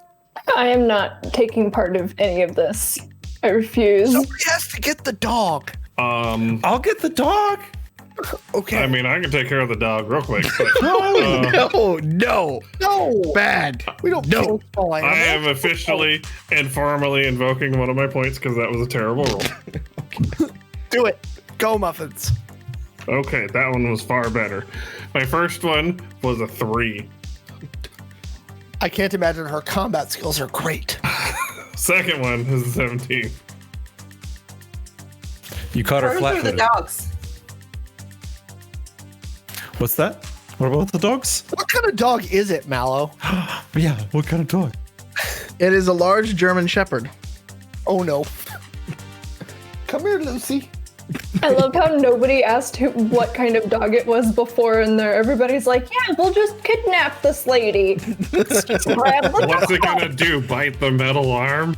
I am not taking part of any of this. I refuse. Somebody has to get the dog. I'll get the dog. Okay. I mean, I can take care of the dog real quick. But, No. Bad. We don't No. kill small I animals. am officially and formally invoking one of my points because that was a terrible roll. Do it. Go, Muffins. Okay, that one was far better. My first one was a 3. I can't imagine her combat skills are great. Second one is a 17. You caught her Those are the flat-footed. dogs. What's that? What about the dogs? What kind of dog is it, Mallow? Yeah, what kind of dog? It is a large German Shepherd. Oh no. Come here, Lucy. I love how nobody asked what kind of dog it was before, and there everybody's like, "Yeah, we'll just kidnap this lady." Just grab the What's it dog. gonna do? Bite the metal arm?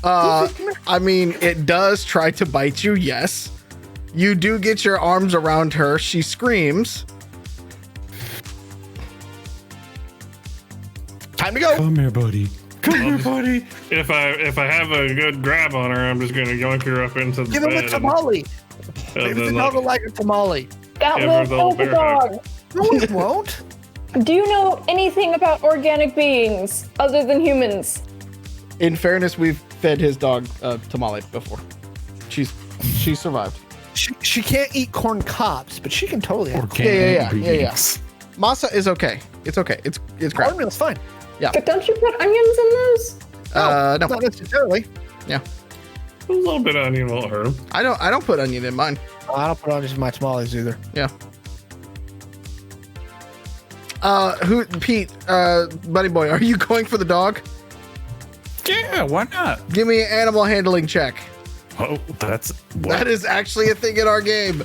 I mean, it does try to bite you, yes. You do get your arms around her. She screams. Time to go. Come here, buddy. Come here, buddy. If I have a good grab on her, I'm just gonna yoink her up into the Give him bed a tamale. and Maybe the then dog will like, like a tamale. That Give will her the kill the bear hug. dog. No, it won't. Do you know anything about organic beings other than humans? In fairness, we've fed his dog tamale before. She survived. She can't eat corn cobs, but she can totally have Yeah. Beings. Masa is okay. It's okay. It's crap. cornmeal's fine. But don't you put onions in those? No. Not necessarily. Yeah. a little bit of onion won't hurt him. I don't put onion in mine. I don't put onions in my tamales either. Yeah. Pete, buddy boy, are you going for the dog? Yeah, why not? Give me an animal handling check. Oh, that's what? That is actually a thing in our game.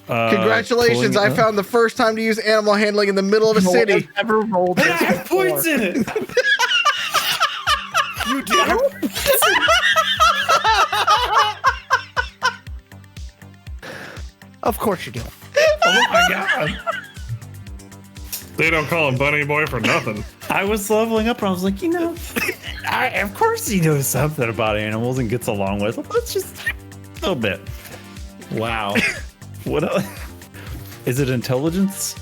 Congratulations, pulling I it found the first time to use animal handling in the middle of a No one city. has ever rolled this I have before. points in it. You do? Of course you do. Oh my god. They don't call him Bunny Boy for nothing. I was leveling up and I was like, of course he knows something about animals and gets along with them. Let's just a little bit. Wow. What else? Is it intelligence?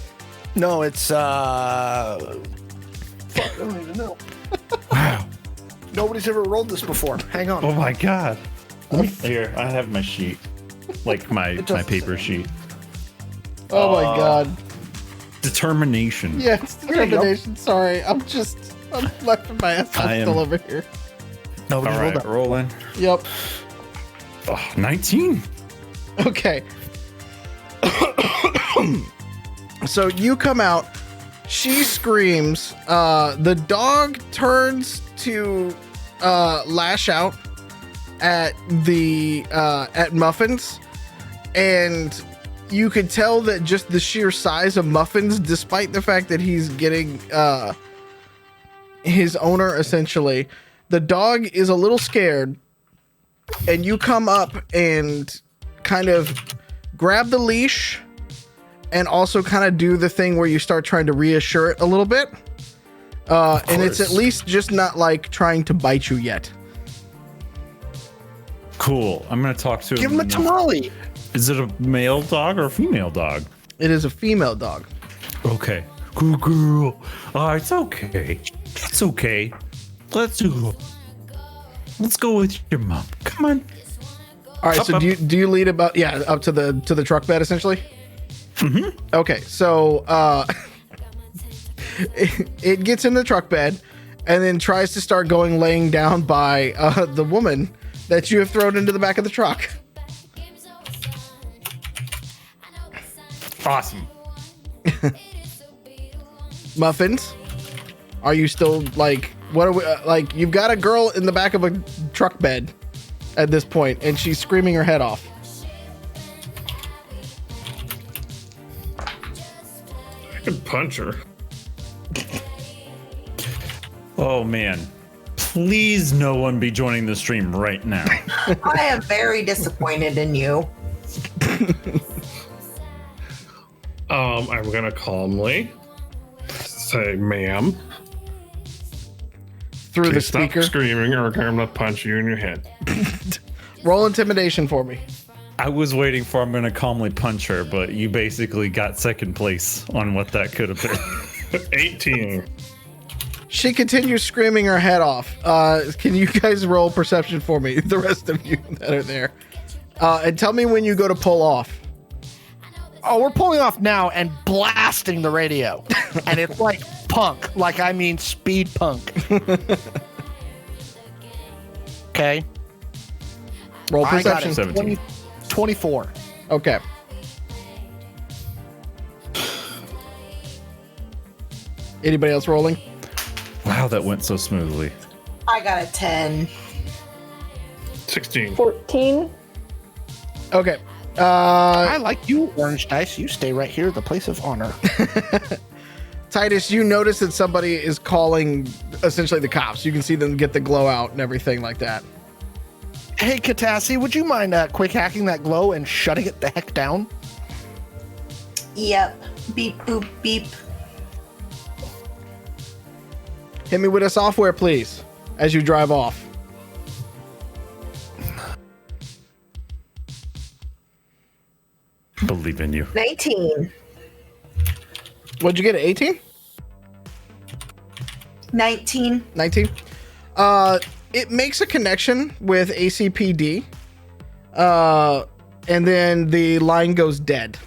No, it's fuck, I don't even know. Wow. Nobody's ever rolled this before. Hang on. Oh my god. Here, I have my sheet. Like my paper sheet. Oh my god. Determination. Yeah, it's There you go. determination. Sorry, I'm laughing my ass off I am- still over here. Nobody's All rolled right, that. rolling. Yep. Oh, 19. Okay. So you come out. She screams. The dog turns to lash out at at Muffins, and you could tell that just the sheer size of Muffins, despite the fact that he's getting his owner essentially, the dog is a little scared, and you come up and kind of grab the leash and also kind of do the thing where you start trying to reassure it a little bit. And it's at least just not like trying to bite you yet. Cool. I'm going to talk to Give him a tamale. Is it a male dog or a female dog? It is a female dog. Okay. Good girl. It's okay. It's okay. Let's go with your mom. Come on. All right. Up, So up. do you lead up to the truck bed essentially? Mm-hmm. Okay. So it gets in the truck bed and then tries to start laying down by the woman that you have thrown into the back of the truck. Awesome. Muffins, are you still what are we you've got a girl in the back of a truck bed at this point and she's screaming her head off. I could punch her. Oh, man. Please no one be joining the stream right now. I am very disappointed in you. I'm gonna calmly say, ma'am, Through the please stop speaker. screaming or I'm gonna punch you in your head. Roll intimidation for me. I was waiting for I'm going to calmly punch her, but you basically got second place on what that could have been. 18. She continues screaming her head off. Can you guys roll perception for me? The rest of you that are there. And tell me when you go to pull off. Oh, we're pulling off now and blasting the radio. And it's like punk. Like, I mean speed punk. Okay. Roll I got perception. it. 17. 24. Okay. Anybody else rolling? Wow, that went so smoothly. I got a 10. 16. 14. Okay. I like you, Orange Dice. You stay right here, the place of honor. Titus, you notice that somebody is calling essentially the cops. You can see them get the glow out and everything like that. Hey, Catassie, would you mind quick hacking that glow and shutting it the heck down? Yep. Beep, boop, beep. Hit me with a software, please, as you drive off. Believe in you. 19. What'd you get, 18? 19. 19? It makes a connection with ACPD, and then the line goes dead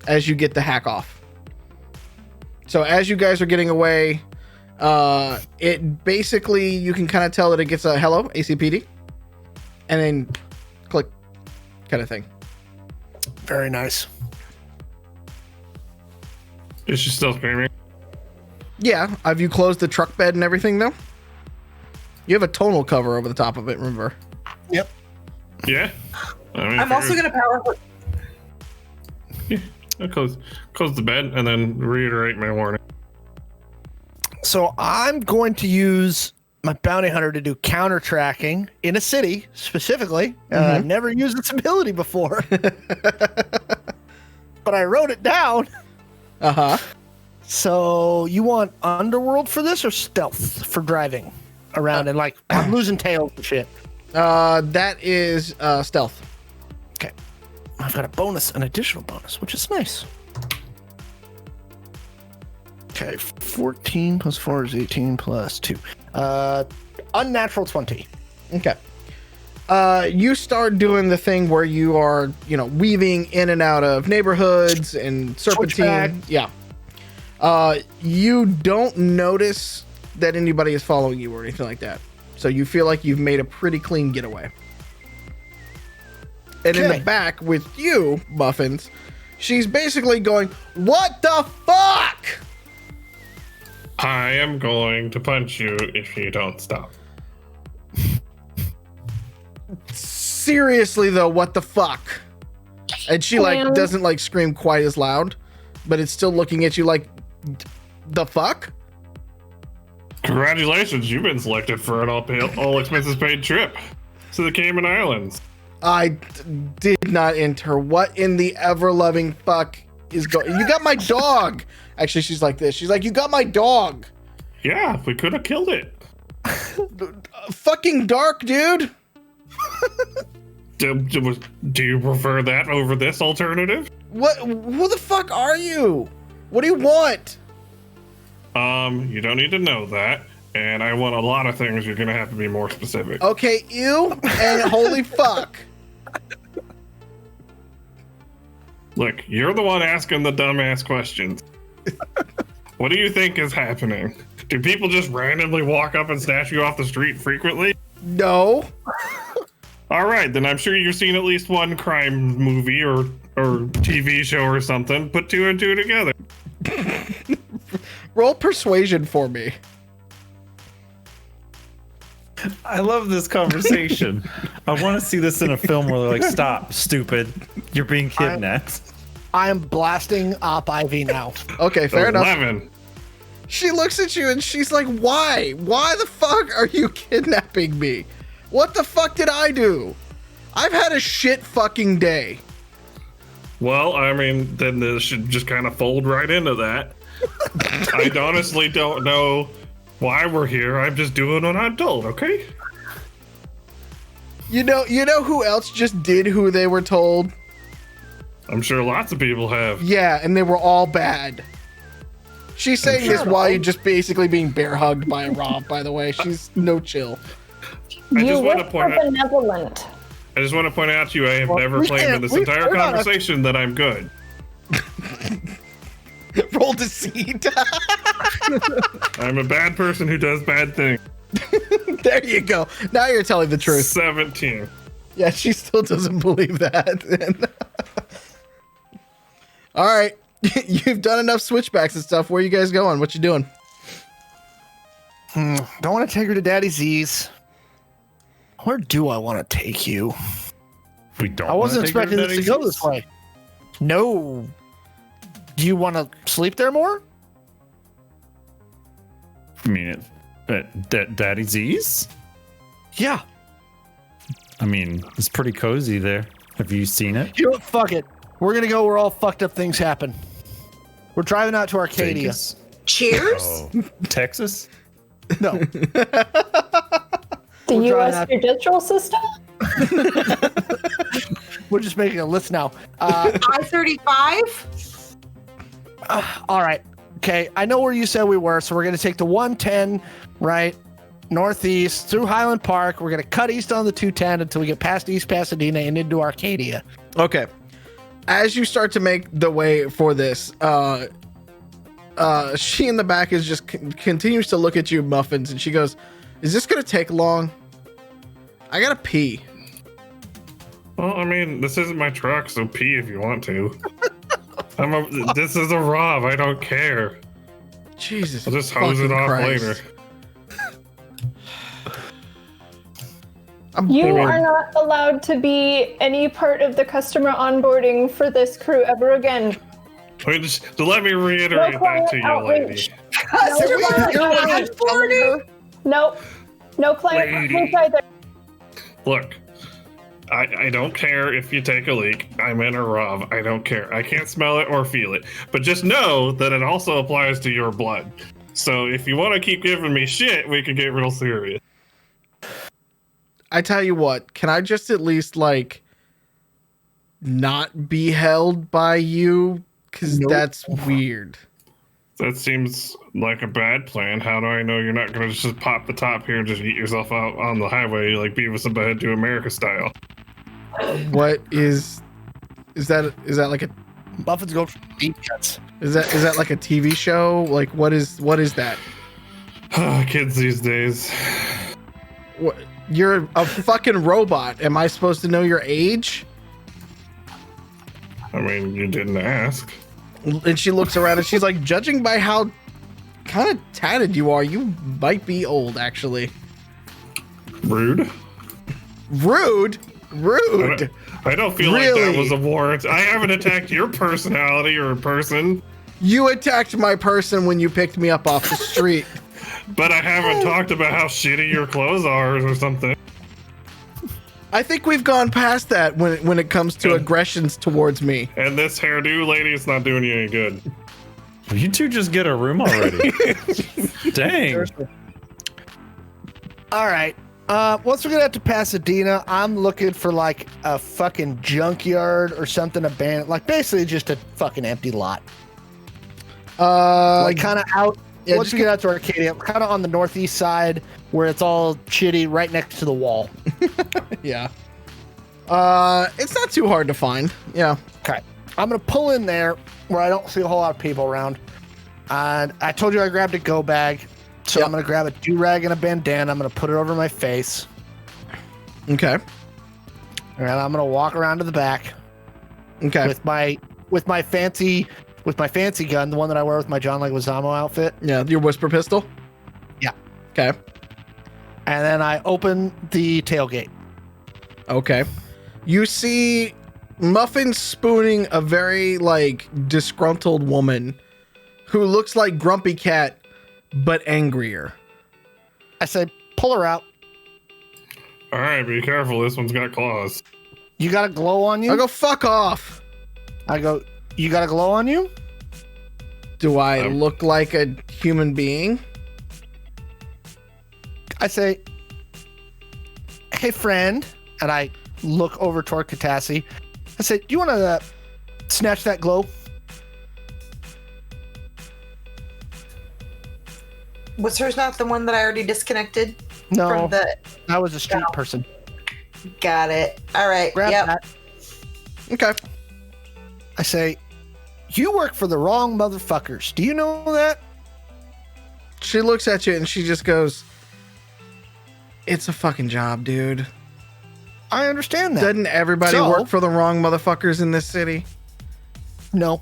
as you get the hack off. So as you guys are getting away, it basically, you can kind of tell that it gets a hello, ACPD, and then click kind of thing. Very nice. Is she still screaming? Yeah, have you closed the truck bed and everything, though? You have a tonal cover over the top of it, remember? Yep. Yeah. I mean, I'm also going to power. Yeah, I'll close the bed and then reiterate my warning. So I'm going to use my bounty hunter to do counter tracking in a city specifically. I've never used this ability before, but I wrote it down. Uh-huh. So you want underworld for this or stealth for driving around and like I'm losing tails and shit? That is stealth. Okay. I've got a bonus, an additional bonus, which is nice. Okay, 14 plus 4 is 18 plus 2. Unnatural 20. Okay. You start doing the thing where you are, weaving in and out of neighborhoods and serpentine. Switchback. Yeah. You don't notice that anybody is following you or anything like that. So you feel like you've made a pretty clean getaway. And in the Okay. back with you, Muffins, she's basically going, "What the fuck?" I am going to punch you if you don't stop. Seriously though, what the fuck? And she doesn't scream quite as loud, but it's still looking at you like, the fuck? Congratulations, you've been selected for an all expenses paid trip to the Cayman Islands. I did not enter. What in the ever-loving fuck is going? You got my dog. Actually, she's like this. She's like, you got my dog. Yeah, we could have killed it. Fucking dark, dude. Do you prefer that over this alternative? What? Who the fuck are you? What do you want? You don't need to know that. And I want a lot of things. You're gonna have to be more specific. Okay, ew and holy fuck. Look, you're the one asking the dumbass questions. What do you think is happening? Do people just randomly walk up and snatch you off the street frequently? No. All right, then I'm sure you've seen at least one crime movie or TV show or something. Put two and two together. Roll persuasion for me. I love this conversation. I want to see this in a film where they're like, "Stop, stupid. You're being kidnapped." I am blasting Op Ivy now. Okay, fair enough. 11. She looks at you and she's like, why? Why the fuck are you kidnapping me? What the fuck did I do? I've had a shit fucking day. Well, I mean, then this should just kind of fold right into that. I honestly don't know why we're here. I'm just doing what I'm told, okay? You know who else just did who they were told? I'm sure lots of people have. Yeah, and they were all bad. She's saying this while you're just basically being bear hugged by a Rob, by the way. She's no chill. I You just want to work point for out. Benevolent. I just want to point out to you, I have never claimed in this entire conversation that I'm good. Roll deceit. I'm a bad person who does bad things. There you go. Now you're telling the truth. 17. Yeah, she still doesn't believe that. All right. You've done enough switchbacks and stuff. Where are you guys going? What you doing? Don't want to take her to Daddy Z's. Where do I want to take you? We don't. I wasn't wanna take her expecting this to go Daddy's. this way. No. Do you want to sleep there more? I mean, Daddy Z's. Yeah. I mean, it's pretty cozy there. Have you seen it? You know what? Fuck it. We're going to go where all fucked up things happen. We're driving out to Arcadia. Vegas? Cheers. Oh, Texas? No. The We're U.S. trying judicial system? We're just making a list now. I-35. All right. Okay. I know where you said we were. So we're going to take the 110, right? Northeast through Highland Park. We're going to cut east on the 210 until we get past East Pasadena and into Arcadia. Okay. As you start to make the way for this, she in the back is just continues to look at you, Muffins, and she goes, "Is this gonna take long? I gotta pee." Well, I mean, this isn't my truck, so pee if you want to. This is a Rob. I don't care. Jesus, I'll just hose it fucking off Christ. later. I'm You bored. are not allowed to be any part of the customer onboarding for this crew ever again. Wait, just let me reiterate No that to client you, lady. outreach. Customer onboarding. Nope. No client Lady. outreach either. Look, I don't care if you take a leak. I'm in a Rob. I don't care. I can't smell it or feel it. But just know that it also applies to your blood. So if you want to keep giving me shit, we can get real serious. I tell you what, can I just at least like not be held by you? Because Nope. that's weird. That seems like a bad plan. How do I know you're not going to just pop the top here and just eat yourself out on the highway like Beavis and Butthead to America style? What is that like a Muffins go for deep cuts. is that like a TV show? Like what is that? Kids these days. What, you're a fucking robot. Am I supposed to know your age? I mean, you didn't ask. And she looks around and she's like, judging by how kind of tatted you are, you might be old, actually. Rude. Rude. I don't feel like Really? that was a warrant. I haven't attacked your personality or person, You attacked my person when you picked me up off the street. but I haven't talked about how shitty your clothes are or something. I think we've gone past that when it comes to Good. aggressions towards me. And this hairdo lady is not doing you any good. Will you two just get a room already? Dang. All right. Once we get out to Pasadena, I'm looking for like a fucking junkyard or something abandoned, like basically just a fucking empty lot. Like kind of out. yeah, once just we get out to Arcadia, kind of on the northeast side where it's all shitty, right next to the wall. yeah. It's not too hard to find. Yeah. Okay. I'm gonna pull in there where I don't see a whole lot of people around. And I told you I grabbed a go bag. So Yep. I'm gonna grab a do-rag and a bandana. I'm gonna put it over my face. Okay. And I'm gonna walk around to the back Okay. with my fancy gun, the one that I wear with my John Leguizamo outfit. Yeah. Your whisper pistol. Yeah. Okay. And then I open the tailgate. Okay. You see Muffin spooning a very like disgruntled woman who looks like Grumpy Cat but angrier. I say, pull her out. All right, be careful. This one's got claws. You got a glow on you? I'll go fuck off. I go, you got a glow on you? Do I look like a human being? I say, hey, friend. And I look over toward Catassie. I say, do you want to snatch that glow? Was hers not the one that I already disconnected? No, From the... that was a street person. Got it. All right. Grab that. Okay. I say, you work for the wrong motherfuckers. Do you know that? She looks at you and she just goes, it's a fucking job, dude. I understand that. Doesn't everybody So- work for the wrong motherfuckers in this city? No.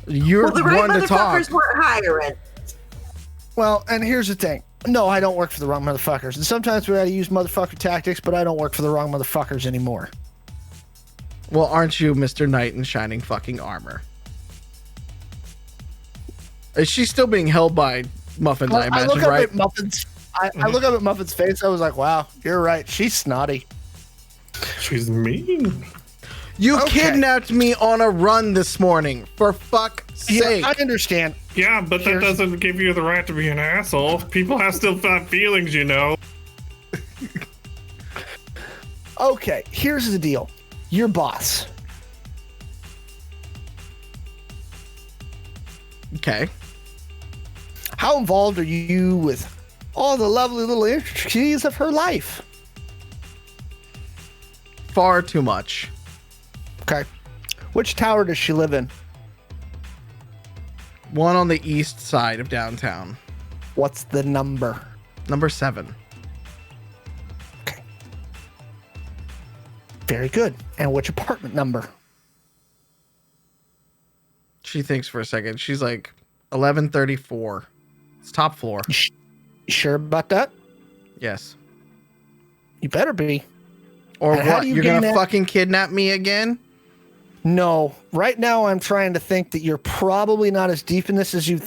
You're Well, the right one to talk. motherfuckers weren't hiring. Well, and here's the thing. No, I don't work for the wrong motherfuckers. And sometimes we gotta use motherfucker tactics, but I don't work for the wrong motherfuckers anymore. Well, aren't you Mr. Knight in shining fucking armor? Is she still being held by Muffins, I imagine, look up right? at Muffins. I look up at Muffin's face. I was like, wow, you're right. She's snotty. She's mean. You Okay. kidnapped me on a run this morning, for fuck's sake. Yeah, I understand. Yeah, but that doesn't give you the right to be an asshole. People have still have feelings, you know. Okay, here's the deal. Your boss. Okay. How involved are you with all the lovely little intricacies of her life? Far too much. Okay. Which tower does she live in? One on the east side of downtown. What's the number? Number 7. Okay. Very good. And which apartment number? She thinks for a second. She's like 1134. It's top floor. You sure about that? Yes. You better be. Or And how what? do you You're gain gonna that- fucking kidnap me again? No. Right now, I'm trying to think that you're probably not as deep in this as you.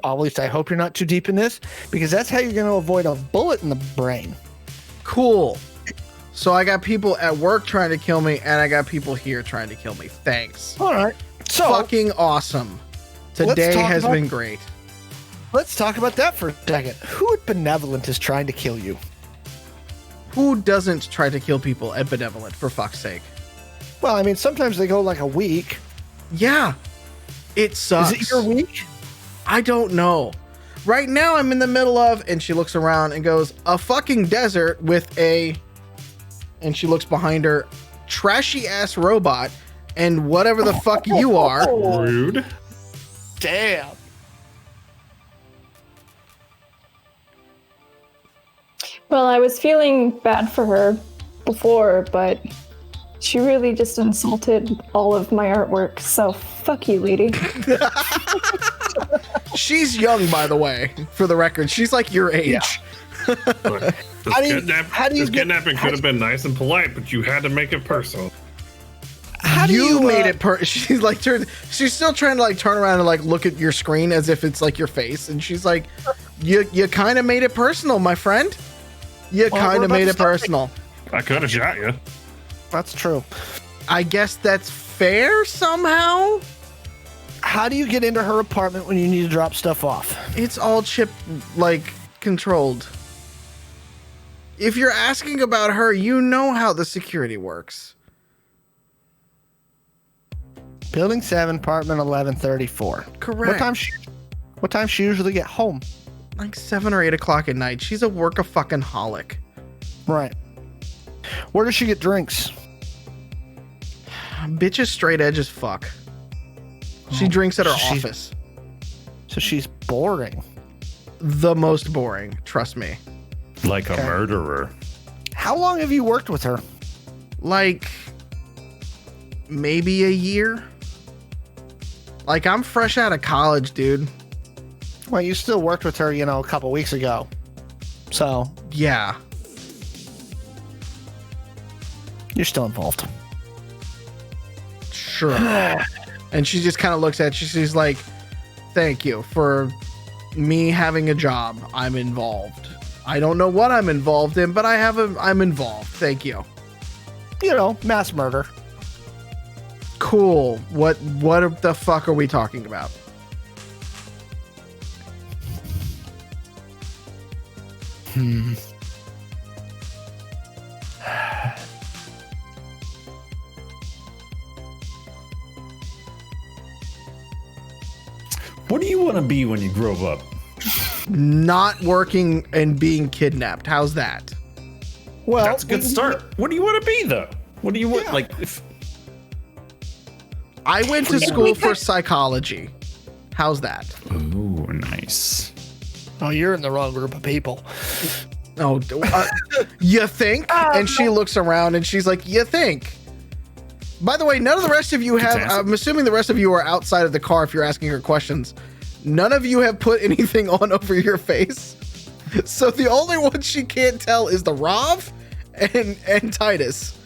At least I hope you're not too deep in this, because that's how you're going to avoid a bullet in the brain. Cool. So I got people at work trying to kill me, and I got people here trying to kill me. Thanks. All right. So Fucking awesome. Today talk has about- been great. let's talk about that for a second. Who at Benevolent is trying to kill you? Who doesn't try to kill people at Benevolent, for fuck's sake? Well, I mean, sometimes they go like a week. Yeah. It sucks. Is it your week? I don't know. Right now I'm in the middle of, and she looks around and goes, a fucking desert with a, and she looks behind her, trashy ass robot and whatever the fuck you are. Rude. Damn. Well, I was feeling bad for her before, but she really just insulted all of my artwork, so fuck you, lady. She's young, by the way, for the record. She's like your age. Look, this, How do you- this kidnapping could have been nice and polite, but you had to make it personal. How do you made it she's like she's still trying to like turn around and like look at your screen as if it's like your face, and she's like, you kind of made it personal, my friend. You kind we're of about made to it start personal. I could have shot you. That's true. I guess that's fair somehow. How do you get into her apartment when you need to drop stuff off? It's all chip like controlled. If you're asking about her, you know how the security works. Building 7, apartment 1134. Correct. What time she usually get home? Like 7 or 8 o'clock at night. She's a work-a-fucking-holic. Right. Where does she get drinks? Bitch is straight edge as fuck. She drinks at her she's- office. So she's boring. The most boring, trust me. Like a Okay. murderer. How long have you worked with her? Like maybe a year. Like I'm fresh out of college, dude. Well, you still worked with her, a couple weeks ago. So Yeah. you're still involved. Sure. And she just kind of looks at you. She's like, thank you for me having a job. I'm involved. I don't know what I'm involved in, but I'm involved. Thank you. mass murder. Cool. What the fuck are we talking about? What do you want to be when you grow up? Not working and being kidnapped. How's that? Well, That's a good start. What do you want to be though? What do you want? Like, if I went to school for psychology. How's that? ooh, nice. Oh, you're in the wrong group of people. Oh, you think? And she looks around and she's like, you think? By the way, none of the rest of you have, Catassie. I'm assuming the rest of you are outside of the car if you're asking her questions. None of you have put anything on over your face. So the only one she can't tell is the Rov and Titus.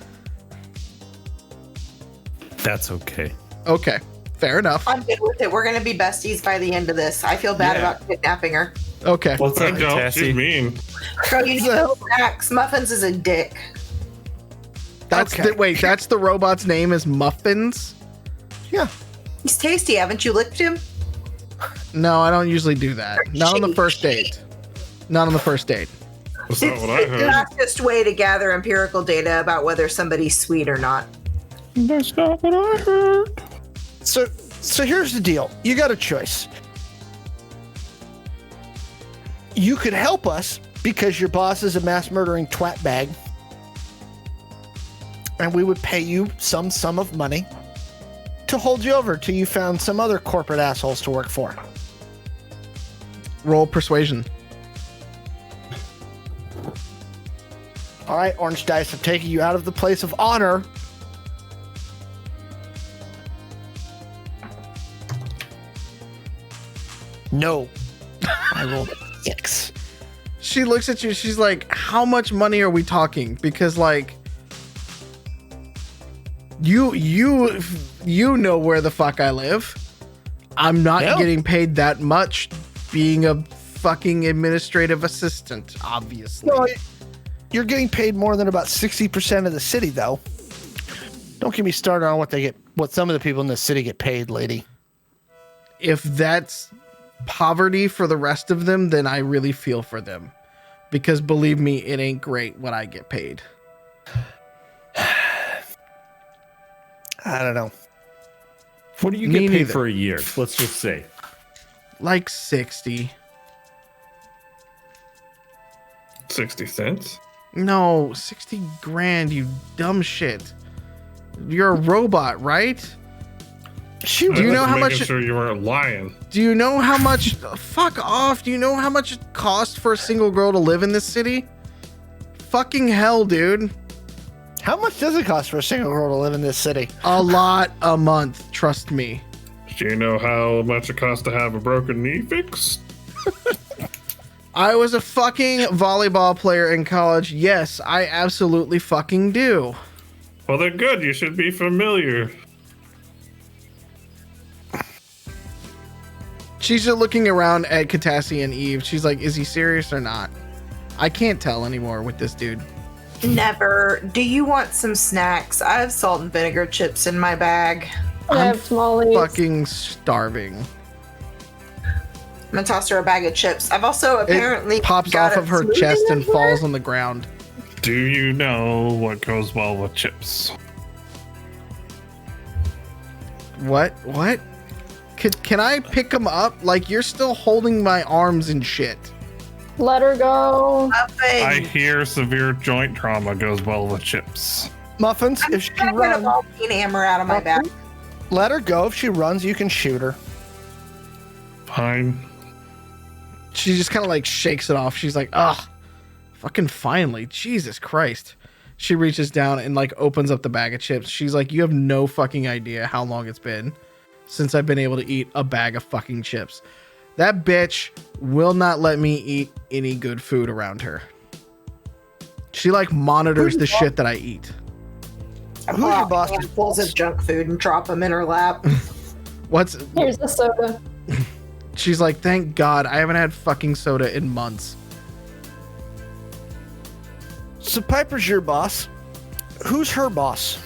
That's okay. Okay, fair enough. I'm good with it. We're gonna be besties by the end of this. I feel bad Yeah. about kidnapping her. Okay. What's I up, don't. Catassie? She's mean. So you need to relax. Muffins is a dick. That's Okay. wait, that's the robot's name is Muffins? Yeah. He's tasty. Haven't you licked him? No, I don't usually do that. Not on the first date. Not on the first date. That's not what I It's the heard. fastest way to gather empirical data about whether somebody's sweet or not. That's not what I heard. So here's the deal. You got a choice. You could help us because your boss is a mass murdering twat bag. And we would pay you some sum of money to hold you over till you found some other corporate assholes to work for. Roll persuasion. All right, Orange Dice, I'm taking you out of the place of honor. No. I rolled a 6. She looks at you, she's like, how much money are we talking? Because like you know where the fuck I live. I'm not Yeah. getting paid that much being a fucking administrative assistant, obviously. Well, you're getting paid more than about 60% of the city, though. Don't get me started on what some of the people in the city get paid, lady. If that's poverty for the rest of them, then I really feel for them. Because believe me, it ain't great what I get paid. I don't know. What do you Me get paid neither. for a year? Let's just say. Like 60. 60 cents? No, 60 grand, you dumb shit. You're a robot, right? She Do you I know was how making much- sure you weren't lying. Do you know how much? Fuck off. Do you know how much it costs for a single girl to live in this city? Fucking hell, dude. How much does it cost for a single girl to live in this city? A lot a month, trust me. Do you know how much it costs to have a broken knee fixed? I was a fucking volleyball player in college. Yes, I absolutely fucking do. Well, they're good. You should be familiar. She's just looking around at Catassie and Eve. She's like, is he serious or not? I can't tell anymore with this dude. Never. Do you want some snacks? I have salt and vinegar chips in my bag. I have tamales. Fucking starving. I'm gonna toss her a bag of chips. I've also apparently It pops got off a of her smoothie chest in and here. falls on the ground. Do you know what goes well with chips? What? Can I pick him up? Like, you're still holding my arms and shit. Let her go. Nothing. I hear severe joint trauma goes well with chips. Muffins, I'm if she not gonna runs, ball peen hammer out of my back. let her go. If she runs, you can shoot her. Fine. She just kind of like shakes it off. She's like, ugh, fucking finally. Jesus Christ. She reaches down and like opens up the bag of chips. She's like, you have no fucking idea how long it's been since I've been able to eat a bag of fucking chips. That bitch will not let me eat any good food around her. She like monitors the shit that I eat. I Who's pull your out boss? handfuls of junk food and drop them in her lap. Here's the soda. She's like, thank God I haven't had fucking soda in months. So Piper's your boss. Who's her boss?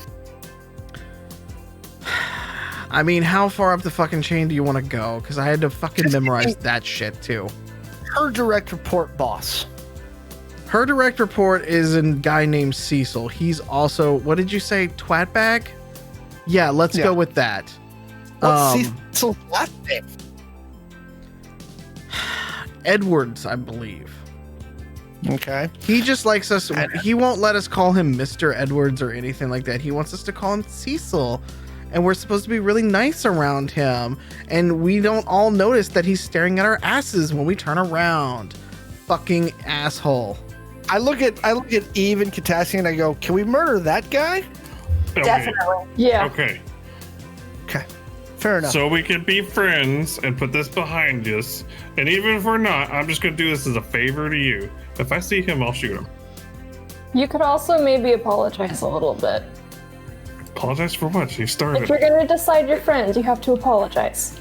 I mean, how far up the fucking chain do you want to go? Because I had to fucking memorize that shit too. Her direct report boss. Her direct report is a guy named Cecil. He's also, what did you say, twatbag? Yeah, let's go with that. What's Cecil's last name? Edwards, I believe. Okay. He just likes us. He won't let us call him Mr. Edwards or anything like that. He wants us to call him Cecil. And we're supposed to be really nice around him. And we don't all notice that he's staring at our asses when we turn around. Fucking asshole. I look at Eve and Catassie and I go, can we murder that guy? Okay. Definitely. Yeah. Okay. Okay. Fair enough. So we can be friends and put this behind us. And even if we're not, I'm just going to do this as a favor to you. If I see him, I'll shoot him. You could also maybe apologize a little bit. Apologize for what? She started If you're going to decide you're friends, you have to apologize.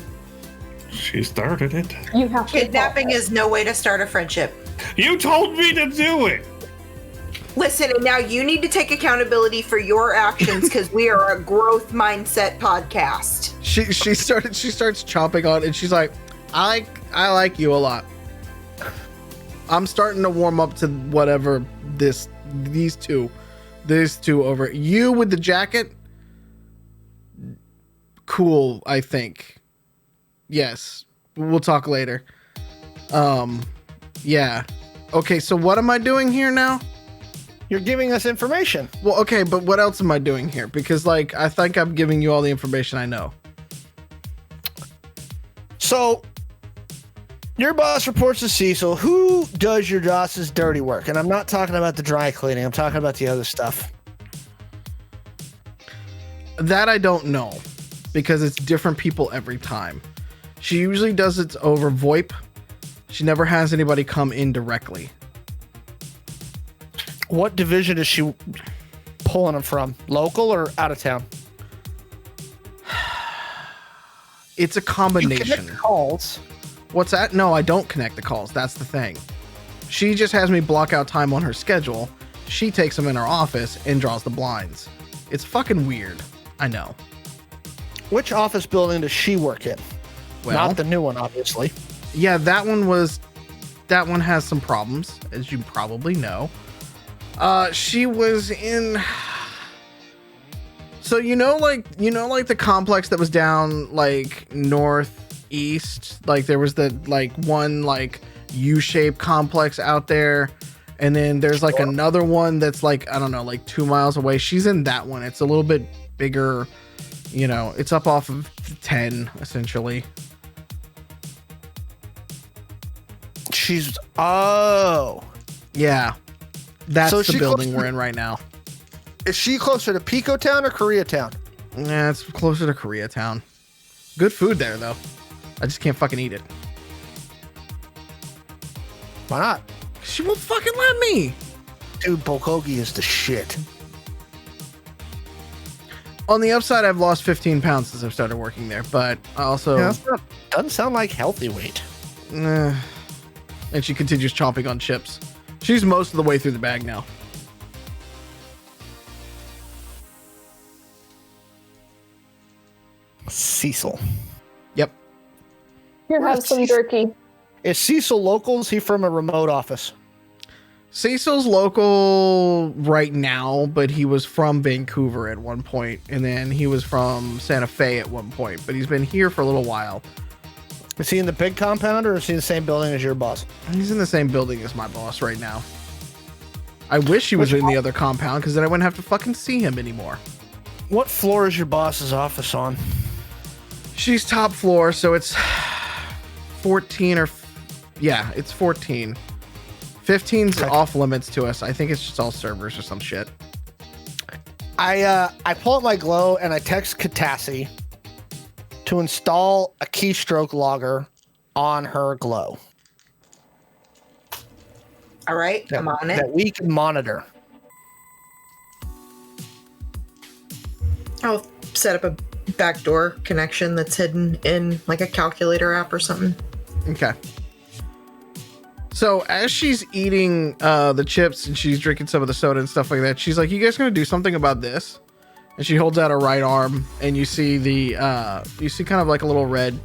She started it. You have to. Kidnapping apologize. is no way to start a friendship. You told me to do it. Listen, and now you need to take accountability for your actions because we are a growth mindset podcast. She starts chomping on it and she's like, I like you a lot. I'm starting to warm up to whatever these two over. You with the jacket, cool, I think. Yes, we'll talk later. Yeah. Okay, so what am I doing here now? You're giving us information. Well, okay, but what else am I doing here? Because, like, I think I'm giving you all the information I know. So, your boss reports to Cecil. Who does your boss's dirty work? And I'm not talking about the dry cleaning. I'm talking about the other stuff. That I don't know. Because it's different people every time. She usually does it over VoIP. She never has anybody come in directly. What division is she pulling them from? Local or out of town? It's a You combination. connect calls. What's that? No, I don't connect the calls. That's the thing. She just has me block out time on her schedule. She takes them in her office and draws the blinds. It's fucking weird. I know. Which office building does she work in? Well, Not the new one, obviously. yeah, that one has some problems, as you probably know. She was in. So like the complex that was down like northeast. Like there was the like one like U-shaped complex out there, and then there's like another one that's like I don't know like 2 miles away. She's in that one. It's a little bit bigger. You know, it's up off of 10 essentially. Yeah. That's So the she building close- we're in right now. Is she closer to Pico Town or Koreatown? Yeah, it's closer to Koreatown. Good food there, though. I just can't fucking eat it. Why not? She won't fucking let me. Dude, bulgogi is the shit. On the upside, I've lost 15 pounds since I've started working there, but I also... Yeah, doesn't sound like healthy weight. And she continues chomping on chips. She's most of the way through the bag now. Cecil. Yep. Here, have some jerky. Is Cecil local? Is he from a remote office? Cecil's local right now, but he was from Vancouver at one point, and then he was from Santa Fe at one point, but he's been here for a little while. Is he in the big compound or is he in the same building as your boss? He's in the same building as my boss right now. I wish he was in the other compound, because then I wouldn't have to fucking see him anymore. What floor is your boss's office on? She's top floor, so it's 14 or... Yeah, it's 14. 15's off limits to us. I think it's just all servers or some shit. I pull up my Glow and I text Catassie to install a keystroke logger on her Glow. All right, I'm on it. That we can monitor. I'll set up a backdoor connection that's hidden in like a calculator app or something. Okay. So as she's eating the chips and she's drinking some of the soda and stuff like that, she's like, "You guys gonna do something about this?" And she holds out her right arm, and you see kind of like a little red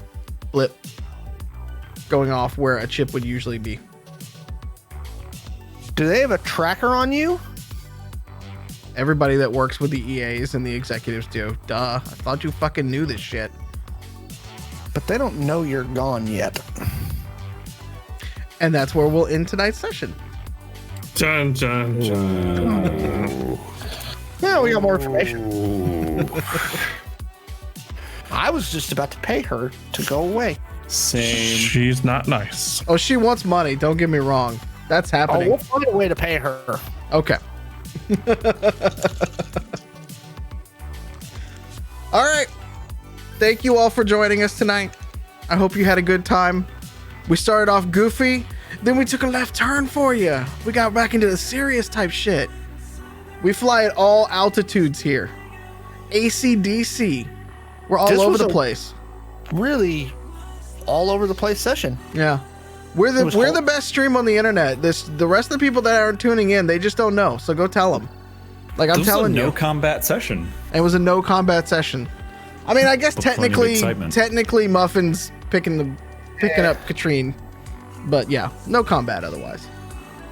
blip going off where a chip would usually be. Do they have a tracker on you? Everybody that works with the EAs and the executives do. Duh. I thought you fucking knew this shit. But they don't know you're gone yet. And that's where we'll end tonight's session. Dun, dun, dun. Yeah, we got more information. I was just about to pay her to go away. Same. She's not nice. Oh, she wants money. Don't get me wrong. That's Oh, happening. we'll find a way to pay her. Okay. All right. Thank you all for joining us tonight. I hope you had a good time. We started off goofy, then we took a left turn for you. We got back into the serious type shit. We fly at all altitudes here. AC/DC. We're all This over was the a- place. Really all over the place session. Yeah. We're It was the best stream on the internet. The rest of the people that aren't tuning in, they just don't know. So go tell them. Like I'm This was telling a you. no combat session. It was a no combat session. I mean, I guess But plenty of excitement. technically Muffin's picking up Katrine, but yeah, no combat otherwise.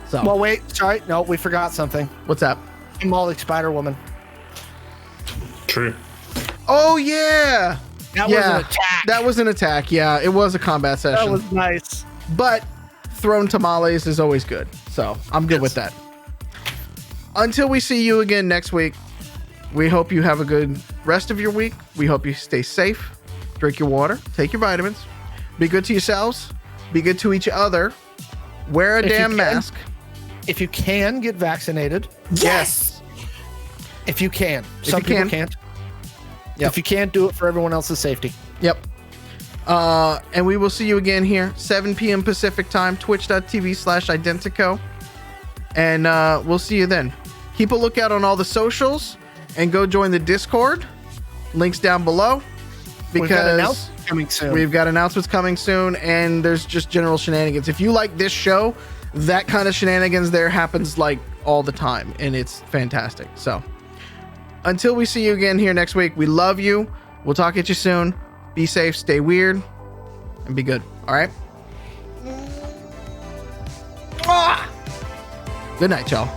So Well, wait. Sorry. No, we forgot something. what's that? Molly Spider Woman. True. Oh yeah, That was an attack. That was an attack. Yeah, it was a combat session. That was nice. But thrown tamales is always good, so I'm good with that. Until we see you again next week, we hope you have a good rest of your week. We hope you stay safe, drink your water, take your vitamins, be good to yourselves, be good to each other, wear a If you damn can. mask. If you can get vaccinated, Yes. if you can. Some you people can. can't. Yep. If you can't, do it for everyone else's safety. Yep. And we will see you again here, 7 p.m. Pacific time, twitch.tv/Identico. And we'll see you then. Keep a lookout on all the socials and go join the Discord. Links down below. We've got Because announcements coming soon. we've got announcements coming soon, and there's just general shenanigans. If you like this show, that kind of shenanigans there happens like all the time, and it's fantastic. So until we see you again here next week, we love you. We'll talk at you soon. Be safe, stay weird, and be good. All right? Good night, y'all.